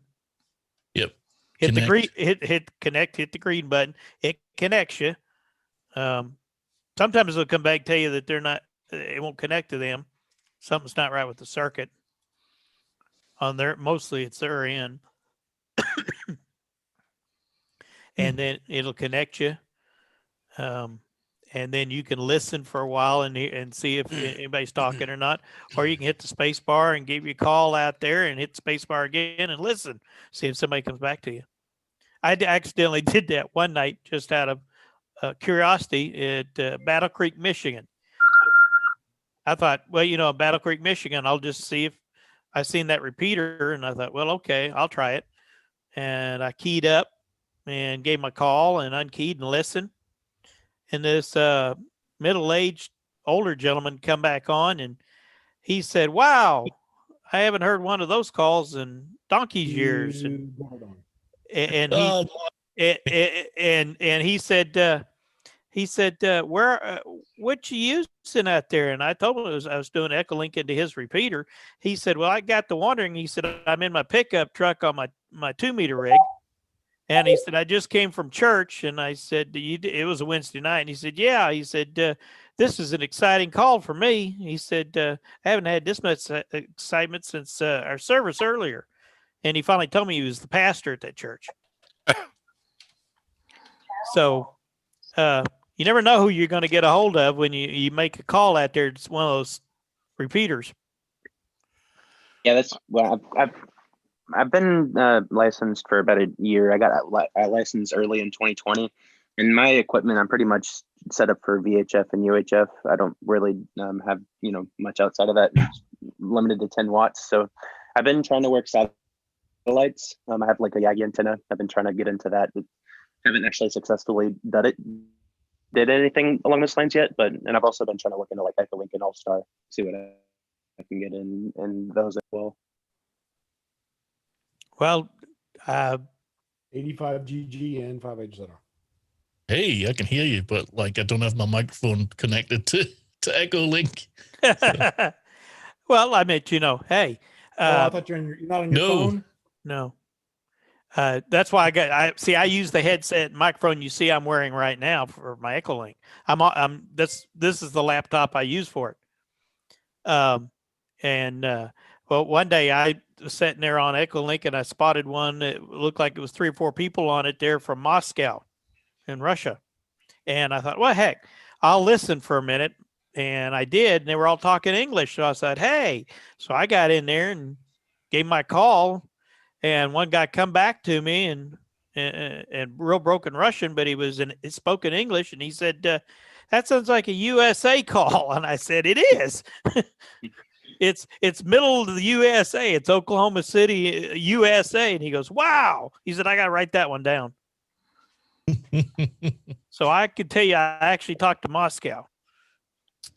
Yep. Hit the green. Hit connect. Hit the green button. It connects you. Sometimes they'll come back and tell you that they're not. It won't connect to them. Something's not right with the circuit. On there, mostly it's their end. And then it'll connect you. And then you can listen for a while and see if anybody's talking or not. Or you can hit the space bar and give you a call out there and hit the space bar again and listen. See if somebody comes back to you. I accidentally did that one night just out of curiosity at Battle Creek, Michigan. I thought, well, Battle Creek, Michigan, I'll just see if I seen that repeater. And I thought, well, okay, I'll try it. And I keyed up and gave my call and unkeyed and listened. And this middle-aged older gentleman come back on, and he said, "Wow, I haven't heard one of those calls in donkey's years." And he said, "Where? What you using out there?" And I told him I was doing Echolink into his repeater. He said, "Well, I got to wondering." He said, "I'm in my pickup truck on my 2-meter rig." And he said, "I just came from church." And I said, it was a Wednesday night. And he said, "Yeah." He said, "This is an exciting call for me." He said, "I haven't had this much excitement since our service earlier." And he finally told me he was the pastor at that church. So you never know who you're going to get a hold of when you make a call out there. It's one of those repeaters. Yeah, that's well. I've been licensed for about a year. I got licensed early in 2020, and my equipment, I'm pretty much set up for VHF and UHF. I don't really have much outside of that. It's limited to 10 watts. So I've been trying to work satellites. I have like a Yagi antenna. I've been trying to get into that. But haven't actually successfully did anything along those lines yet. And I've also been trying to look into like Echolink and All-Star, see what I can get in those as well. Well, 85 GG and 5H0. Hey, I can hear you, but like I don't have my microphone connected to Echolink. Well, I meant, hey. I thought you're not on your phone. No. That's why I use the headset microphone you see I'm wearing right now for my Echolink. This is the laptop I use for it. Well, one day I was sitting there on Echolink and I spotted one that looked like it was 3 or 4 people on it there from Moscow in Russia. And I thought, well, heck, I'll listen for a minute. And I did. And they were all talking English. So I said, hey. So I got in there and gave my call. And one guy come back to me and real broken Russian, but he spoke in English, and he said, that sounds like a USA call. And I said, it is. It's middle of the USA. It's Oklahoma City, USA. And he goes, wow. He said, I got to write that one down. So I could tell you, I actually talked to Moscow.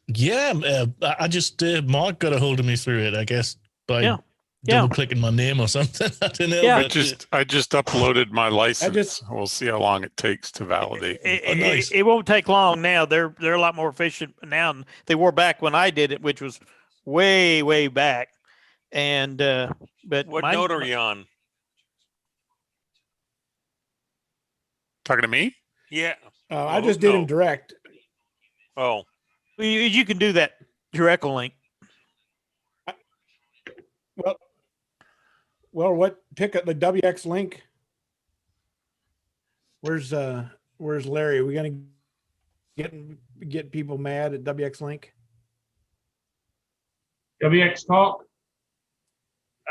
Yeah, I just Mark got a hold of me through it, I guess, by double clicking my name or something. I don't know. Yeah. I just uploaded my license. We'll see how long it takes to validate. It won't take long now. They're a lot more efficient now than they were back when I did it, which was way back. And but what node are you on? Talking to me? Yeah. I just did him direct. Oh. You can do that through Echolink. Well, pick up the WX link. Where's Larry? Are we gonna get people mad at WX link? WX talk.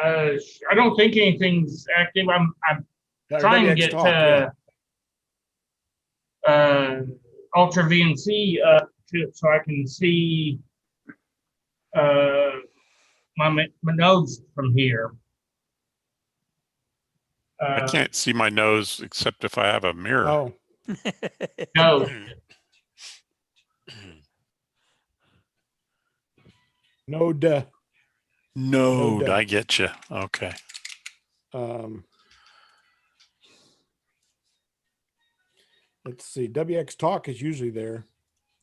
I don't think anything's active. I'm trying to get Ultra VNC so I can see my nodes from here. I can't see my nose except if I have a mirror. Oh. No. Node, I get you. Okay. Let's see. WX talk is usually there.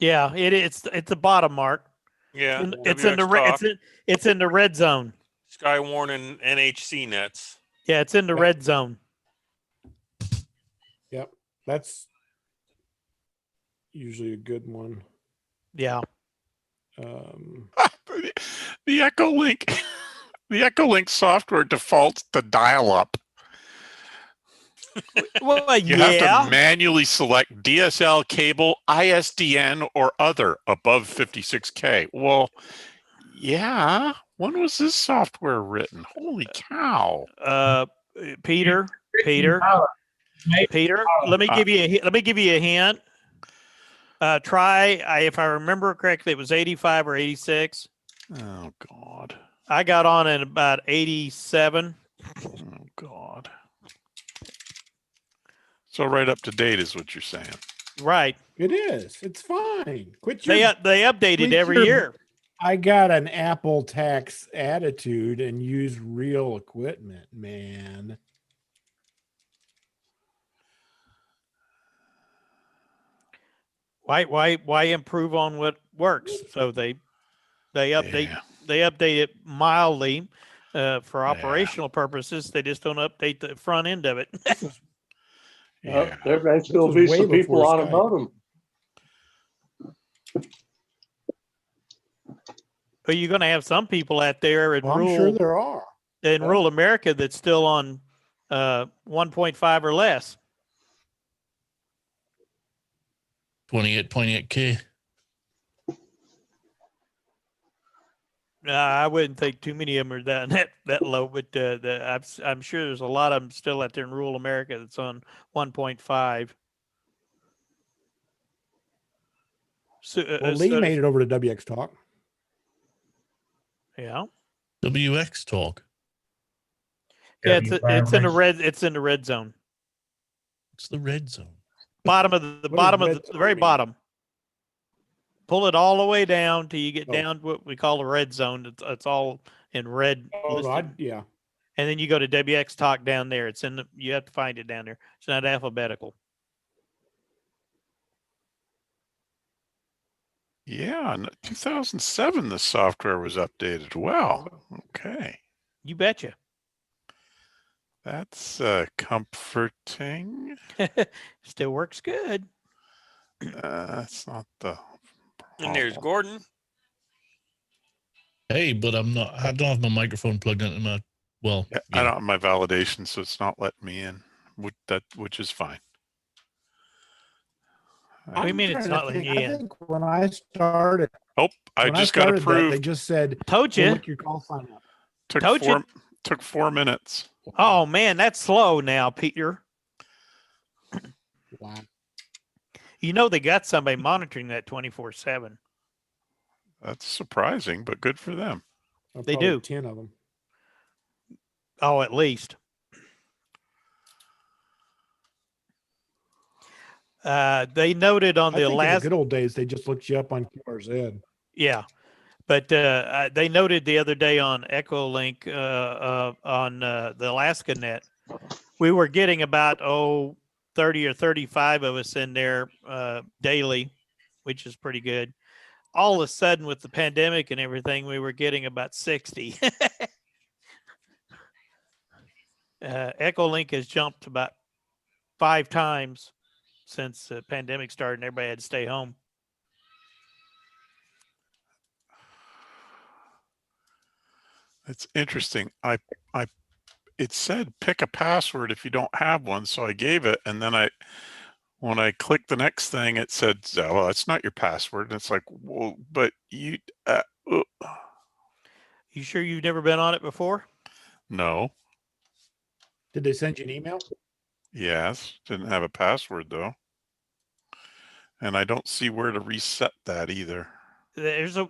Yeah, it's the bottom, Mark. Yeah, it's in the red zone. Skywarn and NHC nets. Yeah, it's in the red zone. Yep, that's usually a good one. Yeah. The Echolink, the Echolink software defaults to dial-up. Well, You have to manually select DSL, cable, ISDN, or other above 56K. Well, yeah. When was this software written? Holy cow! Peter. Let me give you a hint. Try. If I remember correctly, it was 85 or 86. Oh God! I got on in about 87. Oh God! So right up to date is what you're saying. Right. It is. It's fine. They update it every year. I got an Apple tax attitude and use real equipment, man. Why improve on what works? So they update it mildly for operational purposes. They just don't update the front end of it. There may still be some people on a modem. But you're going to have some people out there in I'm sure there are in rural America that's still on 1.5 or less. 28.8K. I wouldn't think too many of them are that low, but I'm sure there's a lot of them still out there in rural America that's on 1.5. So, Lee made it over to WX Talk. Yeah. WX Talk. Yeah, it's in the red. It's in the red zone. It's the red zone. Bottom of the very bottom. Pull it all the way down till you get down to what we call the red zone. It's all in red. Yeah. And then you go to WX Talk down there. You have to find it down there. It's not alphabetical. Yeah, in 2007, the software was updated. Wow. Okay. You betcha. That's comforting. Still works good. That's not the problem. And there's Gordon. Hey, but I don't have my microphone plugged into my, I don't have my validation, so it's not letting me in, which is fine. What do you mean it's not letting you in? I think when I started. I just got approved. They just said, "Told you." Your call sign up. Took Took 4 minutes. Oh man, that's slow now, Peter. Wow. You know they got somebody monitoring that 24/7. That's surprising, but good for them. They do. 10 of them. Oh, at least. They noted on I the think in the last good old days, they just looked you up on QRZ. Yeah, but they noted the other day on Echolink on the Alaska net, we were getting about 30 or 35 of us in there daily, which is pretty good. All of a sudden, with the pandemic and everything, we were getting about 60. Echolink has jumped about 5 times since the pandemic started and everybody had to stay home. It's interesting. It said pick a password if you don't have one, so I gave it, and then when I clicked the next thing, it said, "Oh, well, it's not your password." And it's like, well, but you. You sure you've never been on it before? No. Did they send you an email? Yes. Didn't have a password though, and I don't see where to reset that either. There's a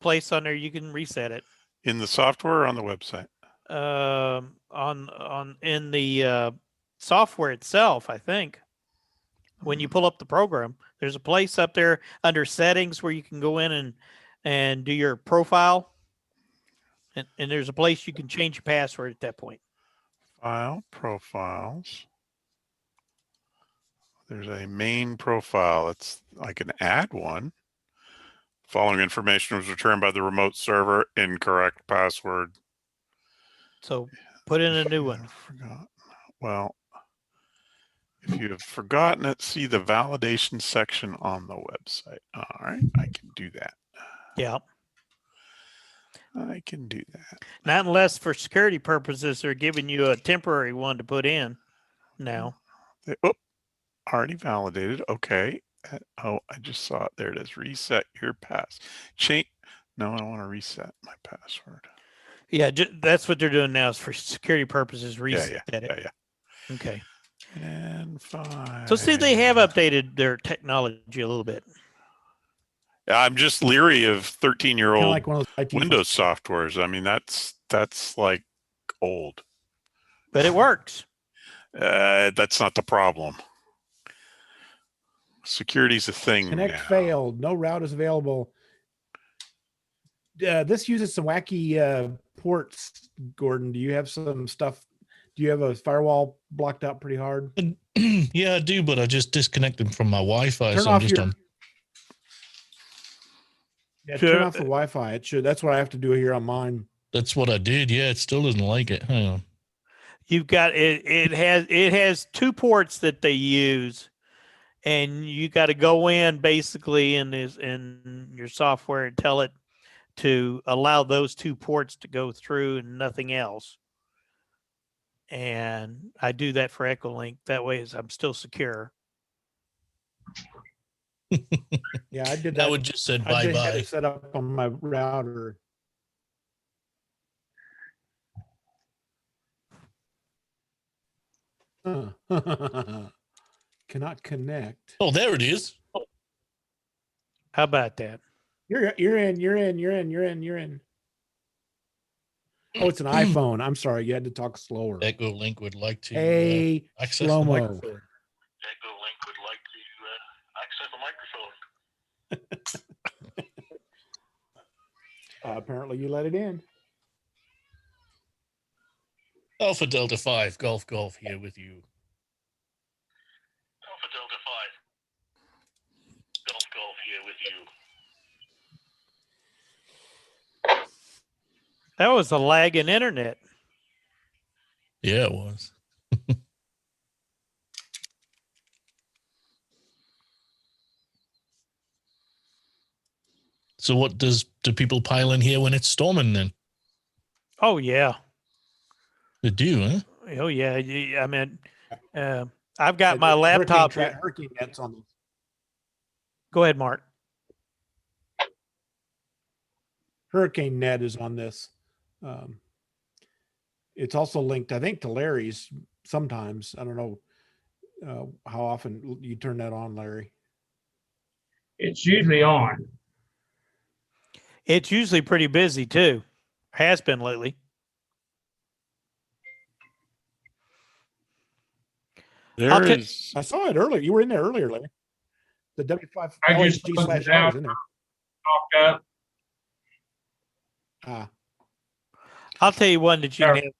place on there you can reset it. In the software or on the website? In the software itself, I think. When you pull up the program, there's a place up there under settings where you can go in and do your profile. And there's a place you can change your password at that point. File, profiles. There's a main profile. I can add one. Following information was returned by the remote server. Incorrect password. So put in a new one. Forgot. Well, if you have forgotten it, see the validation section on the website. All right, I can do that. Yeah. I can do that. Not unless for security purposes, they're giving you a temporary one to put in now. Already validated. Okay. I just saw it. There it is. Reset your pass. Change. No, I don't want to reset my password. Yeah, that's what they're doing now is for security purposes. Reset it. Yeah. Okay. And 5. So see, they have updated their technology a little bit. I'm just leery of 13-year-old like one of those IT Windows softwares. I mean, that's like old. But it works. That's not the problem. Security's a thing. Connect now. failed. No route is available. This uses some wacky ports, Gordon. Do you have some stuff? Do you have a firewall blocked out pretty hard? Yeah, I do, but I just disconnected from my Wi-Fi. Turn So I'm off just your- on. Yeah, turn off the Wi-Fi. It should. That's what I have to do here on mine. That's what I did. Yeah, it still doesn't like it. Hang on. You've got it. It has 2 ports that they use, and you got to go in basically in your software and tell it to allow those 2 ports to go through and nothing else. And I do that for Echolink. That way, I'm still secure. Yeah, I did That that. would just said I had bye-bye. it set up on my router. Cannot connect. Oh, there it is. How about that? You're in. Oh, it's an iPhone. I'm sorry. You had to talk slower. Echolink would like to Hey, access the slow-mo. microphone. Echolink would like to access the microphone. Apparently, you let it in. Alpha Delta 5, Golf here with you. Alpha Delta 5. Golf here with you. That was a lag in internet. Yeah, it was. So what do people pile in here when it's storming then? Oh yeah. They do, huh? Oh yeah. I mean, I've got my laptop. Hurricane nets on this. Go ahead, Mark. Hurricane net is on this. It's also linked, I think, to Larry's sometimes. I don't know how often you turn that on, Larry. It's usually on. It's usually pretty busy too. Has been lately. There's I saw it earlier. You were in there earlier, Larry. The W5 I just OHG closed slash it R out. is in there. Talked up. I'll tell you one that you can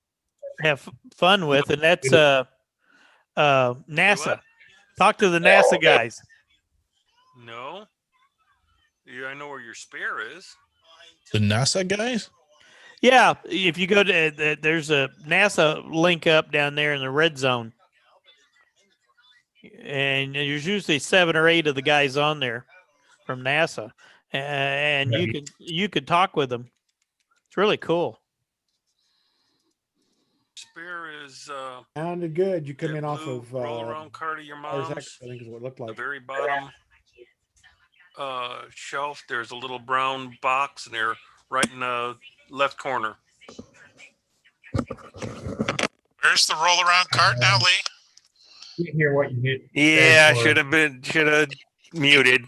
have fun with, and that's NASA. Talk to the NASA guys. No. Yeah, I know where your spare is. The NASA guys? Yeah, if you go to there's a NASA link up down there in the red zone, and there's usually 7 or 8 of the guys on there from NASA, and you could talk with them. It's really cool. Spare is Sounded good. You come that in off blue of roll around card of your Ars mom's. X, I think is what it looked The like. very bottom shelf. There's a little brown box, and they're right in the left corner. Where's the roll around cart now, Lee? Didn't hear what you hit. Yeah, I should have muted.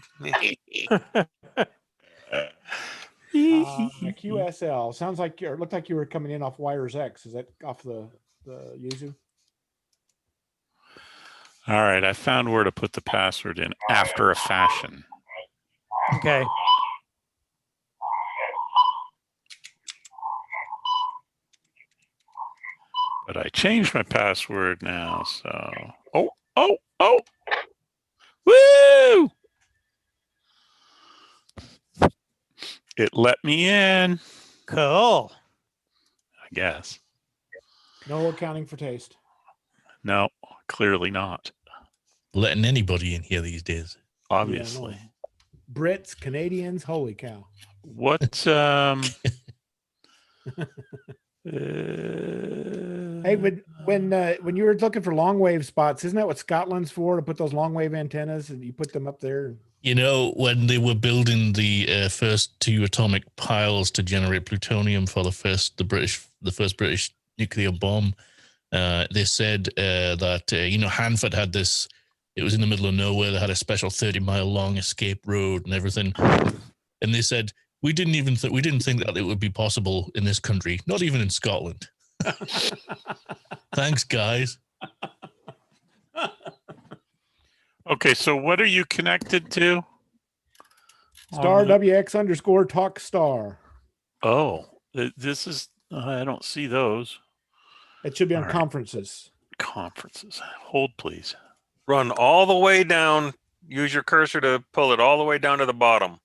QSL sounds like it looked like you were coming in off Wires X. Is that off the Yuzu? All right, I found where to put the password in after a fashion. Okay. But I changed my password now, so oh. Woo! It let me in. Cool. I guess. No accounting for taste. No, clearly not. Letting anybody in here these days. Obviously. Yeah, no. Brits, Canadians, holy cow. What Hey, when you were looking for long wave spots, isn't that what Scotland's for, to put those long wave antennas, and you put them up there? You know, when they were building the first 2 atomic piles to generate plutonium for the first British nuclear bomb, they said that Hanford had this. It was in the middle of nowhere. They had a special 30-mile long escape road and everything. And they said, we didn't think that it would be possible in this country, not even in Scotland. Thanks, guys. Okay, so what are you connected to? Star WX _ talk star. Oh, this is, I don't see those. It should be on All right. conferences. Conferences. Hold, please. Run all the way down. Use your cursor to pull it all the way down to the bottom.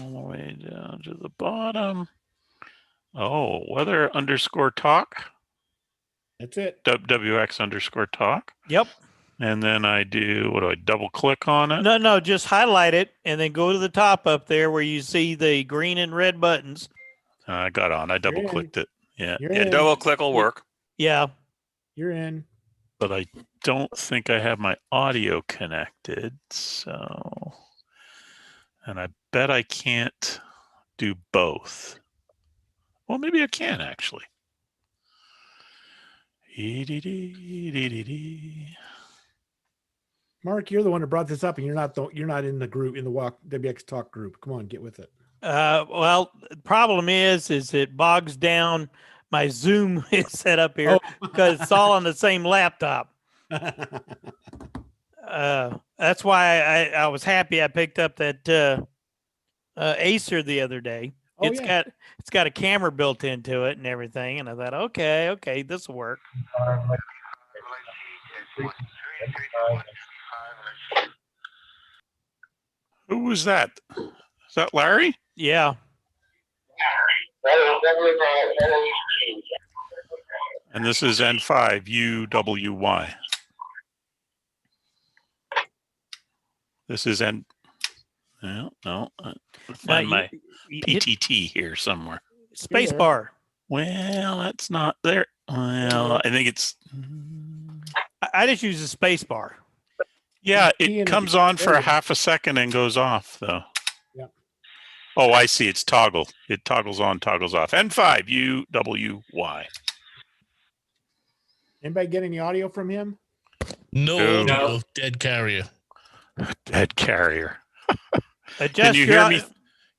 All the way down to the bottom. Oh, weather _ talk. That's it. WX _ talk. Yep. And then I do, what do I double click on it? No, just highlight it and then go to the top up there where you see the green and red buttons. I got on. I double clicked it. Yeah. You're double click will work. Yeah. You're in. But I don't think I have my audio connected. So, and I bet I can't do both. Well, maybe I can actually. Mark, you're the one who brought this up, and you're not in the group, in the WX Talk group. Come on, get with it. Well, the problem is it bogs down. My Zoom is set up here because it's all on the same laptop. That's why I was happy I picked up that Acer the other day. It's got a camera built into it and everything, and I thought, okay, this will work. Who was that? Is that Larry? Yeah. And this is N5 UWY. This is N. No. Find my PTT here somewhere. Spacebar. Well, that's not there. Well, I think it's. I just use a space bar. Yeah, it comes on for a half a second and goes off, though. Yeah. Oh, I see. It's toggle. It toggles on, toggles off. N5 UWY. Anybody get any audio from him? No audio, dead carrier. Dead carrier. Adjust Can you your hear me?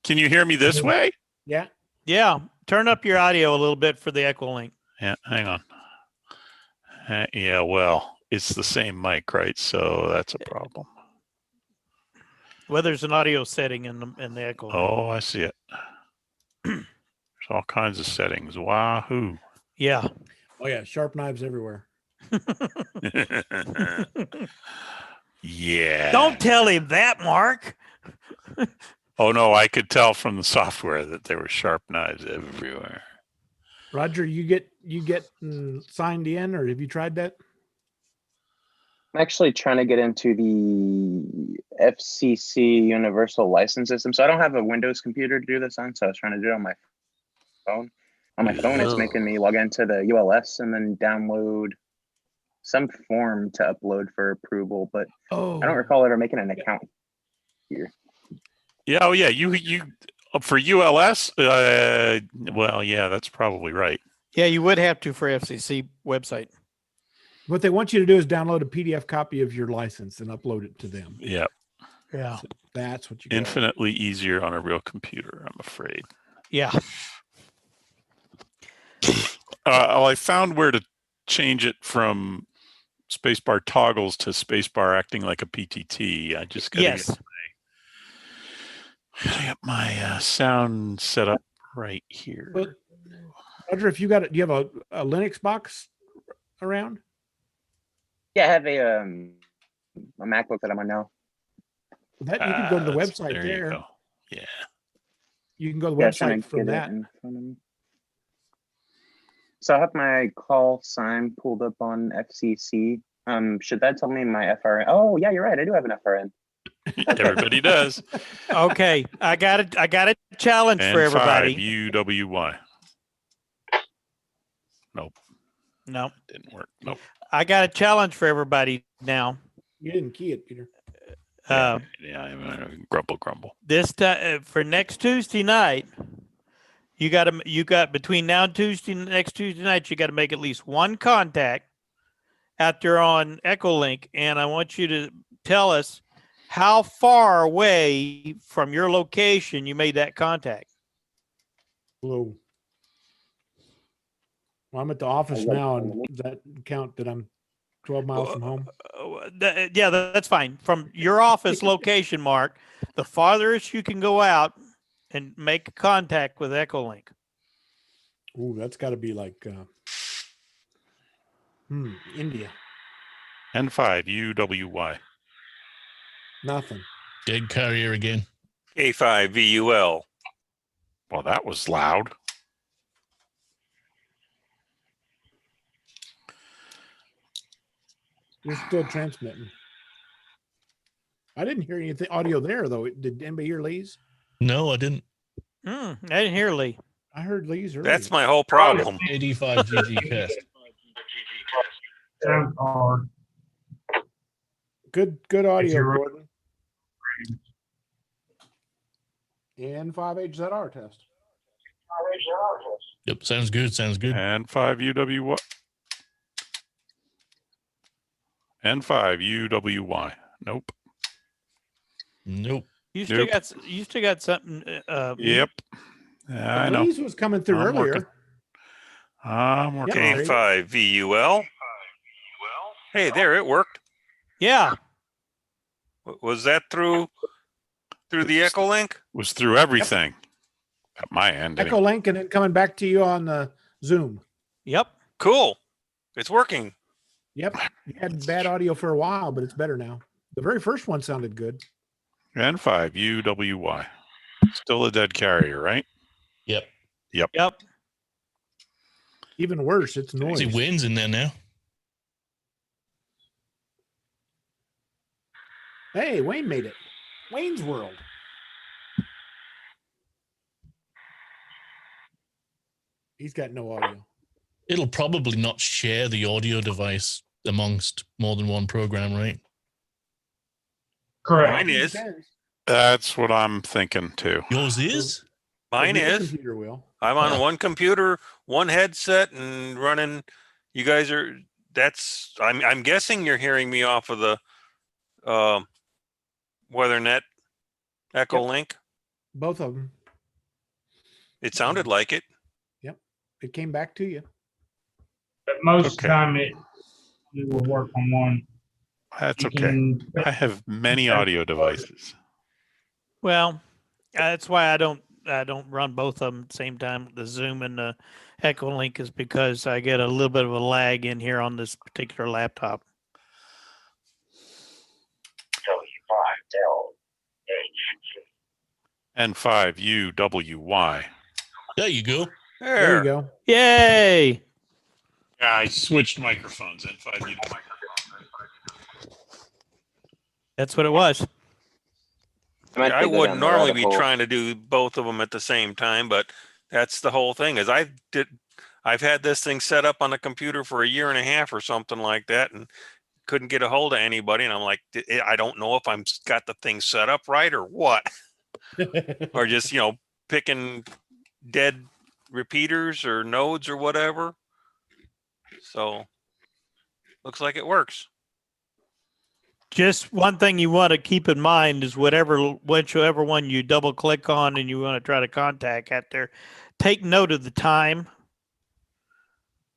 Can you hear me this way? Yeah. Yeah. Turn up your audio a little bit for the Echolink. Yeah, hang on. Yeah, well, it's the same mic, right? So that's a problem. Well, there's an audio setting in the Echolink. Oh, I see it. There's all kinds of settings. Wahoo. Yeah. Oh yeah, sharp knives everywhere. Yeah. Don't tell him that, Mark. Oh no, I could tell from the software that there were sharp knives everywhere. Roger, you get signed in, or have you tried that? I'm actually trying to get into the FCC Universal License System. So I don't have a Windows computer to do this on, so I was trying to do it on my phone. On my phone, it's making me log into the ULS and then download some form to upload for approval, but I don't recall ever making an account here. Yeah, oh yeah, you for ULS, well, yeah, that's probably right. Yeah, you would have to for FCC website. What they want you to do is download a PDF copy of your license and upload it to them. Yep. Yeah. So that's what you Infinitely easier on a real computer, I'm afraid. Yeah. I found where to change it from spacebar toggles to spacebar acting like a PTT. I just got to get my sound set up right here. Well, Roger, if you got it, do you have a Linux box around? Yeah, I have a MacBook that I'm on now. That you can go to the website there. there. You go. Yeah. You can go to the website from that. So I have my call sign pulled up on FCC. Should that tell me my FRN? Oh yeah, you're right. I do have an FRN. Everybody does. Okay, I got a challenge for everybody. UWY. Nope. No. Didn't work. Nope. I got a challenge for everybody now. You didn't key it, Peter. Yeah, grumble. This time for next Tuesday night, you got between now and next Tuesday night, you got to make at least one contact out there on Echolink, and I want you to tell us how far away from your location you made that contact. Whoa. Well, I'm at the office now, and does that count that I'm 12 miles from home? Yeah, that's fine. From your office location, Mark, the farthest you can go out and make contact with Echolink. Ooh, that's got to be like India. N5 UWY. Nothing. Dead carrier again. A5 VUL. Well, that was loud. You're still transmitting. I didn't hear anything audio there though. Did anybody hear Lee's? No, I didn't. I didn't hear Lee. I heard Lee's earlier. That's my whole problem. 85 GG test. Good audio, Gordon. And 5HZR test. Yep, sounds good. Sounds good. And 5 UWY. N5 UWY. Nope. Nope. You still got something. Yep. I know. Lee's was coming through I'm earlier. working. I'm working. A5 VUL. Hey, there, it worked. Yeah. Was that through the Echolink? Was through everything at my end. anyway. Echolink and then coming back to you on the Zoom. Yep. Cool. It's working. Yep. You had bad audio for a while, but it's better now. The very first one sounded good. N5 UWY. Still a dead carrier, right? Yep. Yep. Yep. Even worse, it's noise. See Wayne's in there now. Hey, Wayne made it. Wayne's World. He's got no audio. It'll probably not share the audio device amongst more than one program, right? Correct. Mine is. That's what I'm thinking too. Yours is? Mine is. Computer will. I'm on one computer, one headset, and running. You guys are that's I'm guessing you're hearing me off of the WeatherNet Echolink. Both of them. It sounded like it. Yep. It came back to you. But most of the time it will work on one. That's You okay. can- I have many audio devices. Well, that's why I don't run both of them at the same time. The Zoom and the Echolink is because I get a little bit of a lag in here on this particular laptop. N5UWY. There you go. There you go. Yay! Yeah, I switched microphones. N5UWY. That's what it was. Yeah, I wouldn't normally be trying to do both of them at the same time, but that's the whole thing. Is I've had this thing set up on the computer for a year and a half or something like that, and couldn't get a hold of anybody. And I'm like, I don't know if I'm got the thing set up right or what, or just picking dead repeaters or nodes or whatever. So looks like it works. Just one thing you want to keep in mind is whichever one you double click on and you want to try to contact out there, take note of the time,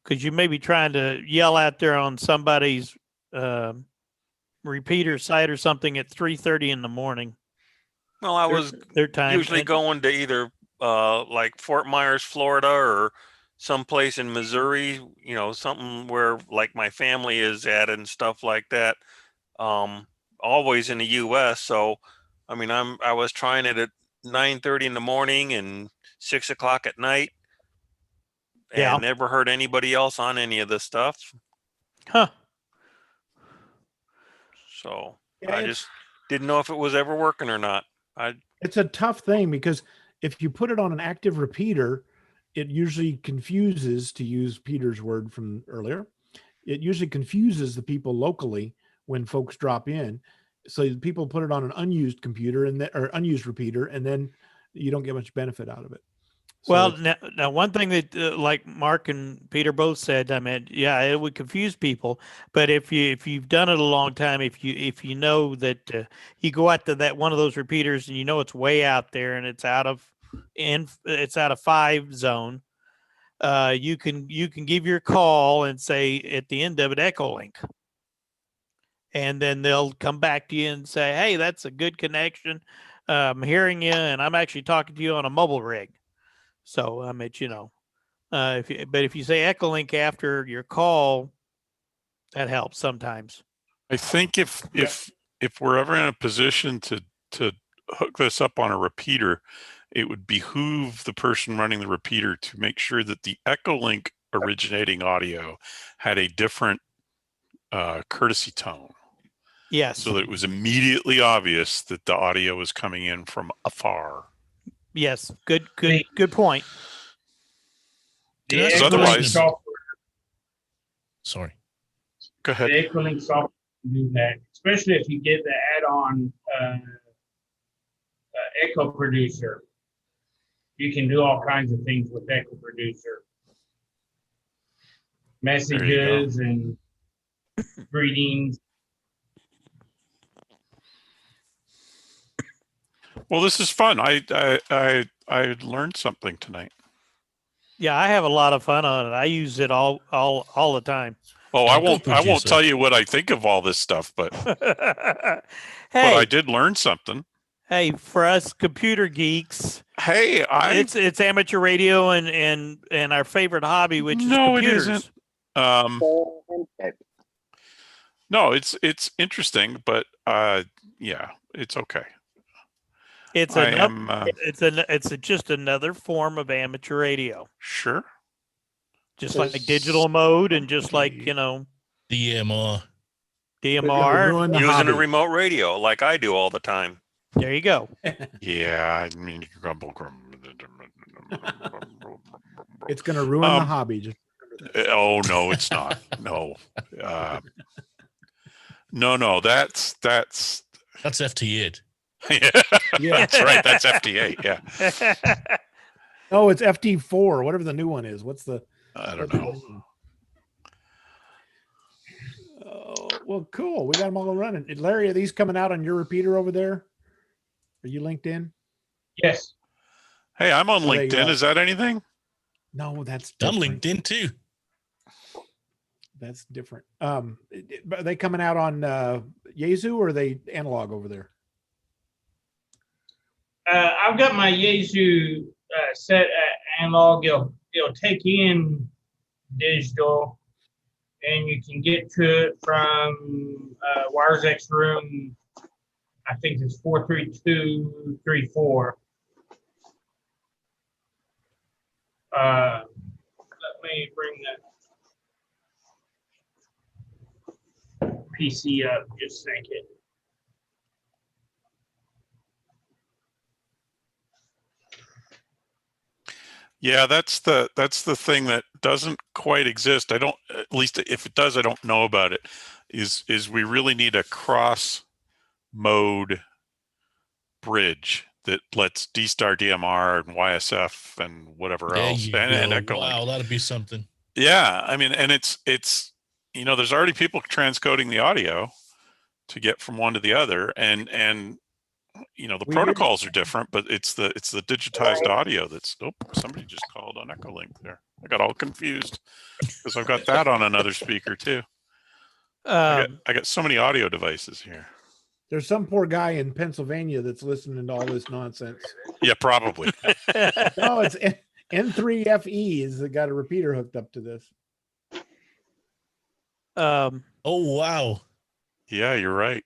because you may be trying to yell out there on somebody's repeater site or something at 3:30 in the morning. Well, I was their time usually going to either like Fort Myers, Florida, or someplace in Missouri, something where like my family is at and stuff like that. Always in the US. So, I mean, I was trying it at 9:30 in the morning and 6 o'clock at night, and never heard anybody else on any of this stuff. Huh. So I just didn't know if it was ever working or not. It's a tough thing because if you put it on an active repeater, it usually confuses, to use Peter's word from earlier, it usually confuses the people locally when folks drop in. So people put it on an unused computer or unused repeater, and then you don't get much benefit out of it. So well, now one thing that like Mark and Peter both said, I mean, yeah, it would confuse people. But if you've done it a long time, if you know that you go out to that one of those repeaters and you know it's way out there and it's out of 5 zone, you can give your call and say at the end of it Echolink. And then they'll come back to you and say, hey, that's a good connection. I'm hearing you, and I'm actually talking to you on a mobile rig. So, I mean, if you say Echolink after your call, that helps sometimes. I think if we're ever in a position to hook this up on a repeater, it would behoove the person running the repeater to make sure that the Echolink originating audio had a different courtesy tone. Yes. So that it was immediately obvious that the audio was coming in from afar. Yes. Good point. Because otherwise, sorry. Go ahead. The Echolink software can do that, especially if you get the add-on Echo Producer. You can do all kinds of things with Echo Producer. Messages and greetings. Well, this is fun. I learned something tonight. Yeah, I have a lot of fun on it. I use it all the time. Oh, I won't tell you what I think of all this stuff, but hey, but I did learn something. Hey, for us computer geeks, hey, it's amateur radio and our favorite hobby, which is computers. It isn't. No, it's interesting, but yeah, it's okay. It's just another form of amateur radio. Sure. Just like digital mode and just like, DMR. Using a remote radio like I do all the time. There you go. Yeah, I mean, it's going to ruin the hobby. Just oh no, it's not. No, no. That's FT8. Yeah, that's right. That's FT8. Yeah. Oh, it's FT4, whatever the new one is. What's the? I don't know. Well, cool. We got them all running. Larry, are these coming out on your repeater over there? Are you linked in? Yes. Hey, I'm on Are they, LinkedIn. Is that anything? No, that's I'm different. LinkedIn too. That's different. Are they coming out on Yaesu or are they analog over there? I've got my Yaesu set at analog. It'll take in digital, and you can get to it from Wires X room. I think it's 43234. Let me bring that PC up just a second. Yeah, that's the thing that doesn't quite exist. I don't, at least if it does, I don't know about it. Is we really need a cross mode bridge that lets D-Star DMR and YSF and whatever There else you and go. Echolink. Wow, that'd be something. Yeah, I mean, and it's there's already people transcoding the audio to get from one to the other, and the protocols are different, but it's the digitized audio that's. Oh, somebody just called on Echolink there. I got all confused because I've got that on another speaker too. I got so many audio devices here. There's some poor guy in Pennsylvania that's listening to all this nonsense. Yeah, probably. No, it's N3FE is got a repeater hooked up to this. Oh wow. Yeah, you're right.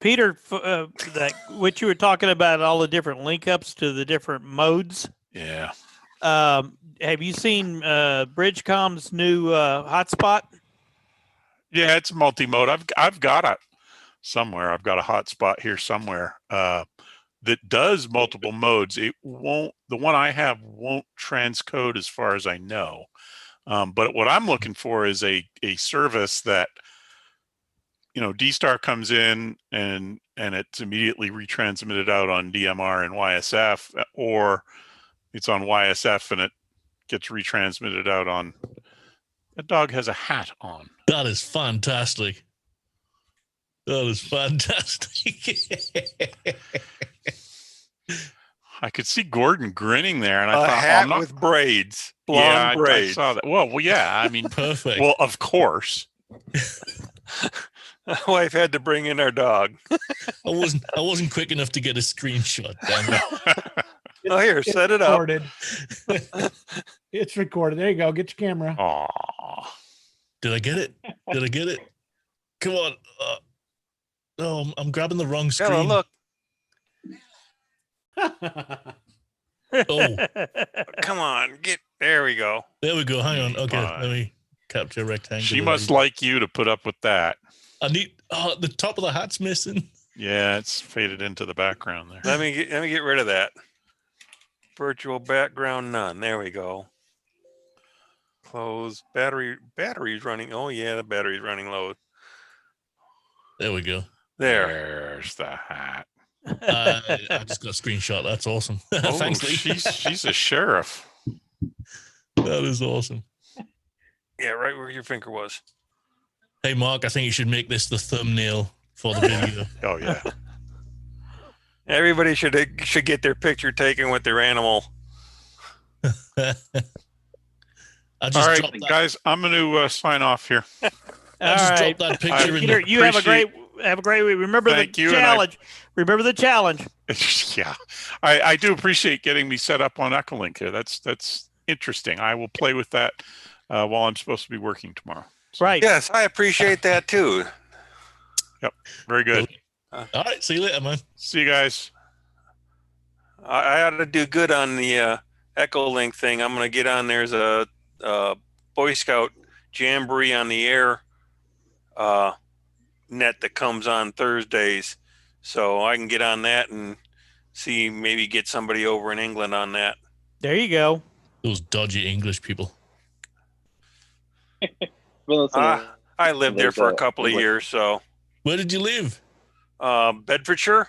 Peter, that what you were talking about, all the different link ups to the different modes. Yeah. Have you seen Bridgecom's new hotspot? Yeah, it's multi-mode. I've got it somewhere. I've got a hotspot here somewhere that does multiple modes. It won't. The one I have won't transcode as far as I know. But what I'm looking for is a service that, D-Star comes in and it's immediately retransmitted out on DMR and YSF, or it's on YSF and it gets retransmitted out on. That dog has a hat on. That is fantastic. That is fantastic. I could see Gordon grinning there, and I A thought, hat I'm not with braids, blonde I braids. saw that. Well, yeah. I mean, perfect. Well, of course. My wife had to bring in our dog. I wasn't quick enough to get a screenshot. Damn it. Oh, here, set it up. It's recorded. There you go. Get your camera. Aww. Did I get it? Did I get it? Come on. Oh, I'm grabbing the wrong screen. Hello, look. Oh, come on, there we go. There we go. Hang on. Okay, let me capture a rectangle. She must like you to put up with that. I need. Oh, the top of the hat's missing. Yeah, it's faded into the background there. Let me get rid of that. Virtual background none. There we go. Close. Battery's running. Oh yeah, the battery's running low. There we go. There's the hat. I just got a screenshot. That's awesome. Oh, Thanks, Lee. she's a sheriff. That is awesome. Yeah, right where your finger was. Hey, Mark, I think you should make this the thumbnail for the video. Oh yeah. Everybody should get their picture taken with their animal. All right, guys, I'm going to sign off here. All right, that picture Peter, you have a great week. Remember the challenge. Remember the challenge. Yeah, I do appreciate getting me set up on Echolink here. That's interesting. I will play with that while I'm supposed to be working tomorrow. Right. Yes, I appreciate that too. Yep. Very good. All right. See you later, man. See you guys. I ought to do good on the Echolink thing. I'm going to get on. There's a Boy Scout Jamboree on the air net that comes on Thursdays. So I can get on that and see, maybe get somebody over in England on that. There you go. Those dodgy English people. I lived there for a couple of years. So where did you live? Bedfordshire.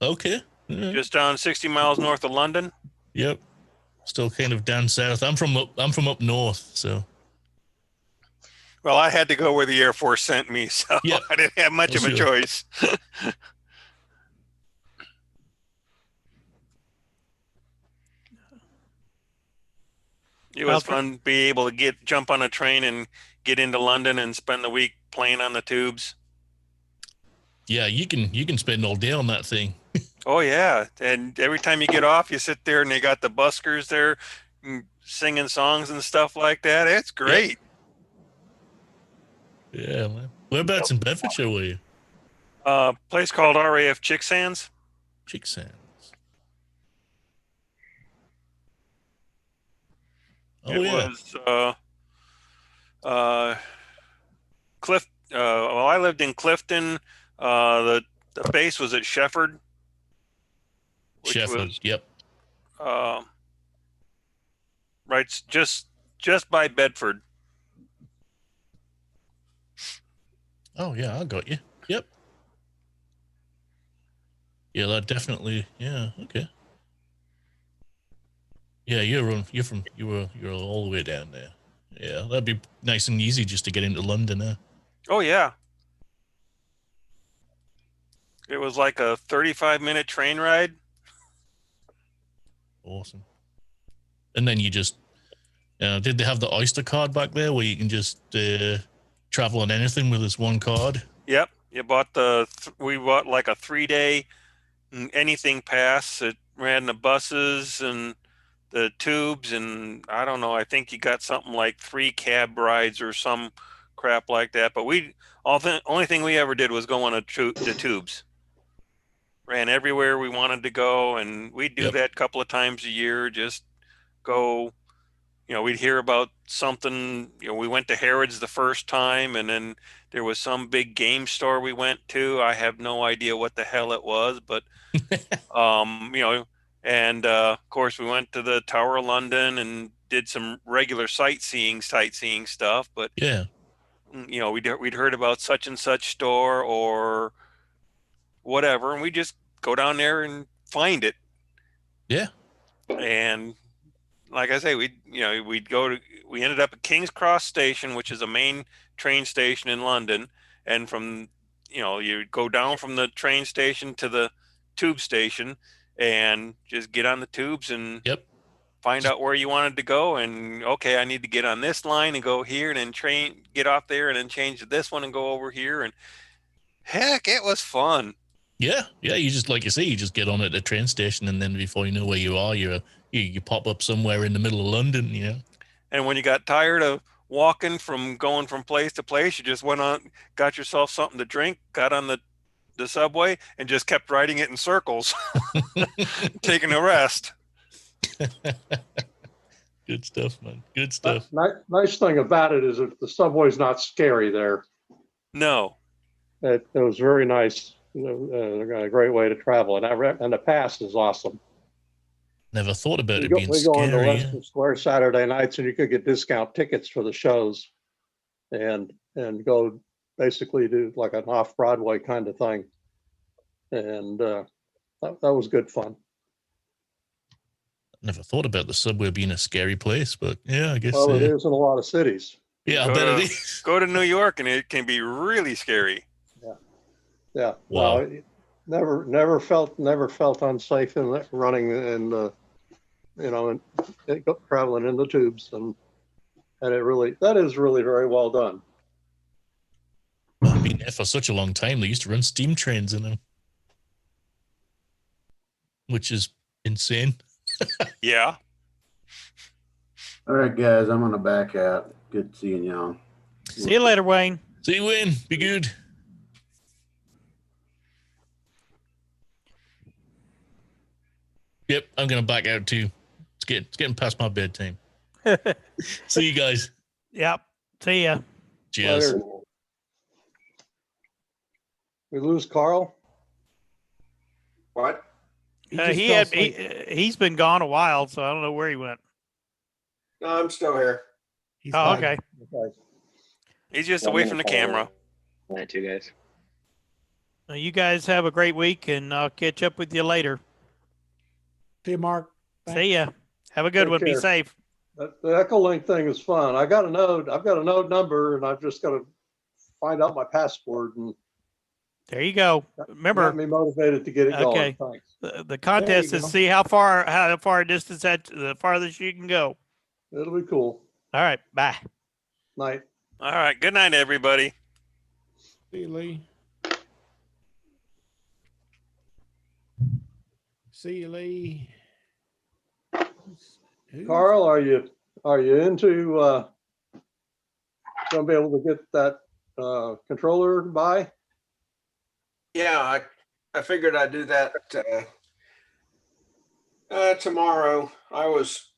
Okay. Just down 60 miles north of London. Yep. Still kind of down south. I'm from up north, so. Well, I had to go where the Air Force sent me, so Yep. I didn't have much of a Sure. choice. It was fun being able to jump on a train and get into London and spend the week playing on the tubes. Yeah, you can spend all day on that thing. Oh yeah, and every time you get off, you sit there and they got the buskers there singing songs and stuff like that. It's great. Yeah, man. Whereabouts in Bedfordshire were you? Place called RAF Chicksands. Chicksands. Oh, It yeah. was well, I lived in Clifton. The base was at Shefford. Shefford, yep. Right, just by Bedford. Oh yeah, I got you. Yep. Yeah, that definitely. Yeah. Okay. Yeah, you were all the way down there. Yeah, that'd be nice and easy just to get into London there. Oh yeah. It was like a 35-minute train ride. Awesome. And then you just, did they have the Oyster card back there where you can just travel on anything with this one card? Yep. You bought we bought like a 3-day anything pass. It ran the buses and the tubes, and I don't know, I think you got something like 3 cab rides or some crap like that. But only thing we ever did was go on the tubes. Ran everywhere we wanted to go, and we'd do that a couple of times a year. Just go, we'd hear about something. We went to Harrods the first time, and then there was some big game store we went to. I have no idea what the hell it was, but and of course we went to the Tower of London and did some regular sightseeing stuff. But yeah, we'd heard about such and such store or whatever, and we just go down there and find it. Yeah. And like I say, we ended up at King's Cross Station, which is a main train station in London. And from, you go down from the train station to the tube station and just get on the tubes and find out where you wanted to go. And okay, I need to get on this line and go here, and then get off there and then change to this one and go over here. And heck, it was fun. Yeah. You just, like you say, you just get on at the train station, and then before you know where you are, you pop up somewhere in the middle of London, And when you got tired of walking going from place to place, you just went on, got yourself something to drink, got on the subway, and just kept riding it in circles, taking a rest. Good stuff, man. Good stuff. Nice thing about it is that the subway's not scary there. No. It was very nice. A great way to travel, and the pass is awesome. Never thought about it being scary. We go on to scary. Leicester Square Saturday nights, and you could get discount tickets for the shows, and go basically do like an off-Broadway kind of thing, and that was good fun. Never thought about the subway being a scary place, but yeah, I guess. Well, it is in a lot of cities. Yeah, I bet it is. Go to New York, and it can be really scary. Yeah. Wow. Well, never felt unsafe in running and traveling in the tubes, and that is really very well done. I've been there for such a long time. They used to run steam trains in them, which is insane. Yeah. All right, guys, I'm gonna back out. Good seeing y'all. See you later, Wayne. See you, Wayne. Be good. Yep, I'm gonna back out too. It's getting past my bedtime. See you guys. Yep. See ya. Cheers. Later. We lose Carl. What? He's been gone a while, so I don't know where he went. No, I'm still here. Okay. He's just away from the camera. All right, you guys. Well, you guys have a great week, and I'll catch up with you later. See you, Mark. See ya. Have a good Take one. Be care. safe. The Echolink thing is fun. I've got a node number, and I've just got to find out my password, and there you go. Remember, got me motivated to get it okay. going. Thanks. The contest is see how far distance the farthest you can go. It'll be cool. All right. Bye. Night. All right. Good night, everybody. See you, Lee. See you, Lee. Carl, are you into gonna be able to get that controller by? Yeah, I figured I'd do that tomorrow. I was